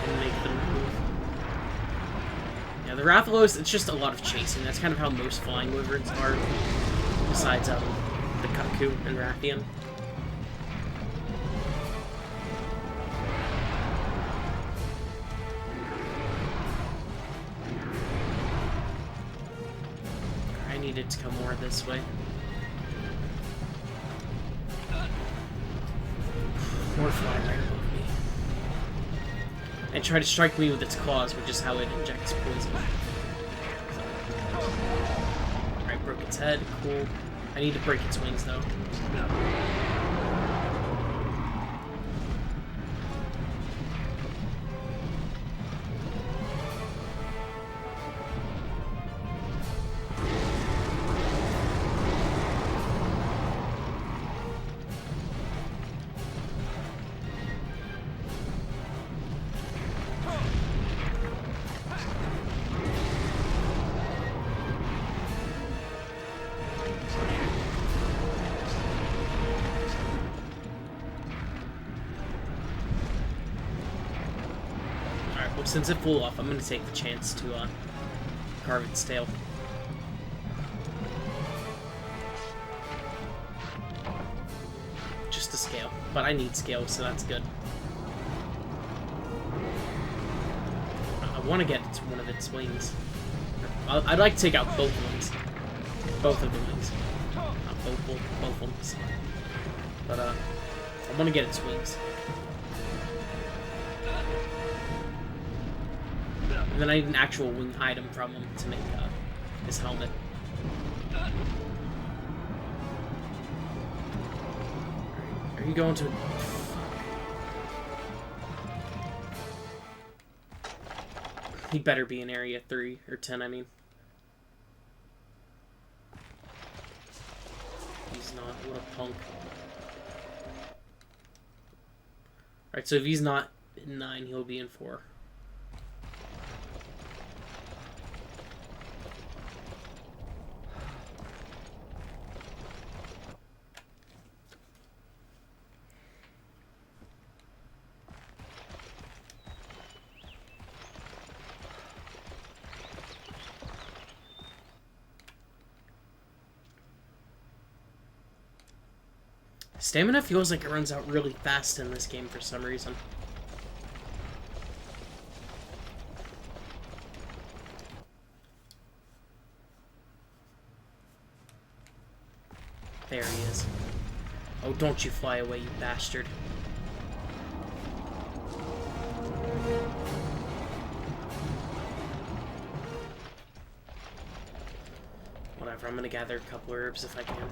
And make them move. Yeah, the Rathalos, it's just a lot of chasing. That's kind of how most flying wyverns are, besides the Cuckoo and Rathian. needed to come more this way. More fly right above me. And try to strike me with its claws, which is how it injects poison. Alright, broke its head. Cool. I need to break its wings, though. Since it flew off, I'm going to take the chance to carve its tail. Just to scale. But I need scale, so that's good. I want to get to one of its wings. I'd like to take out both wings. Both of the wings. Not both wings. But, I want to get its wings. And then I need an actual wing item from him to make his helmet. Are you going to... He better be in area 3, or 10, I mean. He's not. What a punk. Alright, so if he's not in 9, he'll be in 4. Stamina feels like it runs out really fast in this game for some reason. There he is. Oh, don't you fly away, you bastard. Whatever, I'm gonna gather a couple herbs if I can.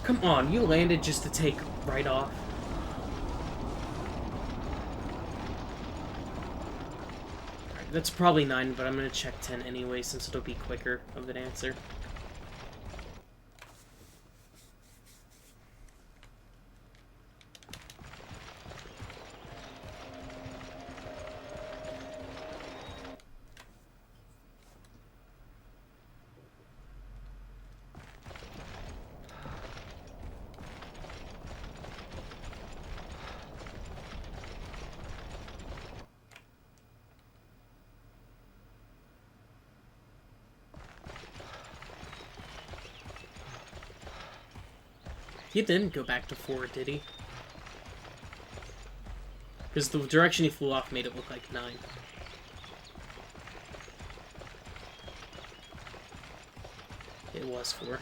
Come on, you landed just to take right off. Alright, that's probably 9, but I'm gonna check 10 anyway, since it'll be quicker of an answer. He didn't go back to 4, did he? Because the direction he flew off made it look like 9. It was 4.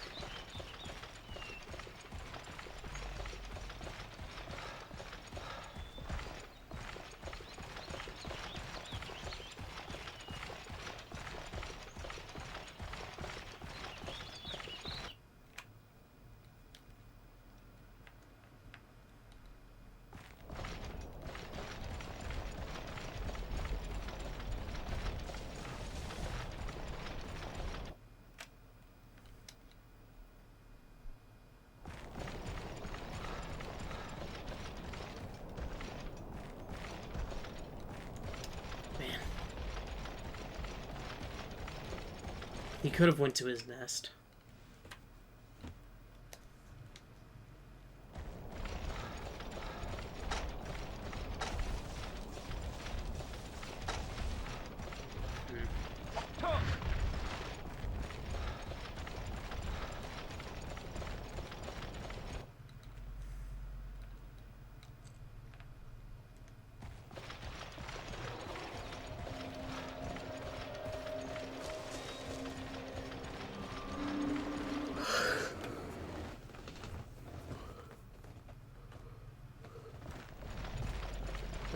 He could have went to his nest.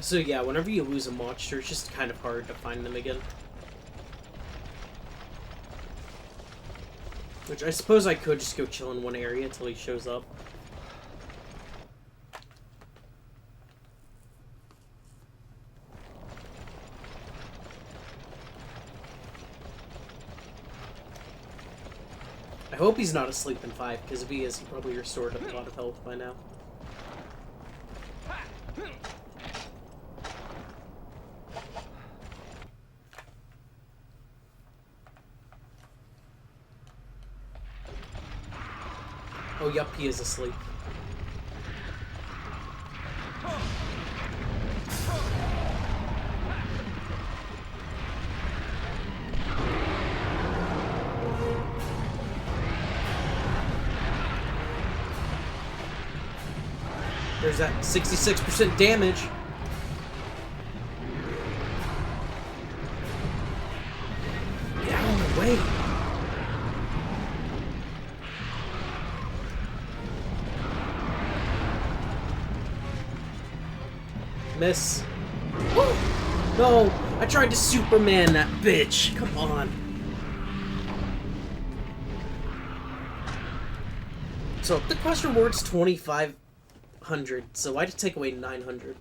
So yeah, whenever you lose a monster, it's just kind of hard to find them again. Which I suppose I could just go chill in one area until he shows up. I hope he's not asleep in 5, because if he is, he probably restored a lot of health by now. Oh, yup, he is asleep. There's that 66% damage. Get out of the way. Miss. Woo! No! I tried to Superman that bitch! Come on. So, the quest reward's 2,500, so I had to take away 900.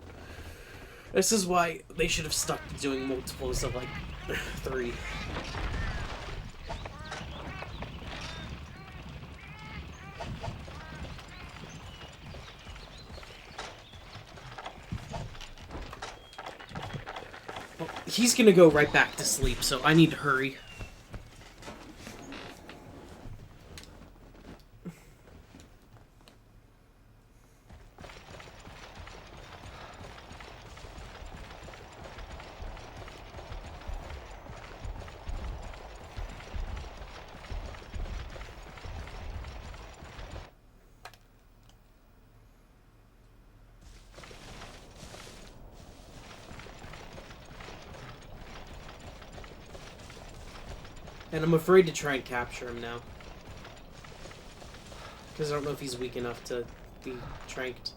This is why they should have stuck to doing multiples of, like, 3. He's gonna go right back to sleep, so I need to hurry. And I'm afraid to try and capture him now. Because I don't know if he's weak enough to be tranked.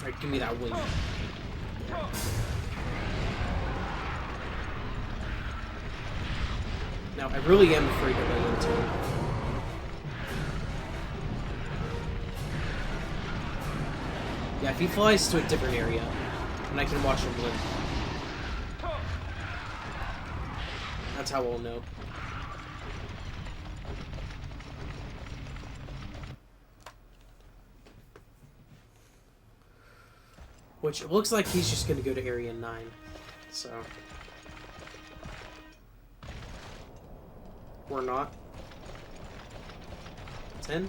Alright, give me that wing. Now, I really am afraid to lay into him. Yeah, if he flies to a different area, then I can watch him live. That's how we'll know. Which, it looks like he's just gonna go to Area 9, so... Or not. 10?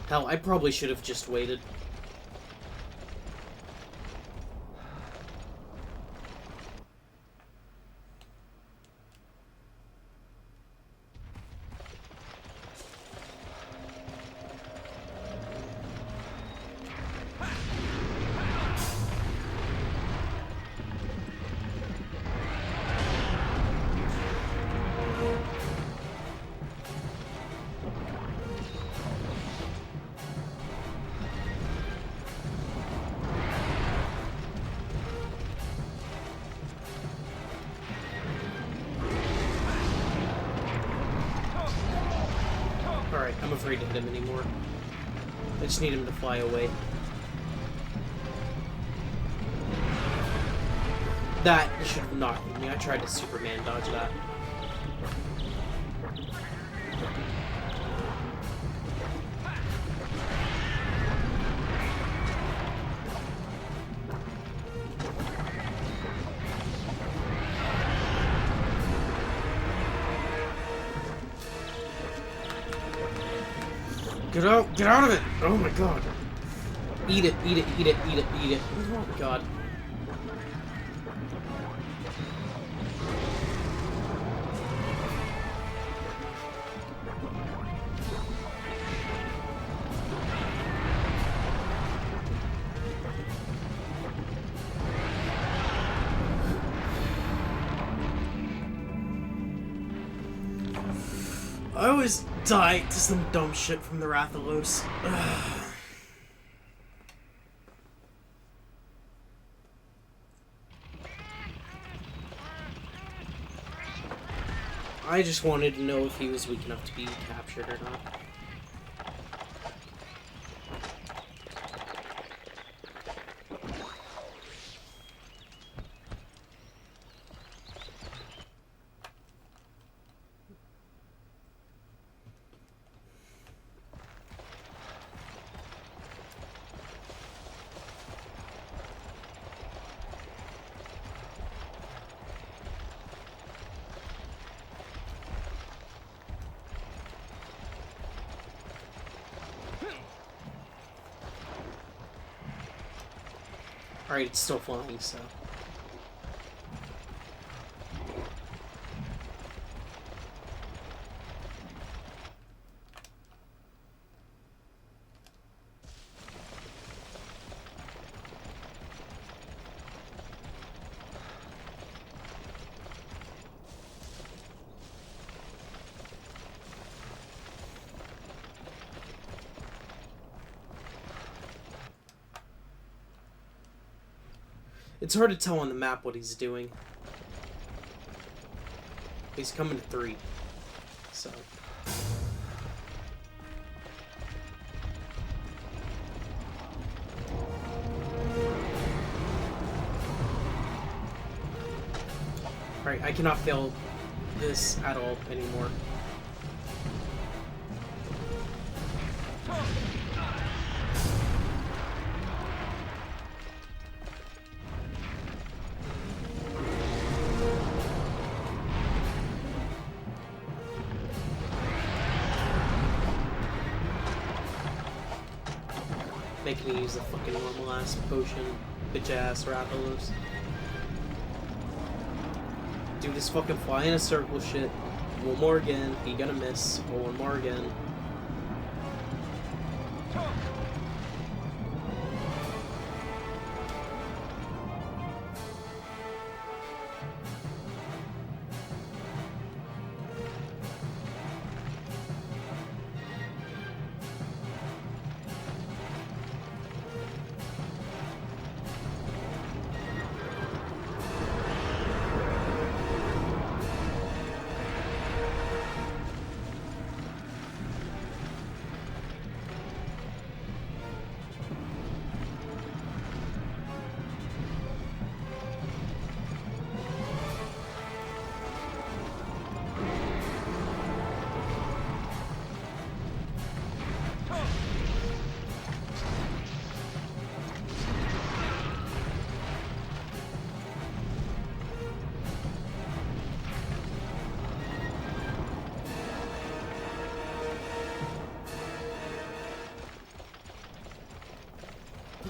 Hell, I probably should have just waited. Alright, I'm afraid to hit him anymore. I just need him to fly away. That should have not hit me. I tried to Superman dodge that. Get out of it! Oh my god. Eat it, eat it, eat it, eat it, eat it. Oh my god. I always die to some dumb shit from the Rathalos. I just wanted to know if he was weak enough to be captured or not. Alright, it's still flying, so... It's hard to tell on the map what he's doing. He's coming to 3. So... Alright, I cannot fail this at all anymore. Making me use the fucking normal ass potion, bitch ass Rathalos. Do this fucking fly in a circle shit. One more again, he gonna miss. Or one more again.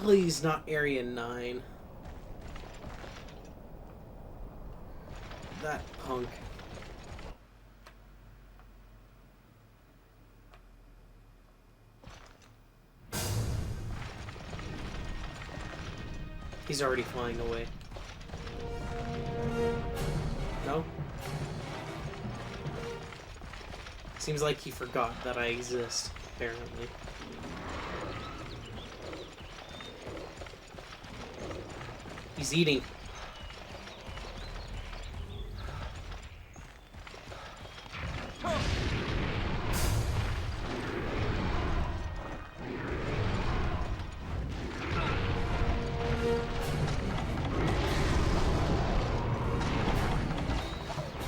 Please, not Area 9. That punk. He's already flying away. No? Seems like he forgot that I exist, apparently. He's eating.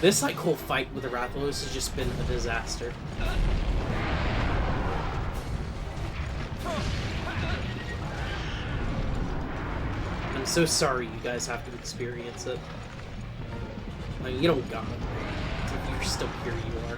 This, like, whole fight with the Rathalos has just been a disaster. I'm so sorry you guys have to experience it. Like, you don't got it. If you're still here, you are.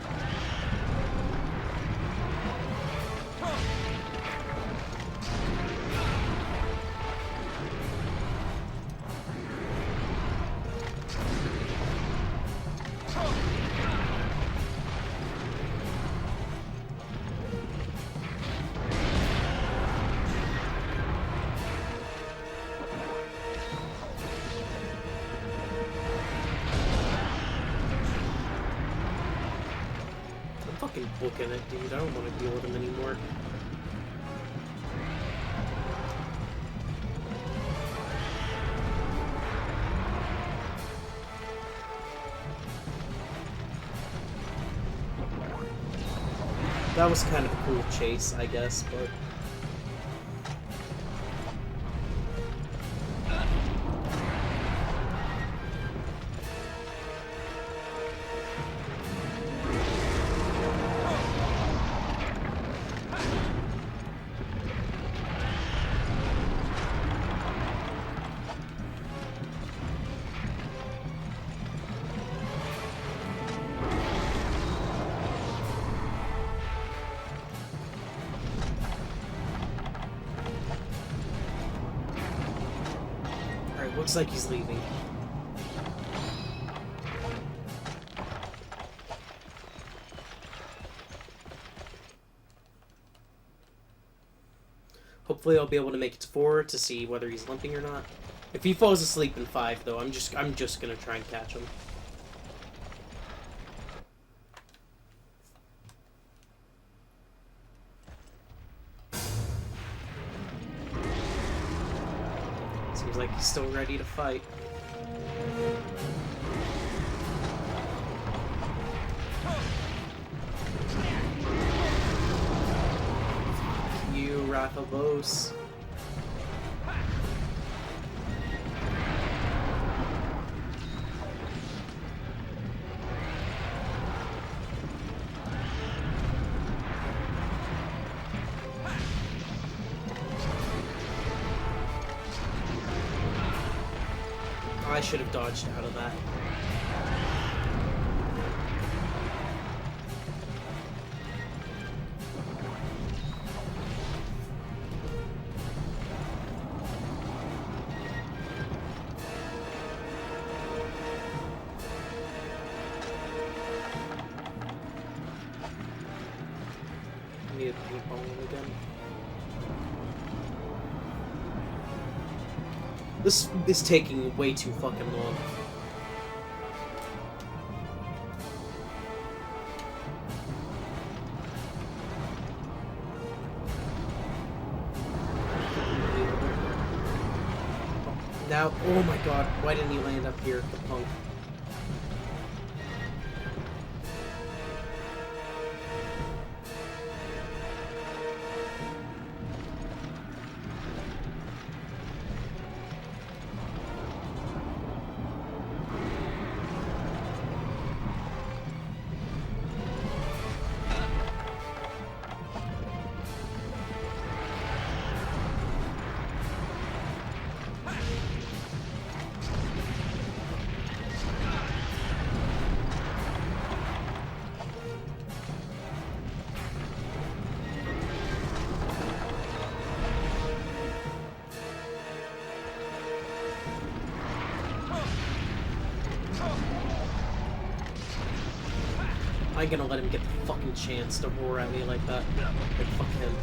Fucking booking it, dude. I don't want to deal with him anymore. That was kind of a cool chase, I guess, but... Looks like he's leaving. Hopefully I'll be able to make it to 4 to see whether he's limping or not. If he falls asleep in 5 though, I'm just gonna try and catch him. Seems like he's still ready to fight. Fuck you, Rathalos. I should have dodged out of that. I need a paintball one again. This is taking way too fucking long. Now, oh my god, why didn't he land up here, the punk? I ain't gonna let him get the fucking chance to roar at me like that. Like, fuck him.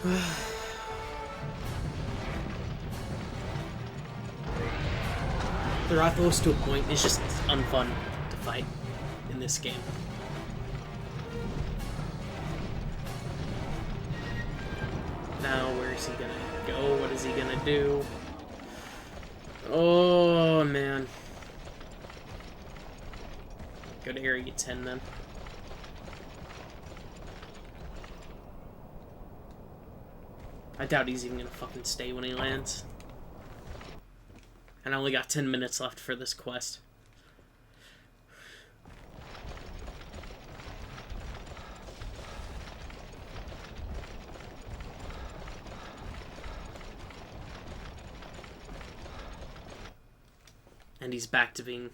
The Rathalos to a point is just unfun to fight in this game. Now, where is he gonna go? What is he gonna do? Oh, man. Go to Area 10, then. I doubt he's even gonna fucking stay when he lands. And I only got 10 minutes left for this quest. And he's back to being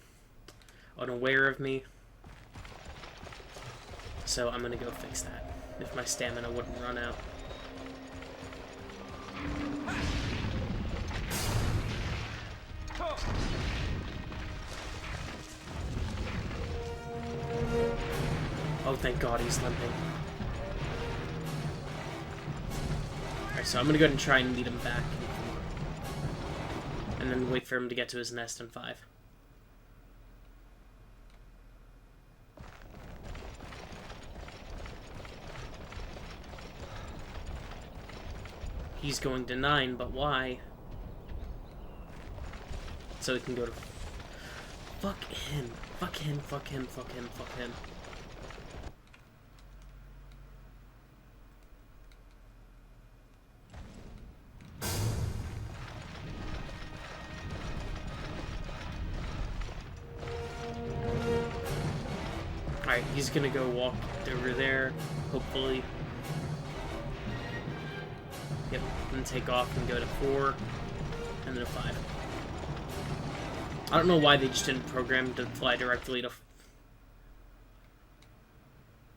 unaware of me. So I'm gonna go fix that, if my stamina wouldn't run out. Oh, thank God he's limping. Alright, so I'm gonna go ahead and try and lead him back. And then wait for him to get to his nest in 5. He's going to 9, but why? So he can go to... Fuck him. Fuck him, fuck him, fuck him, fuck him. Alright, he's gonna go walk over there, hopefully. Yep, and take off and go to 4, and then a 5. I don't know why they just didn't program to fly directly to...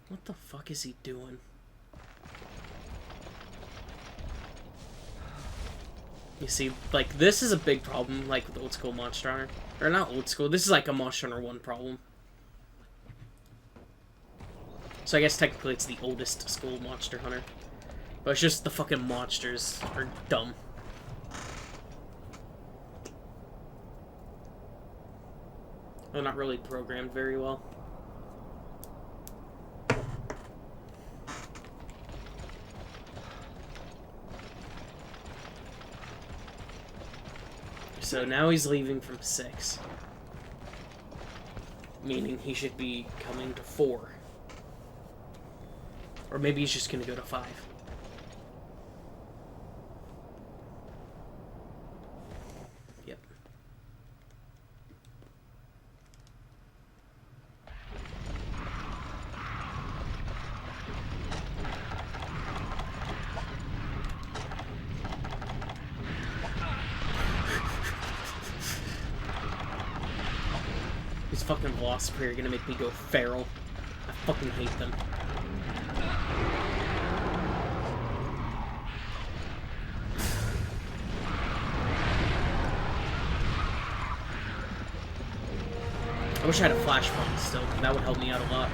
What the fuck is he doing? You see, like, this is a big problem, like, with old school Monster Hunter. Or not old school, this is like a Monster Hunter 1 problem. So I guess technically it's the oldest school Monster Hunter. But it's just the fucking monsters are dumb. They're not really programmed very well. So now he's leaving from 6. Meaning he should be coming to 4. Or maybe he's just gonna go to 5. Yep. These fucking Velocipede are gonna make me go feral. I fucking hate them. I wish I had a flash bomb still. That would help me out a lot.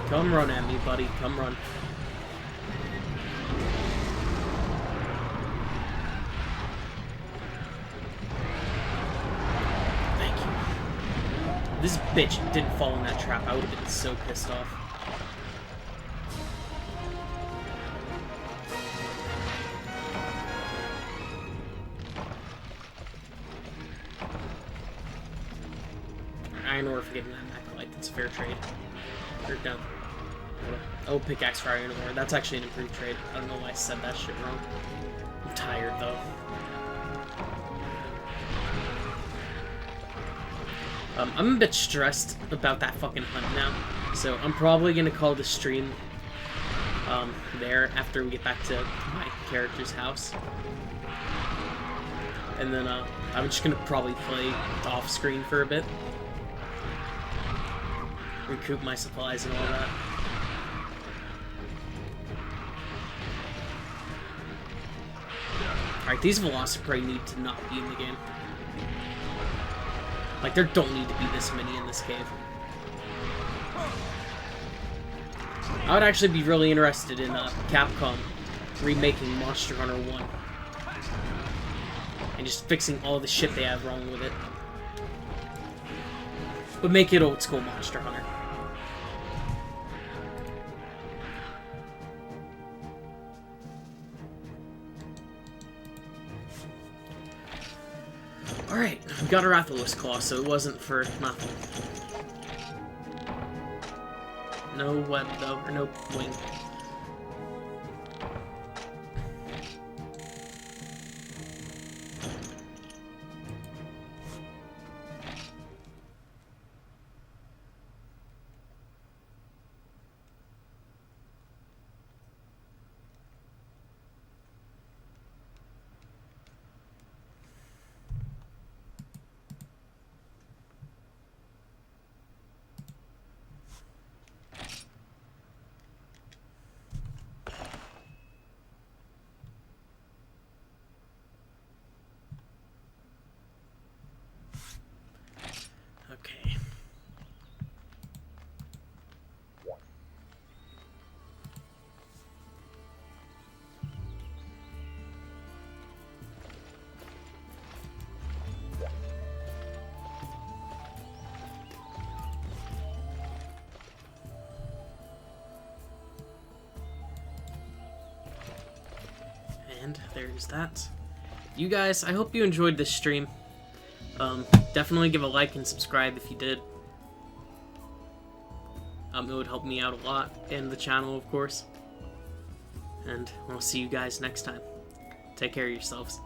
Come run at me, buddy. Come run. Thank you. This bitch didn't fall in that trap. I would have been so pissed off. Iron ore for getting that acolyte. That's a fair trade. Or no. Oh, pickaxe for iron ore. That's actually an improved trade. I don't know why I said that shit wrong. I'm tired though. I'm a bit stressed about that fucking hunt now, so I'm probably gonna call the stream there after we get back to my character's house. And then I'm just gonna probably play off screen for a bit. Recoup my supplies and all that. Alright, these Velocipede need to not be in the game. Like, there don't need to be this many in this cave. I would actually be really interested in Capcom remaking Monster Hunter 1. And just fixing all the shit they have wrong with it. But make it old school Monster Hunter. Alright, we got a Rathalos Claw, so it wasn't for nothing. No web, though, or no wing. Okay. And there's that. You guys, I hope you enjoyed this stream. Definitely give a like and subscribe if you did. It would help me out a lot, and the channel, of course. And I'll see you guys next time. Take care of yourselves.